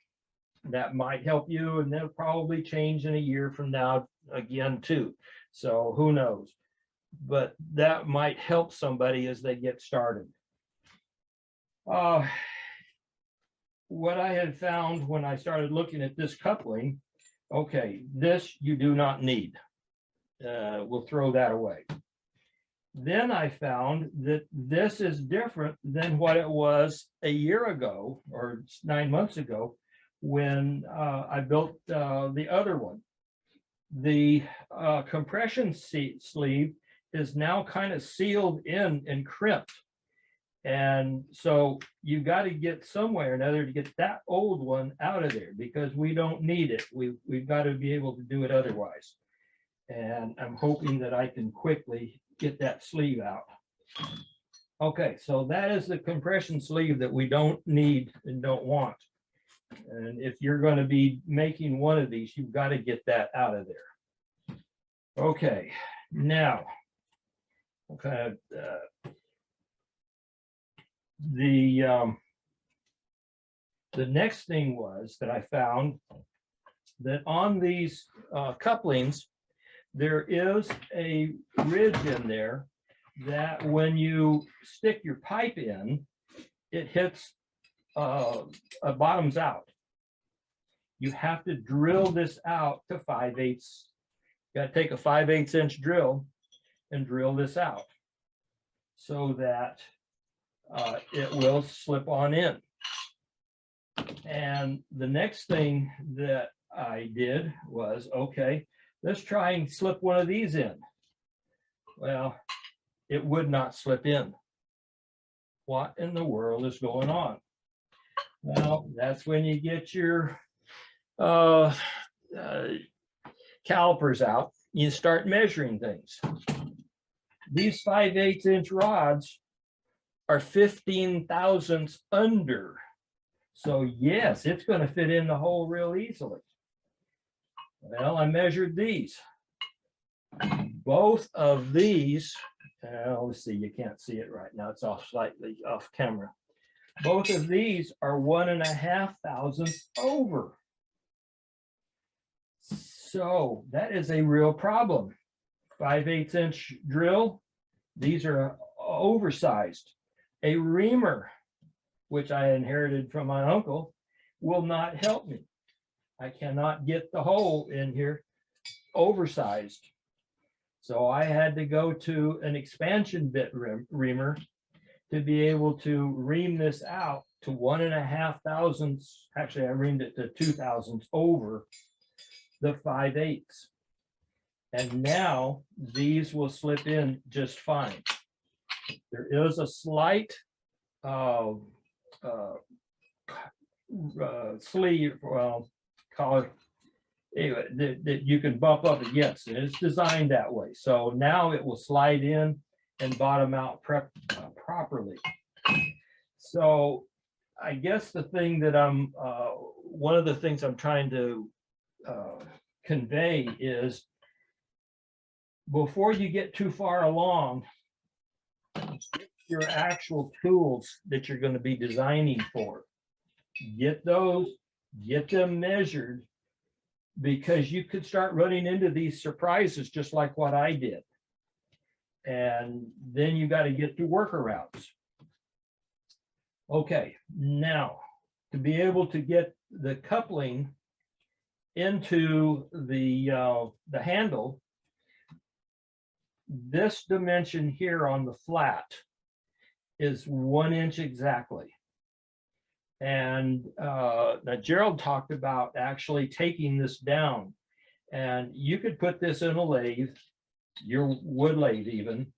That might help you, and they'll probably change in a year from now again too. So who knows? But that might help somebody as they get started. What I had found when I started looking at this coupling, okay, this you do not need. We'll throw that away. Then I found that this is different than what it was a year ago or 9 months ago when I built the other one. The compression sleeve is now kind of sealed in and crimped. And so you've got to get somewhere or another to get that old one out of there, because we don't need it. We've got to be able to do it otherwise. And I'm hoping that I can quickly get that sleeve out. Okay, so that is the compression sleeve that we don't need and don't want. And if you're going to be making one of these, you've got to get that out of there. Okay, now, okay, the next thing was that I found that on these couplings, there is a ridge in there that when you stick your pipe in, it hits bottoms out. You have to drill this out to 5/8. You got to take a 5/8 inch drill and drill this out so that it will slip on in. And the next thing that I did was, okay, let's try and slip one of these in. Well, it would not slip in. What in the world is going on? Well, that's when you get your calipers out, you start measuring things. These 5/8 inch rods are 15 thousandths under. So yes, it's going to fit in the hole real easily. Well, I measured these. Both of these, let's see, you can't see it right now. It's off slightly off camera. Both of these are 1.5 thousandths over. So that is a real problem. 5/8 inch drill, these are oversized. A reamer, which I inherited from my uncle, will not help me. I cannot get the hole in here oversized. So I had to go to an expansion bit reamer to be able to ream this out to 1.5 thousandths. Actually, I reamed it to 2 thousandths over the 5/8. And now these will slip in just fine. There is a slight sleeve, well, call it, anyway, that you can bump up against, and it's designed that way. So now it will slide in and bottom out properly. So I guess the thing that one of the things I'm trying to convey is, before you get too far along, your actual tools that you're going to be designing for, get those, get them measured, because you could start running into these surprises just like what I did. And then you got to get to workarounds. Okay, now to be able to get the coupling into the handle, this dimension here on the flat is 1 inch exactly. And now Gerald talked about actually taking this down, and you could put this in a lathe, your wood lathe even,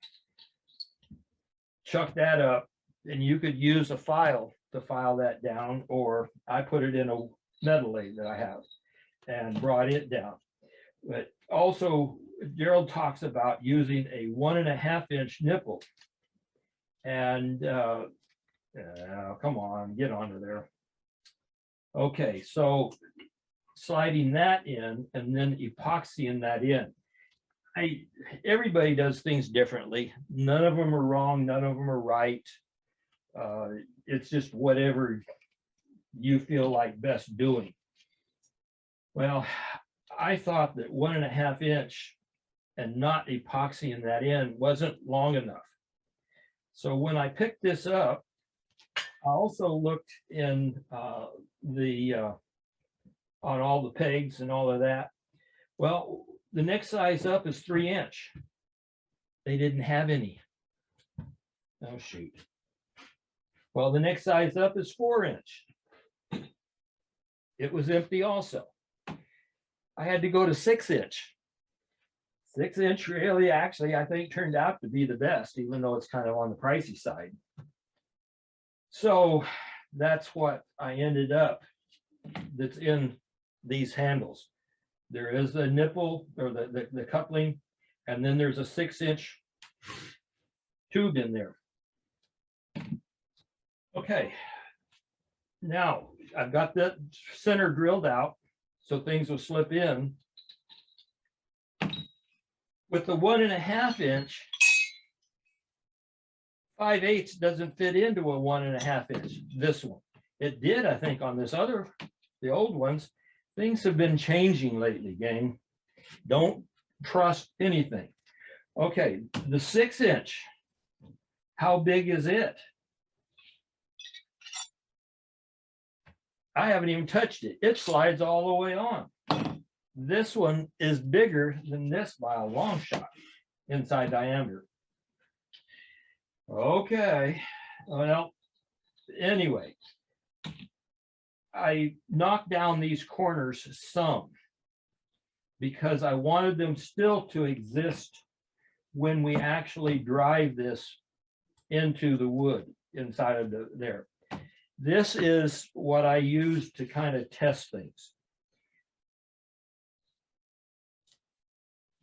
chuck that up, and you could use a file to file that down, or I put it in a metal lathe that I have and brought it down. But also Gerald talks about using a 1.5 inch nipple, and come on, get onto there. Okay, so sliding that in and then epoxying that in. Everybody does things differently. None of them are wrong, none of them are right. It's just whatever you feel like best doing. Well, I thought that 1.5 inch and not epoxying that in wasn't long enough. So when I picked this up, I also looked in on all the pegs and all of that. Well, the next size up is 3 inch. They didn't have any. Oh, shoot. Well, the next size up is 4 inch. It was empty also. I had to go to 6 inch. 6 inch really, actually, I think turned out to be the best, even though it's kind of on the pricey side. So that's what I ended up that's in these handles. There is a nipple, or the coupling, and then there's a 6 inch tube in there. Okay, now I've got the center drilled out so things will slip in. With the 1.5 inch, 5/8 doesn't fit into a 1.5 inch, this one. It did, I think, on this other, the old ones. Things have been changing lately, gang. Don't trust anything. Okay, the 6 inch, how big is it? I haven't even touched it. It slides all the way on. This one is bigger than this by a long shot, inside diameter. Okay, well, anyway, I knocked down these corners some because I wanted them still to exist when we actually drive this into the wood inside of there. This is what I use to kind of test things.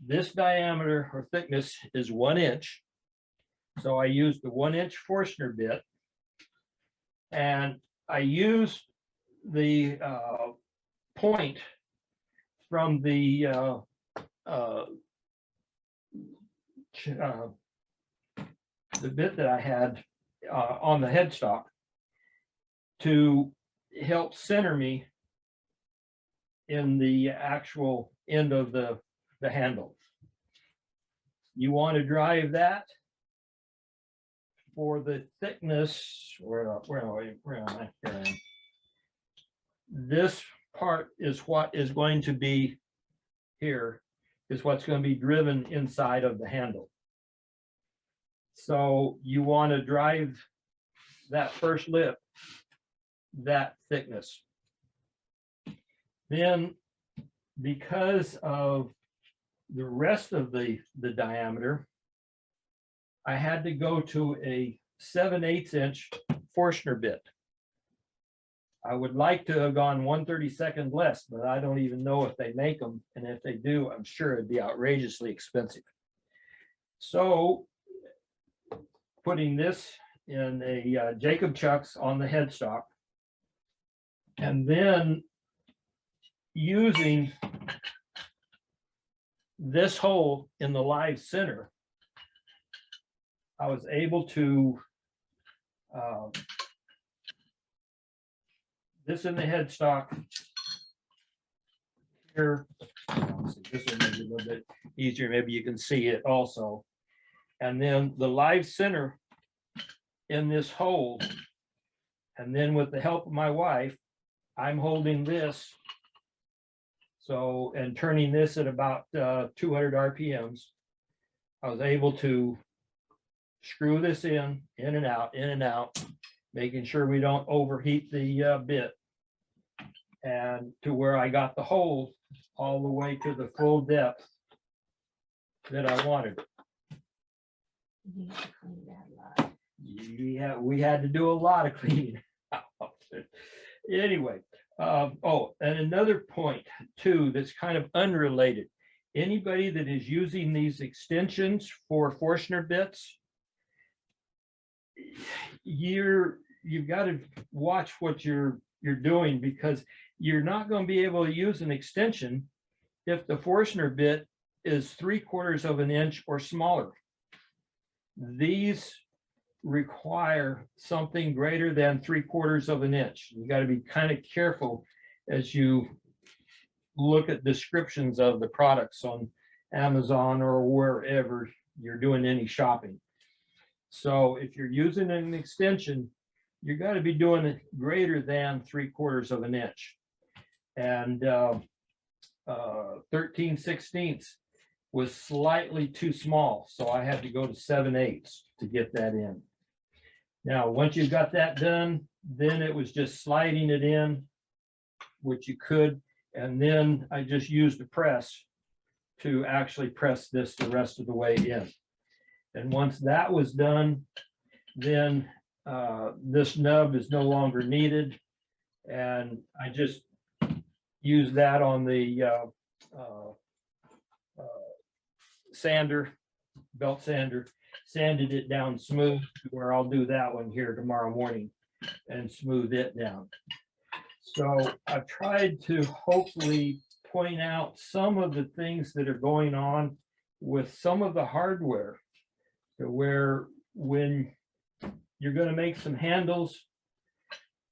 This diameter or thickness is 1 inch. So I used the 1 inch Forstner bit, and I used the point from the bit that I had on the headstock to help center me in the actual end of the handle. You want to drive that for the thickness. Where am I? Here I am. This part is what is going to be here, is what's going to be driven inside of the handle. So you want to drive that first lip that thickness. Then, because of the rest of the diameter, I had to go to a 7/8 inch Forstner bit. I would like to have gone 1/32 less, but I don't even know if they make them. And if they do, I'm sure it'd be outrageously expensive. So putting this in a Jacob Chucks on the headstock, and then using this hole in the live center, I was able to this in the headstock here. This will make it a little bit easier. Maybe you can see it also. And then the live center in this hole. And then with the help of my wife, I'm holding this. So, and turning this at about 200 RPMs. I was able to screw this in and out, making sure we don't overheat the bit, and to where I got the hole all the way to the full depth that I wanted. Yeah, we had to do a lot of cleaning out. Anyway, oh, and another point too that's kind of unrelated. Anybody that is using these extensions for Forstner bits, you've got to watch what you're doing, because you're not going to be able to use an extension if the Forstner bit is 3/4 of an inch or smaller. These require something greater than 3/4 of an inch. You got to be kind of careful as you look at descriptions of the products on Amazon or wherever you're doing any shopping. So if you're using an extension, you got to be doing it greater than 3/4 of an inch. And 13/16 was slightly too small, so I had to go to 7/8 to get that in. Now, once you got that done, then it was just sliding it in, which you could, and then I just used a press to actually press this the rest of the way in. And once that was done, then this nub is no longer needed, and I just used that on the sander, belt sander, sanded it down smooth to where I'll do that one here tomorrow morning and smooth it down. So I've tried to hopefully point out some of the things that are going on with some of the hardware to where when you're going to make some handles,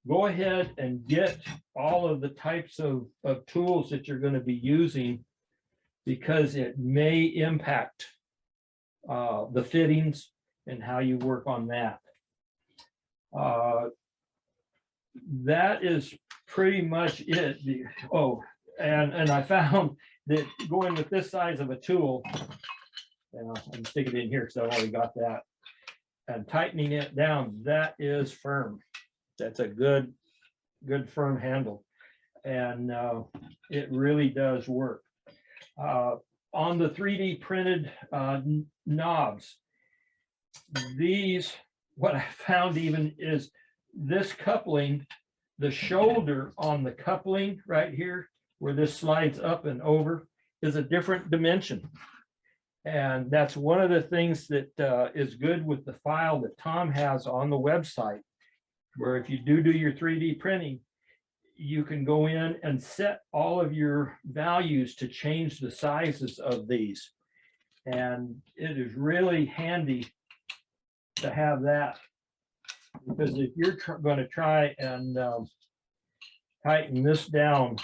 go ahead and get all of the types of tools that you're going to be using, because it may impact the fittings and how you work on that. That is pretty much it. Oh, and I found that going with this size of a tool, I'm sticking it in here because I've already got that, and tightening it down, that is firm. That's a good firm handle, and it really does work. On the 3D printed knobs, these, what I found even is this coupling, the shoulder on the coupling right here, where this slides up and over, is a different dimension. And that's one of the things that is good with the file that Tom has on the website, where if you do your 3D printing, you can go in and set all of your values to change the sizes of these. And it is really handy to have that, because if you're going to try and tighten this down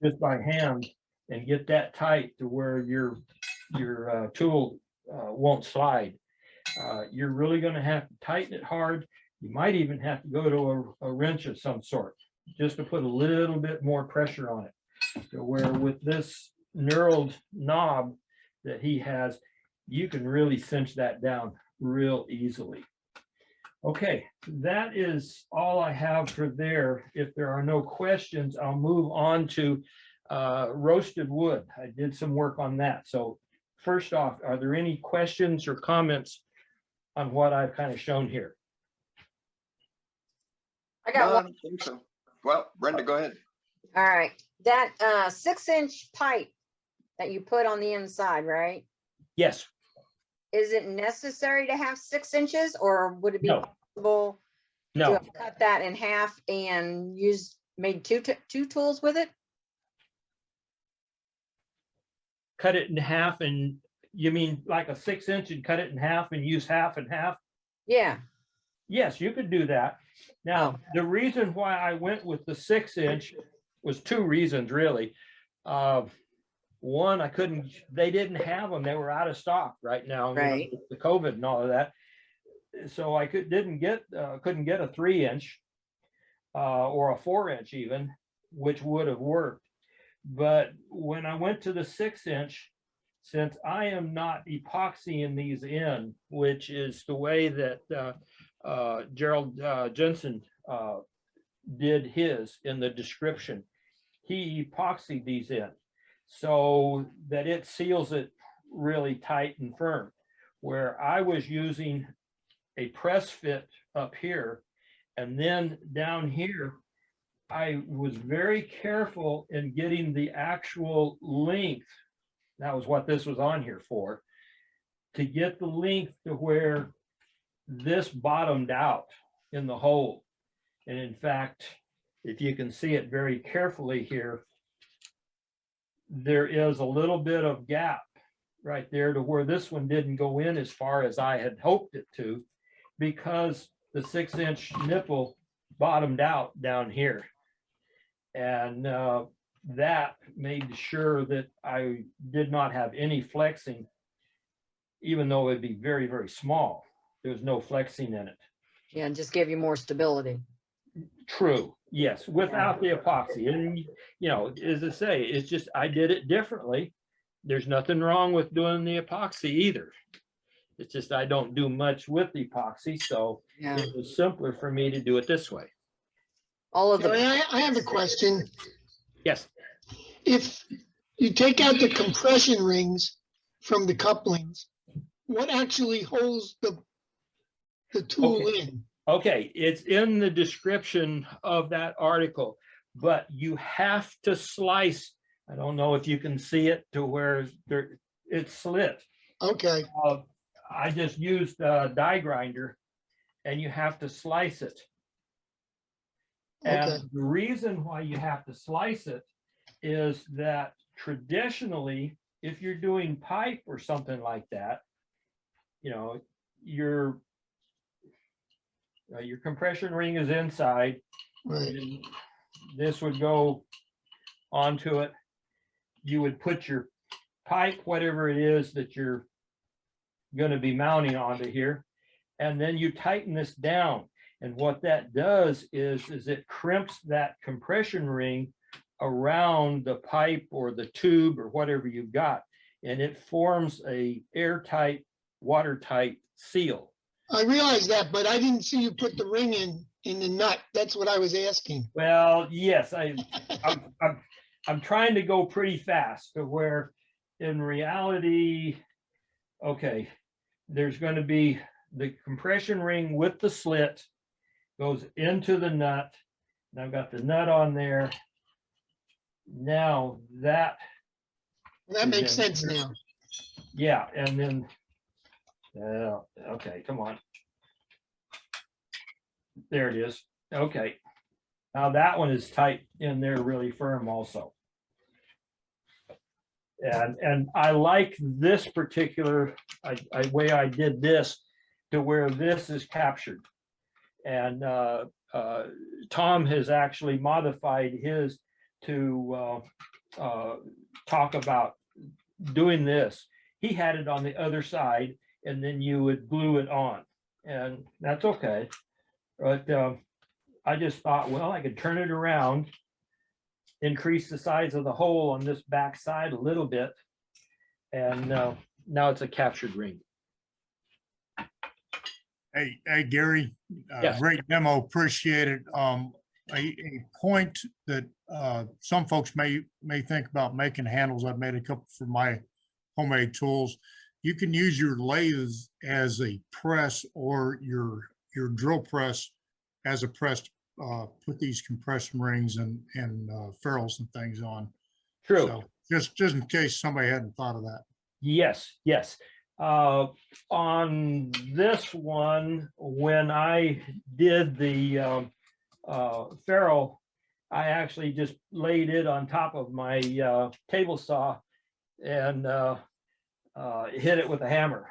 just by hand and get that tight to where your tool won't slide, you're really going to have to tighten it hard. You might even have to go to a wrench of some sort just to put a little bit more pressure on it. So where with this knurled knob that he has, you can really cinch that down real easily. Okay, that is all I have for there. If there are no questions, I'll move on to roasted wood. I did some work on that. So first off, are there any questions or comments on what I've kind of shown here? I got No, I one. don't think so. Well, Brenda, go ahead. All right, that 6-inch pipe that you put on the inside, right? Yes. Is it necessary to have 6 inches, or would it be No. possible No. to cut that in half and made two tools with it? Cut it in half, and you mean like a 6-inch and cut it in half and use half and half? Yeah. Yes, you could do that. Now, the reason why I went with the 6-inch was two reasons, really. One, they didn't have them. They were out of stock right now, right? You know, the COVID and all of that. So I couldn't get a 3-inch or a 4-inch even, which would have worked. But when I went to the 6-inch, since I am not epoxying these in, which is the way that Gerald Jensen did his in the description, he epoxied these in so that it seals it really tight and firm. Where I was using a press fit up here, and then down here, I was very careful in getting the actual length. That was what this was on here for, to get the length to where this bottomed out in the hole. And in fact, if you can see it very carefully here, there is a little bit of gap right there to where this one didn't go in as far as I had hoped it to, because the 6-inch nipple bottomed out down here. And that made sure that I did not have any flexing, even though it'd be very, very small. There was no flexing in it. Yeah, and just give you more stability. True. Yes, without the epoxy. And, you know, as I say, it's just, I did it differently. There's nothing wrong with doing the epoxy either. It's just, I don't do much with the epoxy. So it was simpler for me to do it this way. All of the. I have a question. Yes. If you take out the compression rings from the couplings, what actually holds the tool in? Okay, it's in the description of that article, but you have to slice. I don't know if you can see it to where it's slit. Okay. I just used a die grinder, and you have to slice it. And the reason why you have to slice it is that traditionally if you're doing pipe or something like that, your compression ring is inside. Right. And this would go onto it. You would put your pipe, whatever it is that you're going to be mounting onto here, and then you tighten this down. And what that does is it crimps that compression ring around the pipe or the tube or whatever you've got, and it forms a airtight, watertight seal. I realize that, but I didn't see you put the ring in the nut. That's what I was asking. Well, yes, I'm trying to go pretty fast to where in reality, okay, there's going to be the compression ring with the slit goes into the nut. And I've got the nut on there. Now that makes sense now. Yeah, and then okay, come on. There it is. Okay. Now that one is tight in there really firm also. And I like this particular way I did this to where this is captured. And Tom has actually modified his to talk about doing this. He had it on the other side, and then you would glue it on, and that's okay. But I just thought, well, I could turn it around, increase the size of the hole on this back side a little bit, and now it's a captured ring. Hey, Gary, Yes. great demo, appreciate it. A point that some folks may think about making handles. I've made a couple for my homemade tools. You can use your lathes as a press or your drill press as a press to put these compression rings and ferrules and things on. True. So just in case somebody hadn't thought of that. Yes, yes. On this one, when I did the ferrule, I actually just laid it on top of my table saw and hit it with a hammer.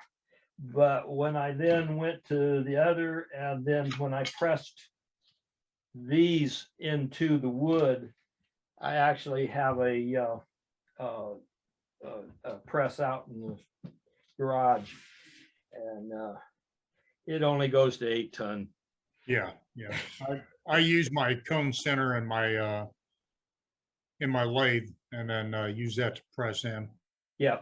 But when I then went to the other, and then when I pressed these into the wood, I actually have a press out in the garage, and it only goes to 8 ton. Yeah. I use my cone center and my in my lathe, and then use that to press in. Yeah.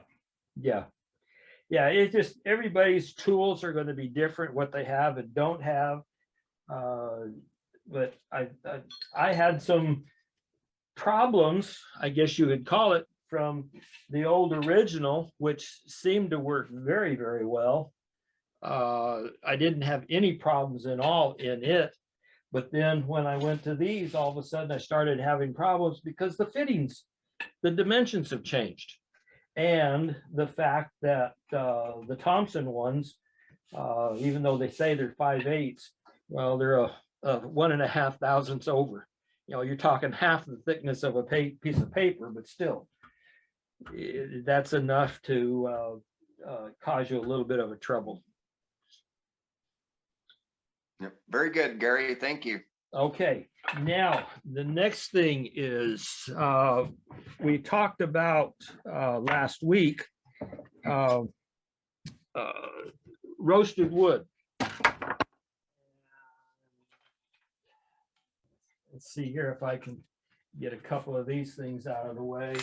It's just everybody's tools are going to be different, what they have and don't have. But I had some problems, I guess you could call it, from the old original, which seemed to work very, very well. I didn't have any problems in it. But then when I went to these, all of a sudden I started having problems because the fittings, the dimensions have changed. And the fact that the Thompson ones, even though they say they're 5/8, well, they're a 1.5 thousandths over. You're talking half the thickness of a piece of paper, but still, that's enough to cause you a little bit of a trouble. Yep. Very good, Gary. Thank you. Okay, now the next thing is we talked about last week roasted wood. Let's see here if I can get a couple of these things out of the way.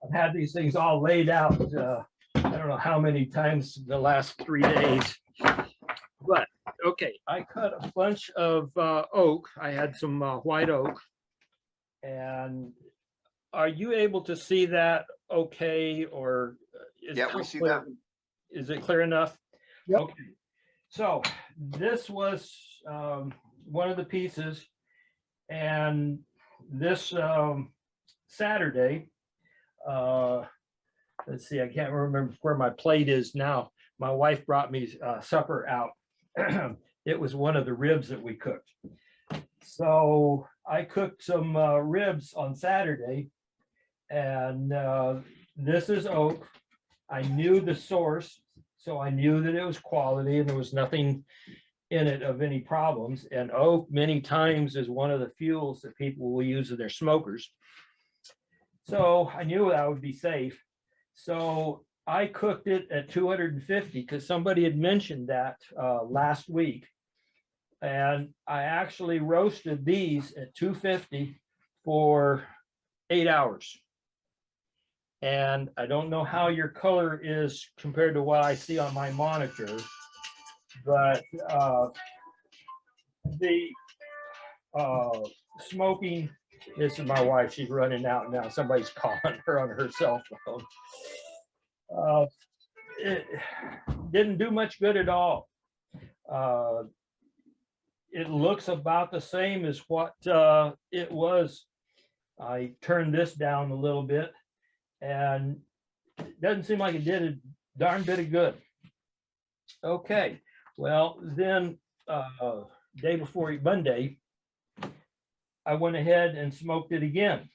I've had these things all laid out I don't know how many times in the last 3 days. But okay, I cut a bunch of oak. I had some white oak. And are you able to see that okay? Or is Yeah, we see that. Is it clear enough? Yep. Okay. So this was one of the pieces. And this Saturday, let's see, I can't remember where my plate is now. My wife brought me supper out. It was one of the ribs that we cooked. So I cooked some ribs on Saturday, And this is oak. I knew the source, so I knew that it was quality and there was nothing in it of any problems. And oak many times is one of the fuels that people will use in their smokers. So I knew that would be safe. So I cooked it at 250 because somebody had mentioned that last week. And I actually roasted these at 250 for 8 hours. And I don't know how your color is compared to what I see on my monitor, but the smoking, this is my wife, she's running out now. Somebody's calling her on her cell phone. It didn't do much good at all. It looks about the same as what it was. I turned this down a little bit and it doesn't seem like it did a darn bit of good. Okay, well then day before Monday, I went ahead and smoked it again,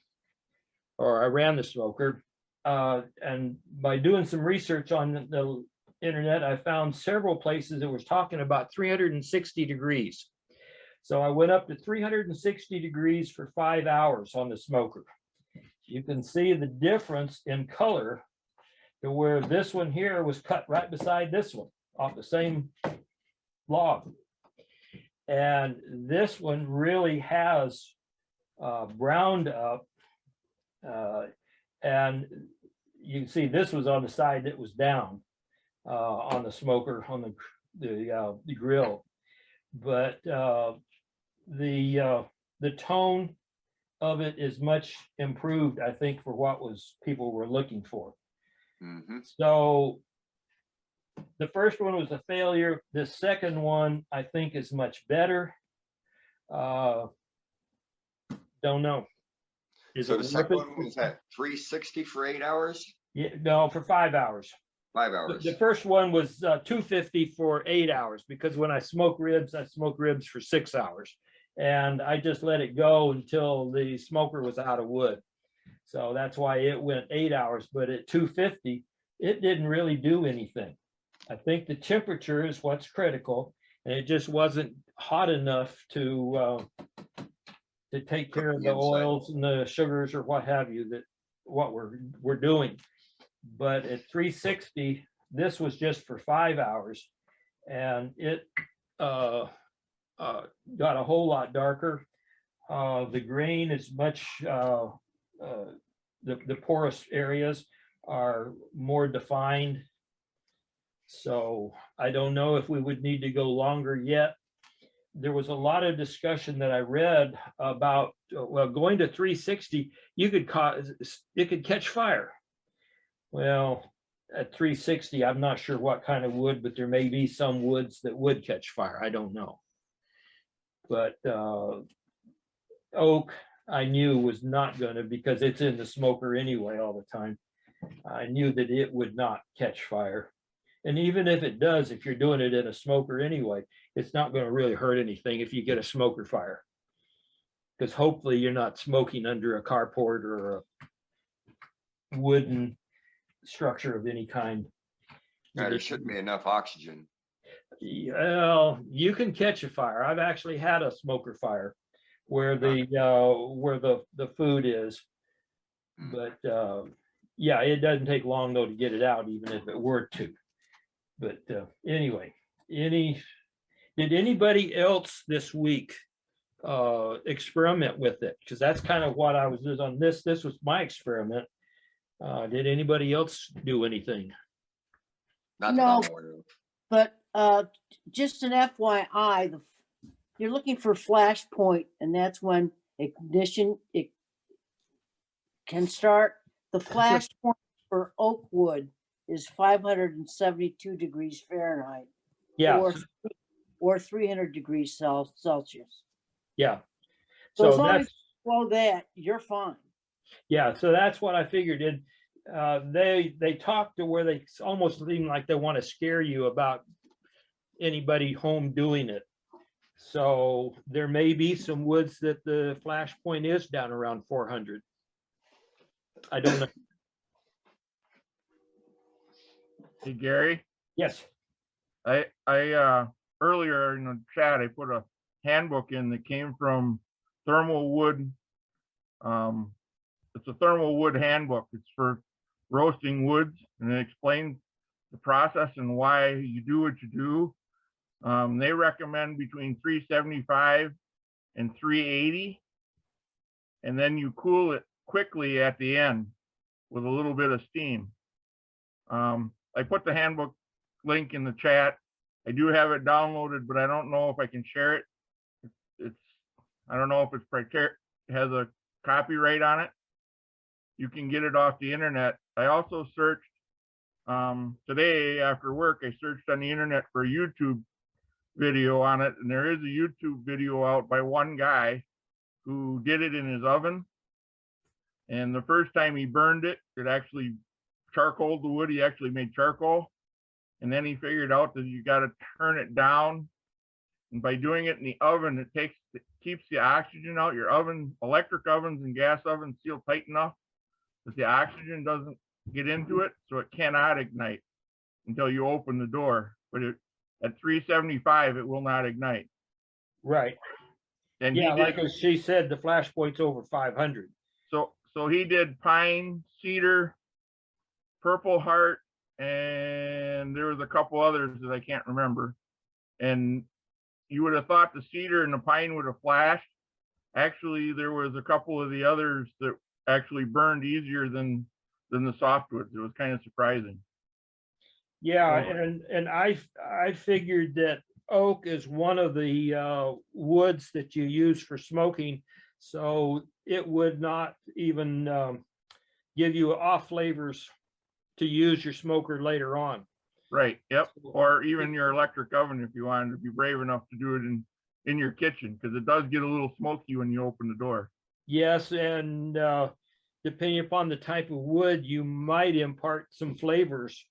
or I ran the smoker. And by doing some research on the internet, I found several places that was talking about 360 degrees. So I went up to 360 degrees for 5 hours on the smoker. You can see the difference in color to where this one here was cut right beside this one off the same log. And this one really has browned up. And you can see this was on the side that was down on the smoker, on the grill. But the tone of it is much improved, I think, for what people were looking for. So the first one was a failure. The second one, I think, is much better. Don't know. So the second one was at 360 for 8 hours? Yeah, no, for 5 hours. 5 hours. The first one was 250 for 8 hours, because when I smoke ribs for 6 hours. And I just let it go until the smoker was out of wood. So that's why it went 8 hours, but at 250, it didn't really do anything. I think the temperature is what's critical, and it just wasn't hot enough to take care of the oils and the sugars or what have you, that what we're doing. But at 360, this was just for 5 hours, and it got a whole lot darker. The grain is much, the porous areas are more defined. So I don't know if we would need to go longer yet. There was a lot of discussion that I read about, well, going to 360, it could catch fire. Well, at 360, I'm not sure what kind of wood, but there may be some woods that would catch fire. I don't know. But oak, I knew was not going to, because it's in the smoker anyway all the time. I knew that it would not catch fire. And even if it does, if you're doing it in a smoker anyway, it's not going to really hurt anything if you get a smoker fire. Because hopefully you're not smoking under a carport or a wooden structure of any kind. Yeah, there shouldn't be enough oxygen. Well, you can catch a fire. I've actually had a smoker fire where the food is, but yeah, it doesn't take long though to get it out, even if it were to. But anyway, did anybody else this week experiment with it? Because that's kind of what I was doing on this. This was my experiment. Did anybody else do anything? No, but just an FYI, you're looking for flash point, and that's when ignition it can start. The flash point for oak wood is 572 degrees Fahrenheit. Yeah. Or 300 degrees Celsius. Yeah. So as long as you follow that, you're fine. Yeah, so that's what I figured. They talk to where they almost seem like they want to scare you about anybody home doing it. So there may be some woods that the flash point is down around 400. I don't know. Hey, Gary, Yes. earlier in the chat, I put a handbook in that came from Thermal Wood. It's a Thermal Wood handbook. It's for roasting woods, and it explains the process and why you do what you do. They recommend between 375 and 380, and then you cool it quickly at the end with a little bit of steam. I put the handbook link in the chat. I do have it downloaded, but I don't know if I can share it. I don't know if it's has a copyright on it. You can get it off the internet. I also searched today after work. I searched on the internet for a YouTube video on it, and there is a YouTube video out by one guy who did it in his oven. And the first time he burned it, it actually charcoaled the wood. He actually made charcoal. And then he figured out that you got to turn it down. And by doing it in the oven, it keeps the oxygen out. Your oven, electric ovens and gas ovens seal tight enough that the oxygen doesn't get into it, so it cannot ignite until you open the door. But at 375, it will not ignite. Right. And yeah, like she said, the flash point's over 500. So he did pine, cedar, Purple Heart, and there was a couple others that I can't remember. And you would have thought the cedar and the pine would have flashed. Actually, there was a couple of the others that actually burned easier than the softwoods. It was kind of surprising. Yeah, and I figured that oak is one of the woods that you use for smoking, so it would not even give you off flavors to use your smoker later on. Right. Yep. Or even your electric oven if you wanted to be brave enough to do it in your kitchen, because it does get a little smoky when you open the door. Yes, and depending upon the type of wood, you might impart some flavors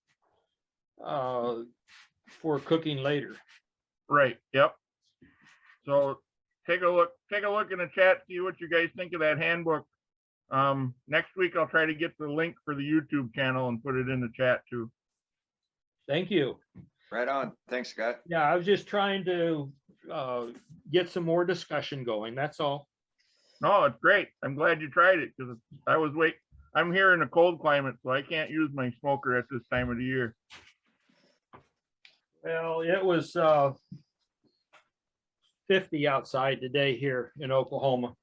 for cooking later. Right. Yep. So take a look in the chat, see what you guys think of that handbook. Next week I'll try to get the link for the YouTube channel and put it in the chat too. Thank you. Right on. Thanks, Scott. Yeah, I was just trying to get some more discussion going. That's all. No, it's great. I'm glad you tried it, because I'm here in a cold climate, so I can't use my smoker at this time of the year. Well, it was 50 outside today here in Oklahoma.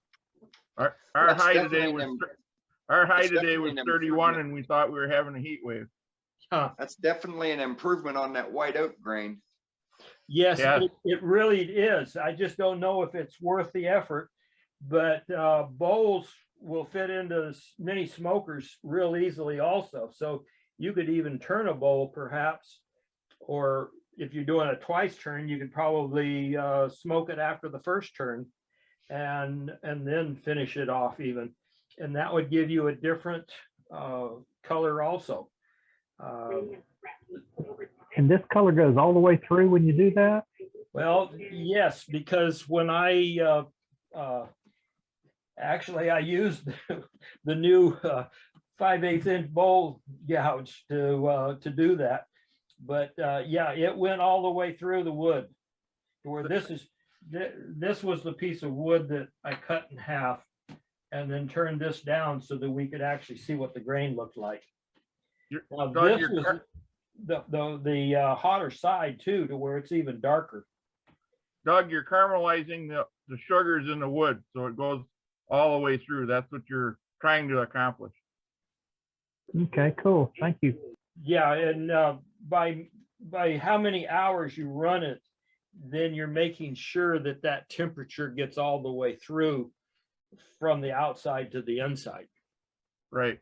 Our high today was 31, and we thought we were having a heat wave. That's definitely an improvement on that white oak grain. Yes, it really is. I just don't know if it's worth the effort, but bowls will fit into many smokers real easily also. So you could even turn a bowl perhaps, or if you're doing a twice turn, you could probably smoke it after the first turn and then finish it off even. And that would give you a different color also. And this color goes all the way through when you do that? Well, yes, because when I actually I used the new 5/8 inch bowl gouge to do that. But yeah, it went all the way through the wood. Where this was the piece of wood that I cut in half and then turned this down so that we could actually see what the grain looked like. Now, this was the hotter side too, to where it's even darker. Doug, you're caramelizing the sugars in the wood, so it goes all the way through. That's what you're trying to accomplish. Okay, cool. Thank you. Yeah, and by how many hours you run it, then you're making sure that that temperature gets all the way through from the outside to the inside. Right.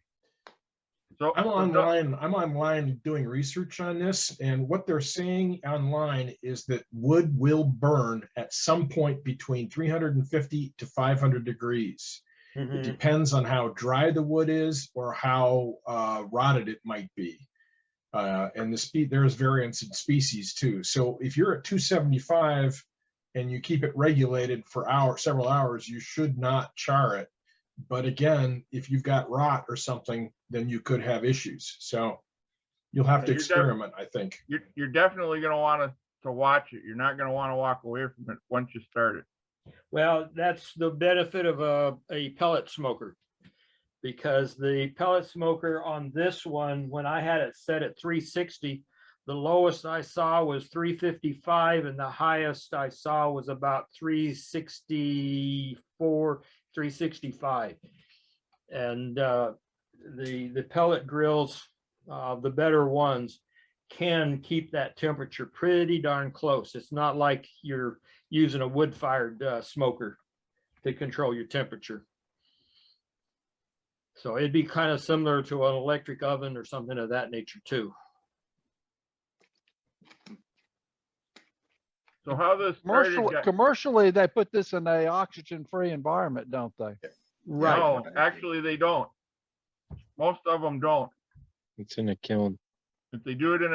So I'm online doing research on this, and what they're saying online is that wood will burn at some point between 350 to 500 degrees. Mm-hmm. It depends on how dry the wood is or how rotted it might be. And there's variance in species too. So if you're at 275 and you keep it regulated for several hours, you should not char it. But again, if you've got rot or something, then you could have issues. So you'll have to You're def- experiment, I think. You're definitely going to want to watch it. You're not going to want to walk away from it once you start it. Well, that's the benefit of a pellet smoker. Because the pellet smoker on this one, when I had it set at 360, the lowest I saw was 355 and the highest I saw was about 364, 365. And the pellet grills, the better ones, can keep that temperature pretty darn close. It's not like you're using a wood-fired smoker to control your temperature. So it'd be kind of similar to an electric oven or something of that nature too. So how this Commercially, they put this in a oxygen-free environment, don't they? Right. No, actually they don't. Most of them don't. It's in a kiln. If they do it in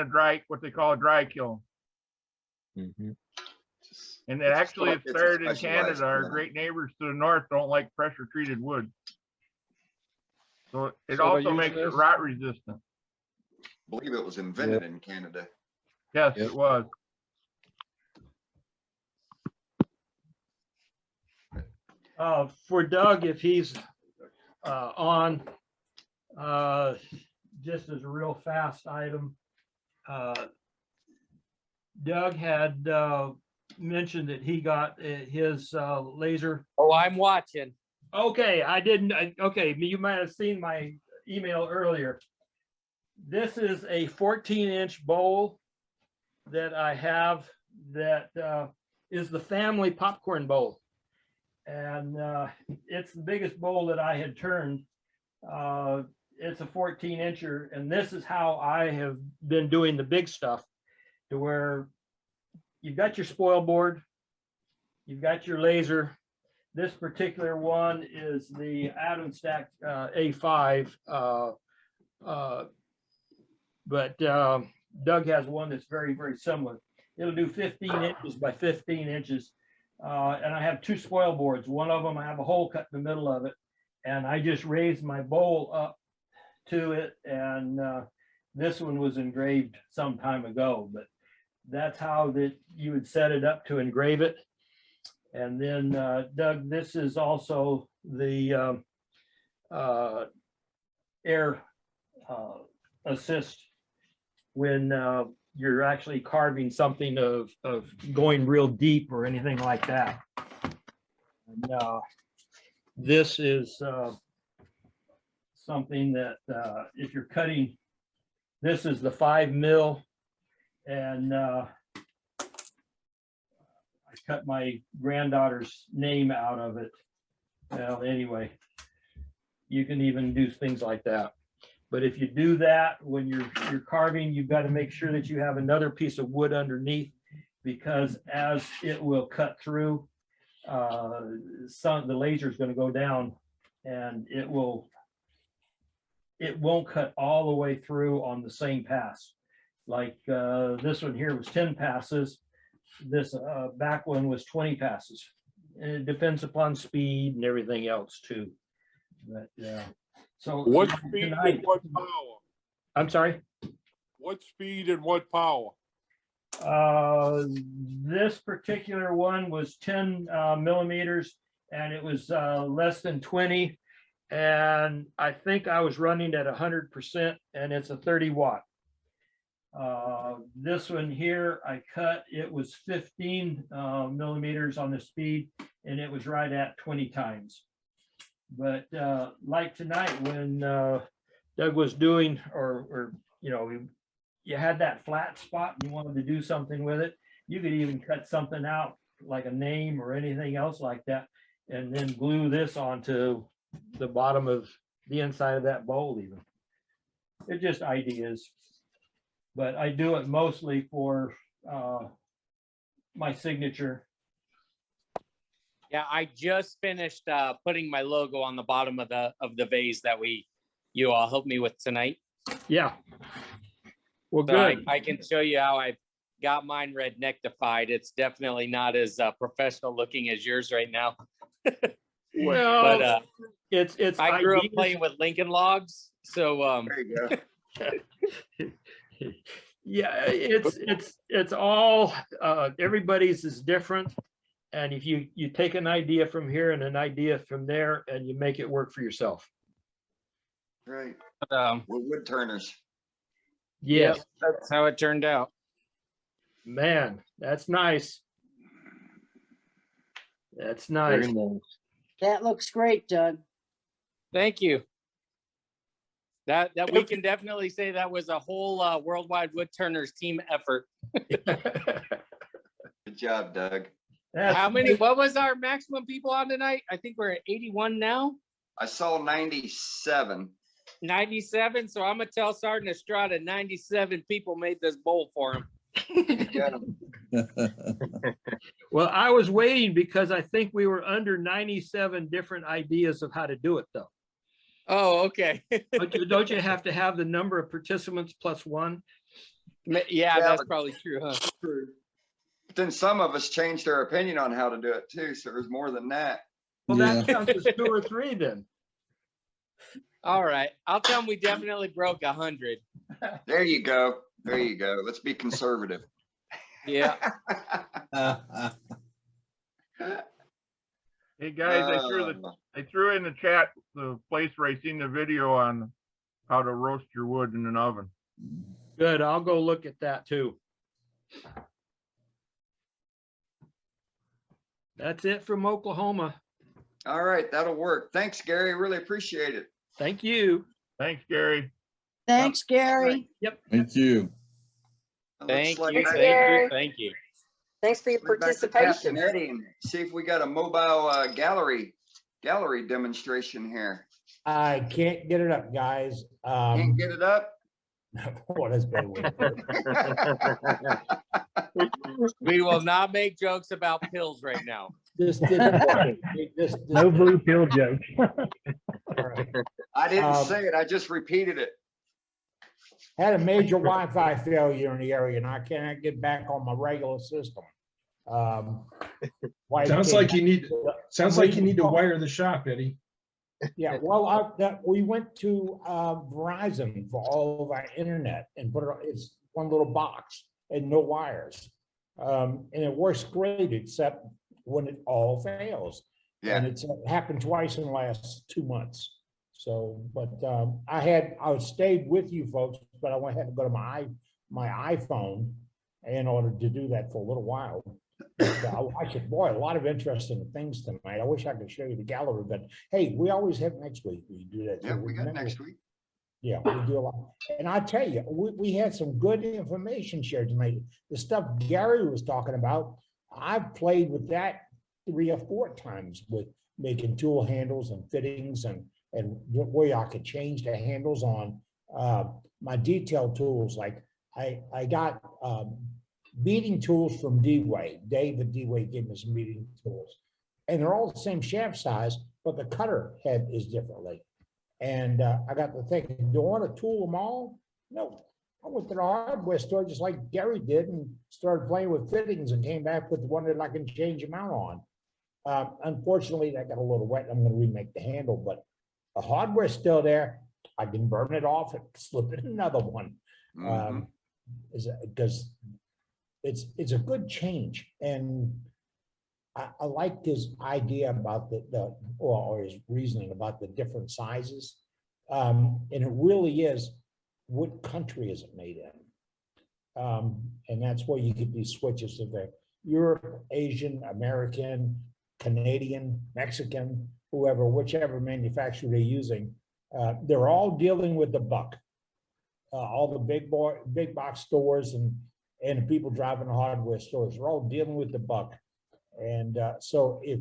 what they call a dry kiln. Mm-hmm. And it actually it It's a started in specialized Canada. Our kiln. great neighbors to the north don't like pressure treated wood. So it So also they're makes using it this? rot resistant. I believe it was invented in Canada. Yes, Yep. it was. For Doug, if he's on, just as a real fast item, Doug had mentioned that he got his laser. Oh, I'm watching. Okay, okay, you might have seen my email earlier. This is a 14-inch bowl that I have that is the family popcorn bowl. And it's the biggest bowl that I had turned. It's a 14-incher, and this is how I have been doing the big stuff, to where you've got your spoil board, you've got your laser. This particular one is the Atom Stack A5, but Doug has one that's very, very similar. It'll do 15 inches by 15 inches. And I have two spoil boards. One of them, I have a hole cut in the middle of it. And I just raised my bowl up to it. And this one was engraved some time ago, but that's how that you would set it up to engrave it. And then Doug, this is also the air assist when you're actually carving something of going real deep or anything like that. And, this is something that if you're cutting, this is the 5 mil, and I cut my granddaughter's name out of it. Well, anyway, you can even do things like that. But if you do that when you're carving, you've got to make sure that you have another piece of wood underneath, because as it will cut through, the laser is going to go down, and it won't cut all the way through on the same pass. Like this one here was 10 passes. This back one was 20 passes. And it depends upon speed and everything else too. But so what speed and what power? I'm sorry? What speed and what power? This particular one was 10 millimeters, and it was less than 20. And I think I was running at 100%, and it's a 30 watt. This one here, I cut, it was 15 millimeters on the speed, and it was right at 20 times. But like tonight, when Doug was doing, or you know, you had that flat spot and you wanted to do something with it, you could even cut something out like a name or anything else like that, and then glue this onto the bottom of the inside of that bowl even. It's just ideas. But I do it mostly for my signature. Yeah, I just finished putting my logo on the bottom of the vase that you all helped me with tonight. Yeah. Well, So good. I can show you how I've got mine rednectified. It's definitely not as professional looking as yours right now. Well, But it's I grew up ideas. playing with Lincoln Logs, so There you go. Yeah, it's all, everybody's is different. And if you take an idea from here and an idea from there and you make it work for yourself. Right. We're wood turners. Yes, that's how it turned out. man, that's nice. That's nice. That looks great, Doug. Thank you. That we can definitely say that was a whole Worldwide Wood Turners team effort. Good job, Doug. How many? What was our maximum people on tonight? I think we're at 81 now. I saw 97. 97. So I'm gonna tell Sergeant Estrada 97 people made this bowl for him. Well, I was waiting because I think we were under 97 different ideas of how to do it though. Oh, okay. Don't you have to have the number of participants plus one? Yeah, that's probably true, huh? True. But then some of us changed our opinion on how to do it too, so there's more than that. Well, that counts as 2 or 3 then. All right, I'll tell them we definitely broke 100. There you go. There you go. Let's be conservative. Yeah. Hey guys, I threw in the chat the place where I seen the video on how to roast your wood in an oven. Good, I'll go look at that too. That's it from Oklahoma. All right, that'll work. Thanks, Gary. Really appreciate it. Thank you. Thanks, Gary. Thanks, Gary. Yep. Thank you. Thank you. Thanks, Thank Gary. you. Thank you. Thanks for your We're back to Captain participation. Eddie and see if we got a mobile gallery demonstration here. I can't get it up, guys. Can't get it up. What has been with We will not make jokes about pills right now. this didn't work. No blue pill jokes. I didn't say it. I just repeated it. Had a major Wi-Fi failure in the area, and I cannot get back on my regular system. Sounds like you need to wire the shop, Eddie. Yeah, well, we went to Verizon for all of our internet and put it. It's one little box and no wires, and it works great except when it all fails. Yeah. And it's happened twice in the last 2 months. So, but I stayed with you folks, but I had to go to my iPhone in order to do that for a little while. I said, boy, a lot of interesting things tonight. I wish I could show you the gallery, but hey, we always have next week. We do that. Yeah, we got next week. Yeah, we do a lot. And I tell you, we had some good information shared tonight. The stuff Gary was talking about, I've played with that 3 or 4 times with making tool handles and fittings and where I could change the handles on my detail tools. Like I got beading tools from D-Way. Dave at D-Way gave me some beading tools. And they're all the same shaft size, but the cutter head is differently. And I got to thinking, do I want to tool them all? No. I went to the hardware store just like Gary did and started playing with fittings and came back with the one that I can change them out on. Unfortunately, that got a little wet. I'm going to remake the handle, but the hardware's still there. I can burn it off and slip in another one. Because it's a good change. And I like his idea about or his reasoning about the different sizes. And it really is, what country is it made in? And that's where you get these switches of the Europe, Asian, American, Canadian, Mexican, whoever, whichever manufacturer they're using. They're all dealing with the buck. All the big box stores and the people driving the hardware stores are all dealing with the buck. And so if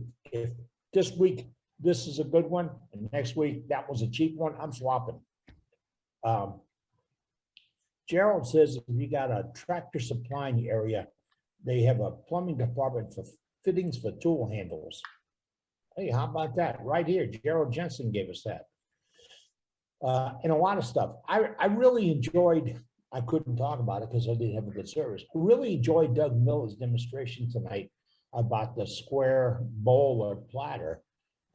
this week this is a good one and next week that was a cheap one, I'm swapping. Gerald says if you got a Tractor Supply in the area, they have a plumbing department for fittings for tool handles. Hey, how about that? Right here, Gerald Jensen gave us that. And a lot of stuff. I really enjoyed, I couldn't talk about it because I didn't have a good service. I really enjoyed Doug Miller's demonstration tonight about the square bowl or platter.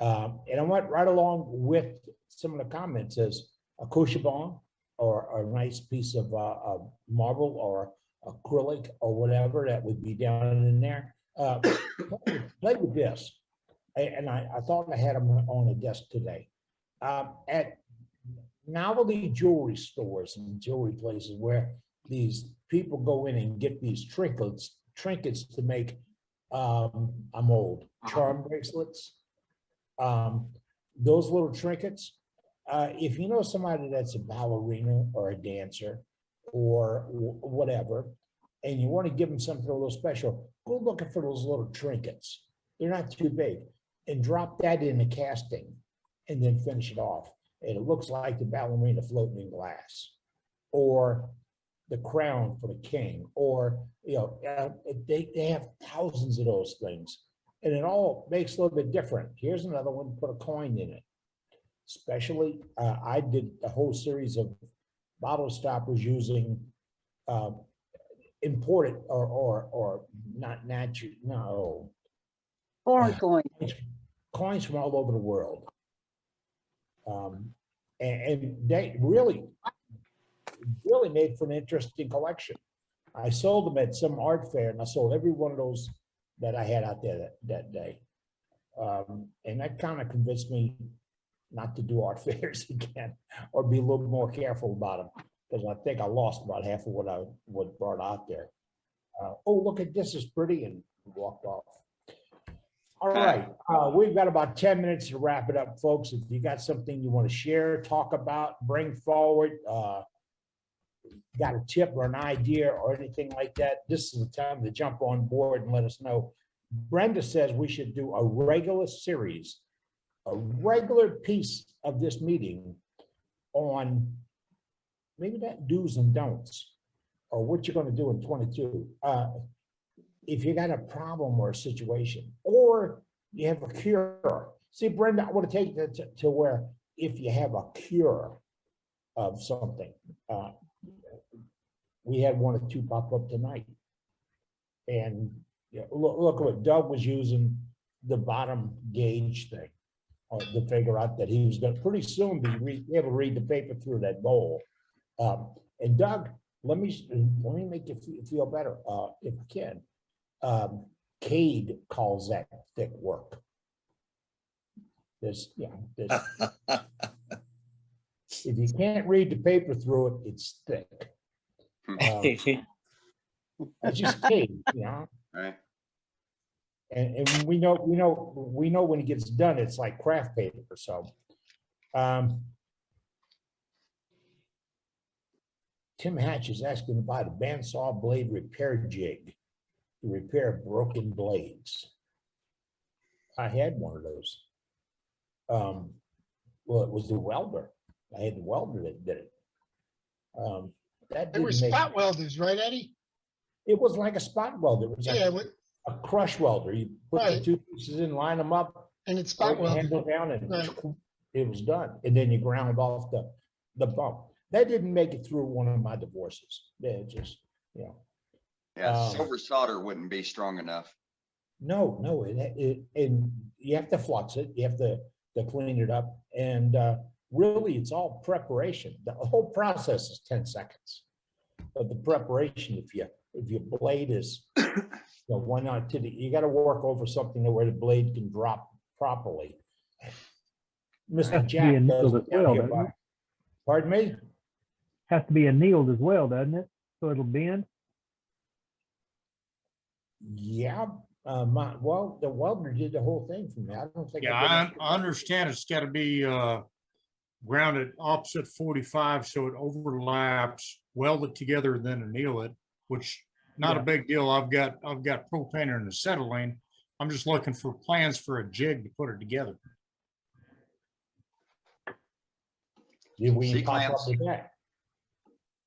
And I went right along with some of the comments as a kushabon or a nice piece of marble or acrylic or whatever that would be down in there. Play with this. And I thought I had them on the desk today. At novelty jewelry stores and jewelry places where these people go in and get these trinkets to make I'm old, charm bracelets. Those little trinkets. If you know somebody that's a ballerina or a dancer or whatever, and you want to give them something a little special, go looking for those little trinkets. They're not too big, and drop that in the casting and then finish it off. And it looks like the ballerina floating in glass, or the crown for the king, or, you know, they have thousands of those things, and it all makes a little bit different. Here's another one, put a coin in it. Especially, I did a whole series of bottle stoppers using imported or not natural, no. Foreign coin. Coins from all over the world. And they really made for an interesting collection. I sold them at some art fair, and I sold every one of those that I had out there that day. And that kind of convinced me not to do art fairs again, or be a little more careful about them, because I think I lost about half of what I brought out there. Oh, look at this, is pretty, and walked off. All right, we've got about 10 minutes to wrap it up, folks. If you got something you want to share, talk about, bring forward, got a tip or an idea or anything like that, this is the time to jump on board and let us know. Brenda says we should do a regular series, a regular piece of this meeting on maybe that do's and don'ts, or what you're going to do in 22. If you got a problem or a situation, or you have a cure. See, Brenda, I want to take that to where if you have a cure of something, we had one or two pop up tonight. And you know, look what Doug was using, the bottom gauge thing to figure out that he was going to pretty soon be able to read the paper through that bowl. And Doug, let me make you feel better if I can. Cade calls that thick work. If you can't read the paper through it, it's thick. That's just Cade, you know. Right. And we know when it gets done, it's like craft paper. So, Tim Hatch is asking about a bandsaw blade repair jig to repair broken blades. I had one of those. Well, it was the welder. I had the welder that did it. They were spot welders, right, Eddie? It was like a spot welder. It was like a crush welder. You put the two pieces in, line them up, and it's spot welded. Handle down, and it was done. And then you ground off the bump. That didn't make it through one of my divorces. They just, you know. Yeah, silver solder wouldn't be strong enough. No, and you have to flux it. You have to clean it up, and really, it's all preparation. The whole process is 10 seconds, but the preparation, if your blade is, one on to you got to work over something where the blade can drop properly. Mr. Jack does it down here by, pardon me? Has to be annealed as well, doesn't it? So it'll bend. Yeah. Well, the welder did the whole thing for me. I don't think. Yeah, I understand it's got to be grounded opposite 45 so it overlaps, weld it together, and then anneal it, which not a big deal. I've got propane and acetylene. I'm just looking for plans for a jig to put it together. Did we pop up with that?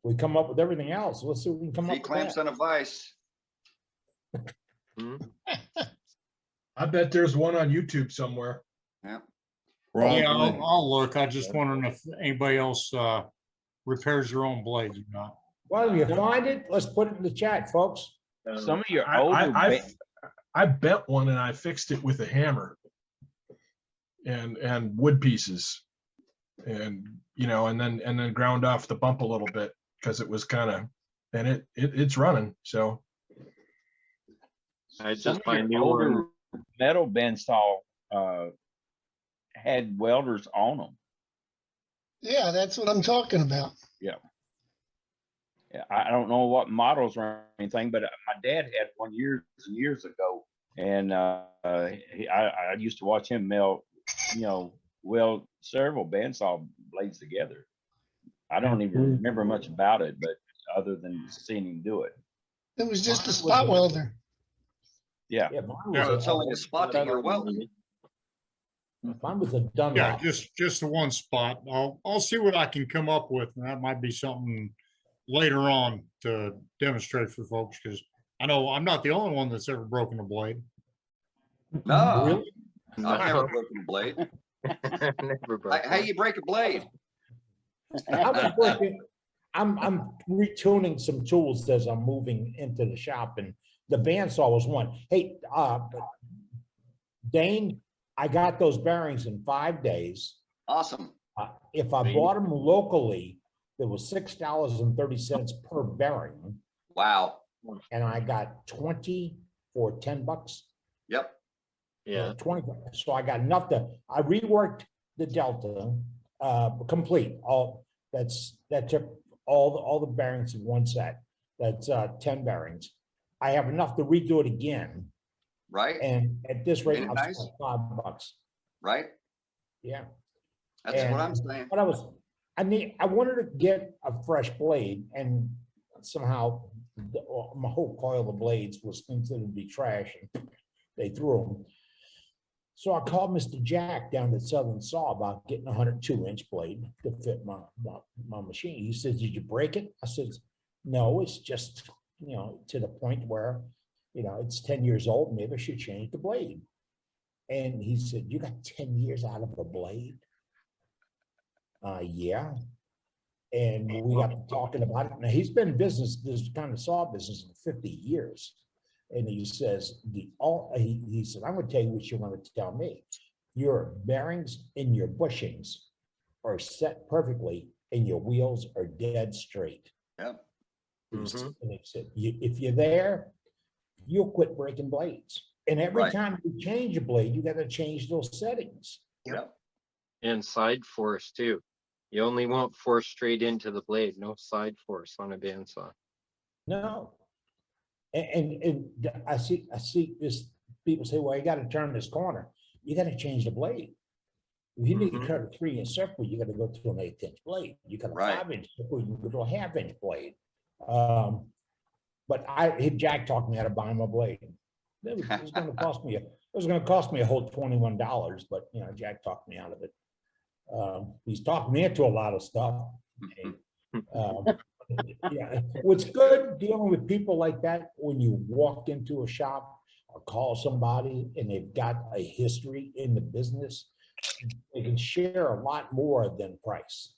We come up with everything else. Let's see what we can come up with. C-clamps on a vise. I bet there's one on YouTube somewhere. Yeah. Yeah, I'll look. I just wondering if anybody else repairs their own blades or not. Well, if you find it, let's put it in the chat, folks. Some of your I bent one and I fixed it with a hammer. and wood pieces. And, you know, and then ground off the bump a little bit because it was kind of, and it's running. So I Some just of your find new older one. metal bandsaw had welders on them. Yeah, that's what I'm talking about. Yeah. Yeah, I don't know what models or anything, but my dad had one years and years ago, and I used to watch him weld several bandsaw blades together. I don't even remember much about it, but other than seeing him do it. It was just a spot welder. Yeah. So it's only a spot that you're welding. Mine was a Yeah, Dunlop. just the one spot. I'll see what I can come up with. And that might be something later on to demonstrate for folks, because I know I'm not the only one that's ever broken a blade. No, Really? I've never broken a blade. Never broke How one. you break a blade? I was working, I'm retuning some tools as I'm moving into the shop, and the bandsaw was one. Hey, Dane, I got those bearings in 5 days. Awesome. If I bought them locally, there was $6.30 per bearing, Wow. and I got 20 for $10. Yep. Yeah. 20. So I got enough I reworked the Delta, complete. That took all the bearings in one set. That's 10 bearings. I have enough to redo it again. Right. And at this rate, Ain't it I'll nice? spend $5. Right. Yeah. That's what I'm saying. But I wanted to get a fresh blade, and somehow my whole coil of blades was considered to be trash, and they threw them. So I called Mr. Jack down at Southern Saw about getting a 102-inch blade to fit my machine. He says, "Did you break it?" I said, "No, it's just, to the point where, it's 10 years old. Maybe I should change the blade." And he said, "You got 10 years out of a blade?" Yeah. And we got to talking about it. Now, he's been in business, this kind of saw business, for 50 years. And he says, he said, "I'm going to tell you what you want to tell me. Your bearings and your bushings are set perfectly, and your wheels are dead straight." Yep. And he said, "If you're there, you'll quit breaking blades. And every time you change a blade, you got to change those settings." Yep. And side force too. You only want force straight into the blade, no side force on a bandsaw. No. And I see this, people say, "Well, you got to turn this corner. You got to change the blade. If you need to cut a 3-inch circle, you got to go to an 1/8-inch blade. You cut a 5-inch circle, you can go to a 1/2-inch blade." But Jack talked me out of buying my blade. It was going to cost me a whole $21, but Jack talked me out of it. He's talked me into a lot of stuff. Yeah, what's good dealing with people like that, when you walk into a shop or call somebody and they've got a history in the business, they can share a lot more than price.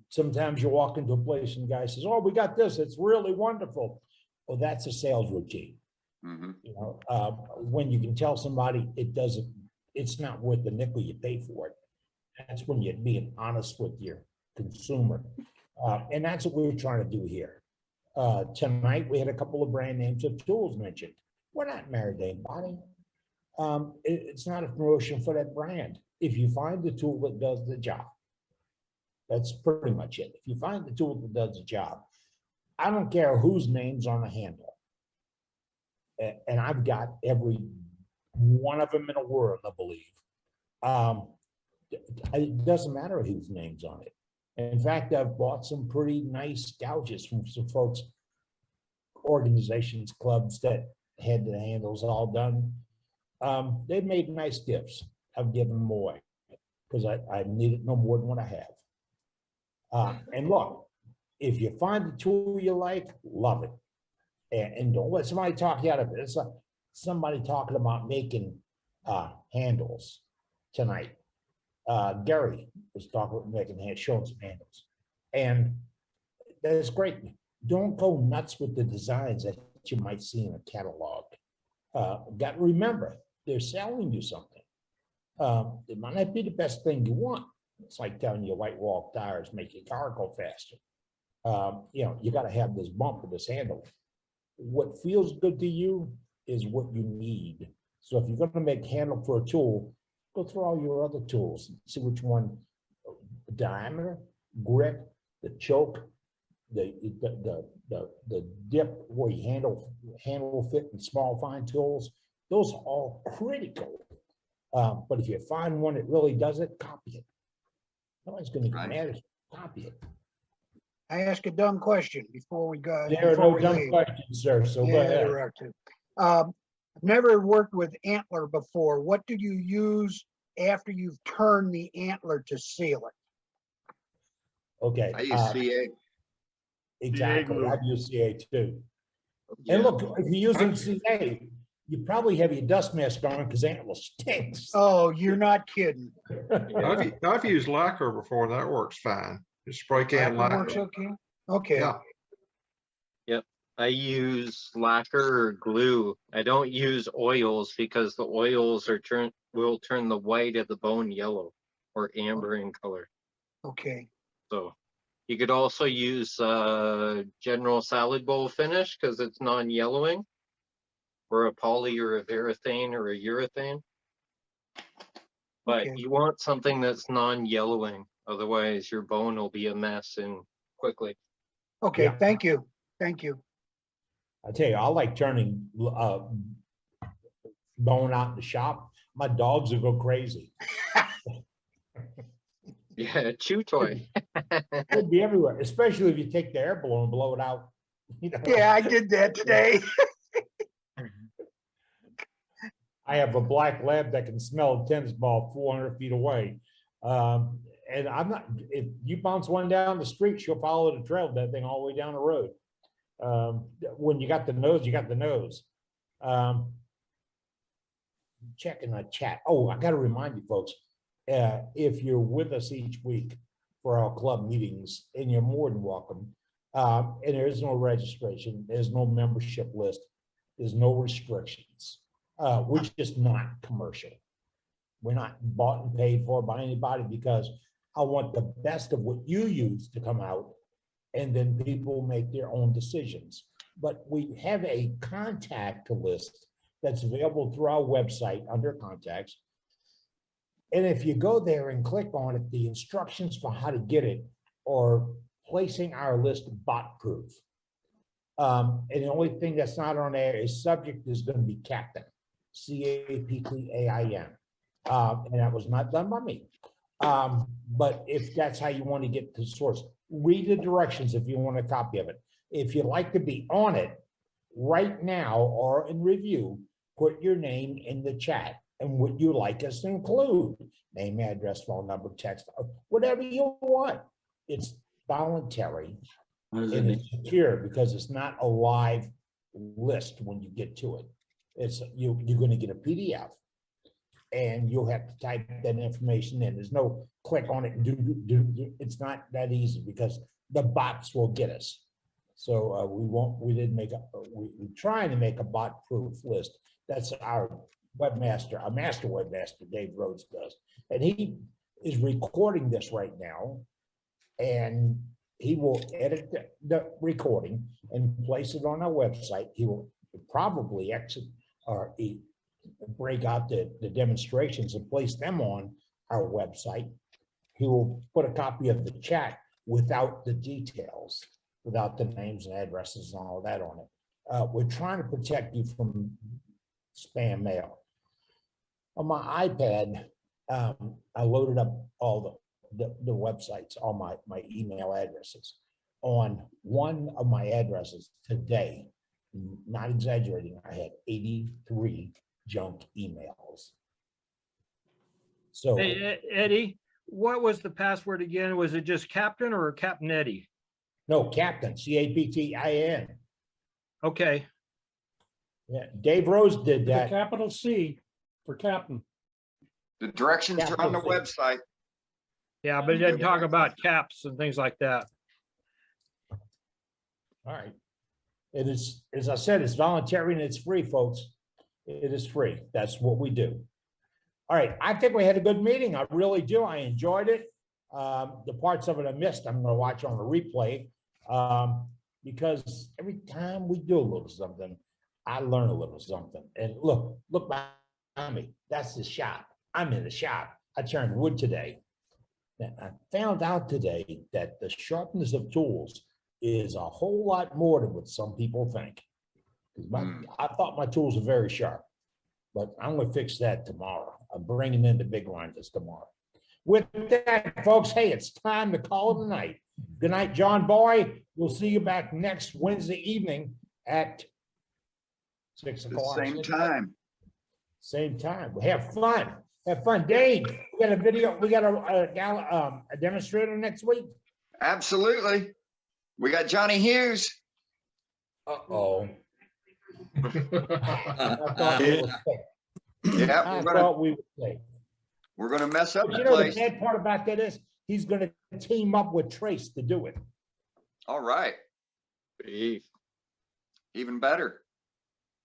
Sometimes you walk into a place and the guy says, "Oh, we got this, it's really wonderful." Well, that's a sales routine. When you can tell somebody it's not worth the nickel you pay for it. That's when you're being honest with your consumer. And that's what we're trying to do here. Tonight, we had a couple of brand names of tools mentioned. We're not married to anybody. It's not a promotion for that brand. If you find the tool that does the job, that's pretty much it. If you find the tool that does the job, I don't care whose name's on the handle. And I've got every one of them in the world, I believe. It doesn't matter whose name's on it. In fact, I've bought some pretty nice gouges from some folks, organizations, clubs that had the handles all done. They've made nice gifts. I've given them away because I need it no more than what I have. And look, if you find the tool you like, love it. And don't let somebody talk you out of it. It's like somebody talking about making handles tonight. Gary was talking about making showing some handles, and that's great. Don't go nuts with the designs that you might see in a catalog. Got to remember, they're selling you something. It might not be the best thing you want. It's like telling you white wall tires make your car go faster. You know, you got to have this bump or this handle. What feels good to you is what you need. So if you're going to make handle for a tool, go through all your other tools, see which one, diameter, grip, the choke, the dip where you handle fit and small fine tools. Those are all critical. But if you find one that really does it, copy it. Nobody's going to get mad at you. Copy it. I ask a dumb question before we go. There are before no we dumb leave. questions, sir. So go Yeah, ahead. there are too. I've never worked with antler before. What do you use after you've turned the antler to seal it? Okay. I use CA. Exactly. glue. I use CA too. Yeah. And look, if you're using CA, you probably have your dust mask on because antler stinks. Oh, you're not kidding. I've used lacquer before, and that works fine. Just spray can Lacquer works lacquer. okay. Okay. Yeah. Yep. I use lacquer or glue. I don't use oils because the oils will turn the white of the bone yellow or amber in color. Okay. So you could also use general salad bowl finish because it's non-yellowing, or a poly or a varathane or a urethane. But Okay. you want something that's non-yellowing, otherwise your bone will be a mess and quickly. Okay. Yeah. Thank you. Thank you. I tell you, I like turning bone out in the shop. My dogs will go crazy. Yeah, chew toy. It'll be everywhere, especially if you take the air blower and blow it out. You know? Yeah, I did that today. I have a black lab that can smell a tennis ball 400 feet away. And I'm not, if you bounce one down the street, she'll follow the trail of that thing all the way down the road. When you got the nose, you got the nose. Checking the chat. Oh, I got to remind you folks, if you're with us each week for our club meetings, and you're more than welcome, and there is no registration, there's no membership list, there's no restrictions. We're just not commercial. We're not bought and paid for by anybody because I want the best of what you use to come out, and then people make their own decisions. But we have a contact list that's available through our website under contacts. And if you go there and click on it, the instructions for how to get it are placing our list bot proof. And the only thing that's not on there is subject is going to be captain, CAPTAIN. And that was not done by me. But if that's how you want to get to the source, read the directions if you want a copy of it. If you'd like to be on it right now or in review, put your name in the chat and what you like us to include. Name, address, phone number, text, whatever you want. It's voluntary and it's secure because it's not a live list when you get to it. It's you're going to get a PDF and you'll have to type that information in. There's no click on it and do. It's not that easy because the bots will get us. So we're trying to make a bot proof list. That's our webmaster, our master webmaster, Dave Rhodes does. And he is recording this right now. And he will edit the recording and place it on our website. He will probably exit or break out the demonstrations and place them on our website. He will put a copy of the chat without the details, without the names and addresses and all of that on it. We're trying to protect you from spam mail. On my iPad, I loaded up all the websites, all my email addresses. On one of my addresses today, not exaggerating, I had 83 junk emails. So Hey, Eddie, what was the password again? Was it just Captain or Captain Eddie? no, Captain, CAPTAIN. Okay. Yeah, Dave Rose did With a that. capital C for captain. The directions are on the website. Yeah, but it didn't talk about caps and things like that. All right. It is, as I said, it's voluntary and it's free, folks. It is free. That's what we do. All right, I think we had a good meeting. I really do. I enjoyed it. The parts of it I missed, I'm gonna watch on the replay. Because every time we do a little something, I learn a little something. And look behind me, that's the shop. I'm in the shop. I turned wood today. And I found out today that the sharpness of tools is a whole lot more than what some people think. 'Cause I thought my tools were very sharp, but I'm gonna fix that tomorrow. I'm bringing in the big grinders tomorrow. With that, folks, hey, it's time to call it a night. Good night, John Boy. We'll see you back next Wednesday evening at 6 o'clock. Same time. Same time. Have fun. Have fun. Dave, we got a video, we got a demonstrator next week. Absolutely. We got Johnny Hughes. Uh-oh. We're gonna mess up But the you know, the place. bad part about that is he's gonna team up with Trace to do it. All right. Even better.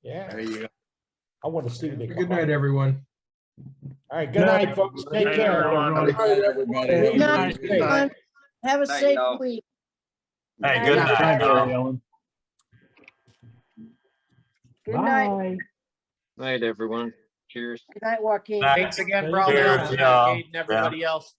Yeah. There you go. I want to see what they Good night, everyone. All right, good night, folks. Take night, care. everyone. Good night, everybody. Good night, Good night. everyone. Have a Night, safe y'all. week. Hey, good night. Good night. Night, everyone. Cheers. Good night, Joaquin. Thanks again for all the help Cheers, tonight, y'all. Kate and everybody else.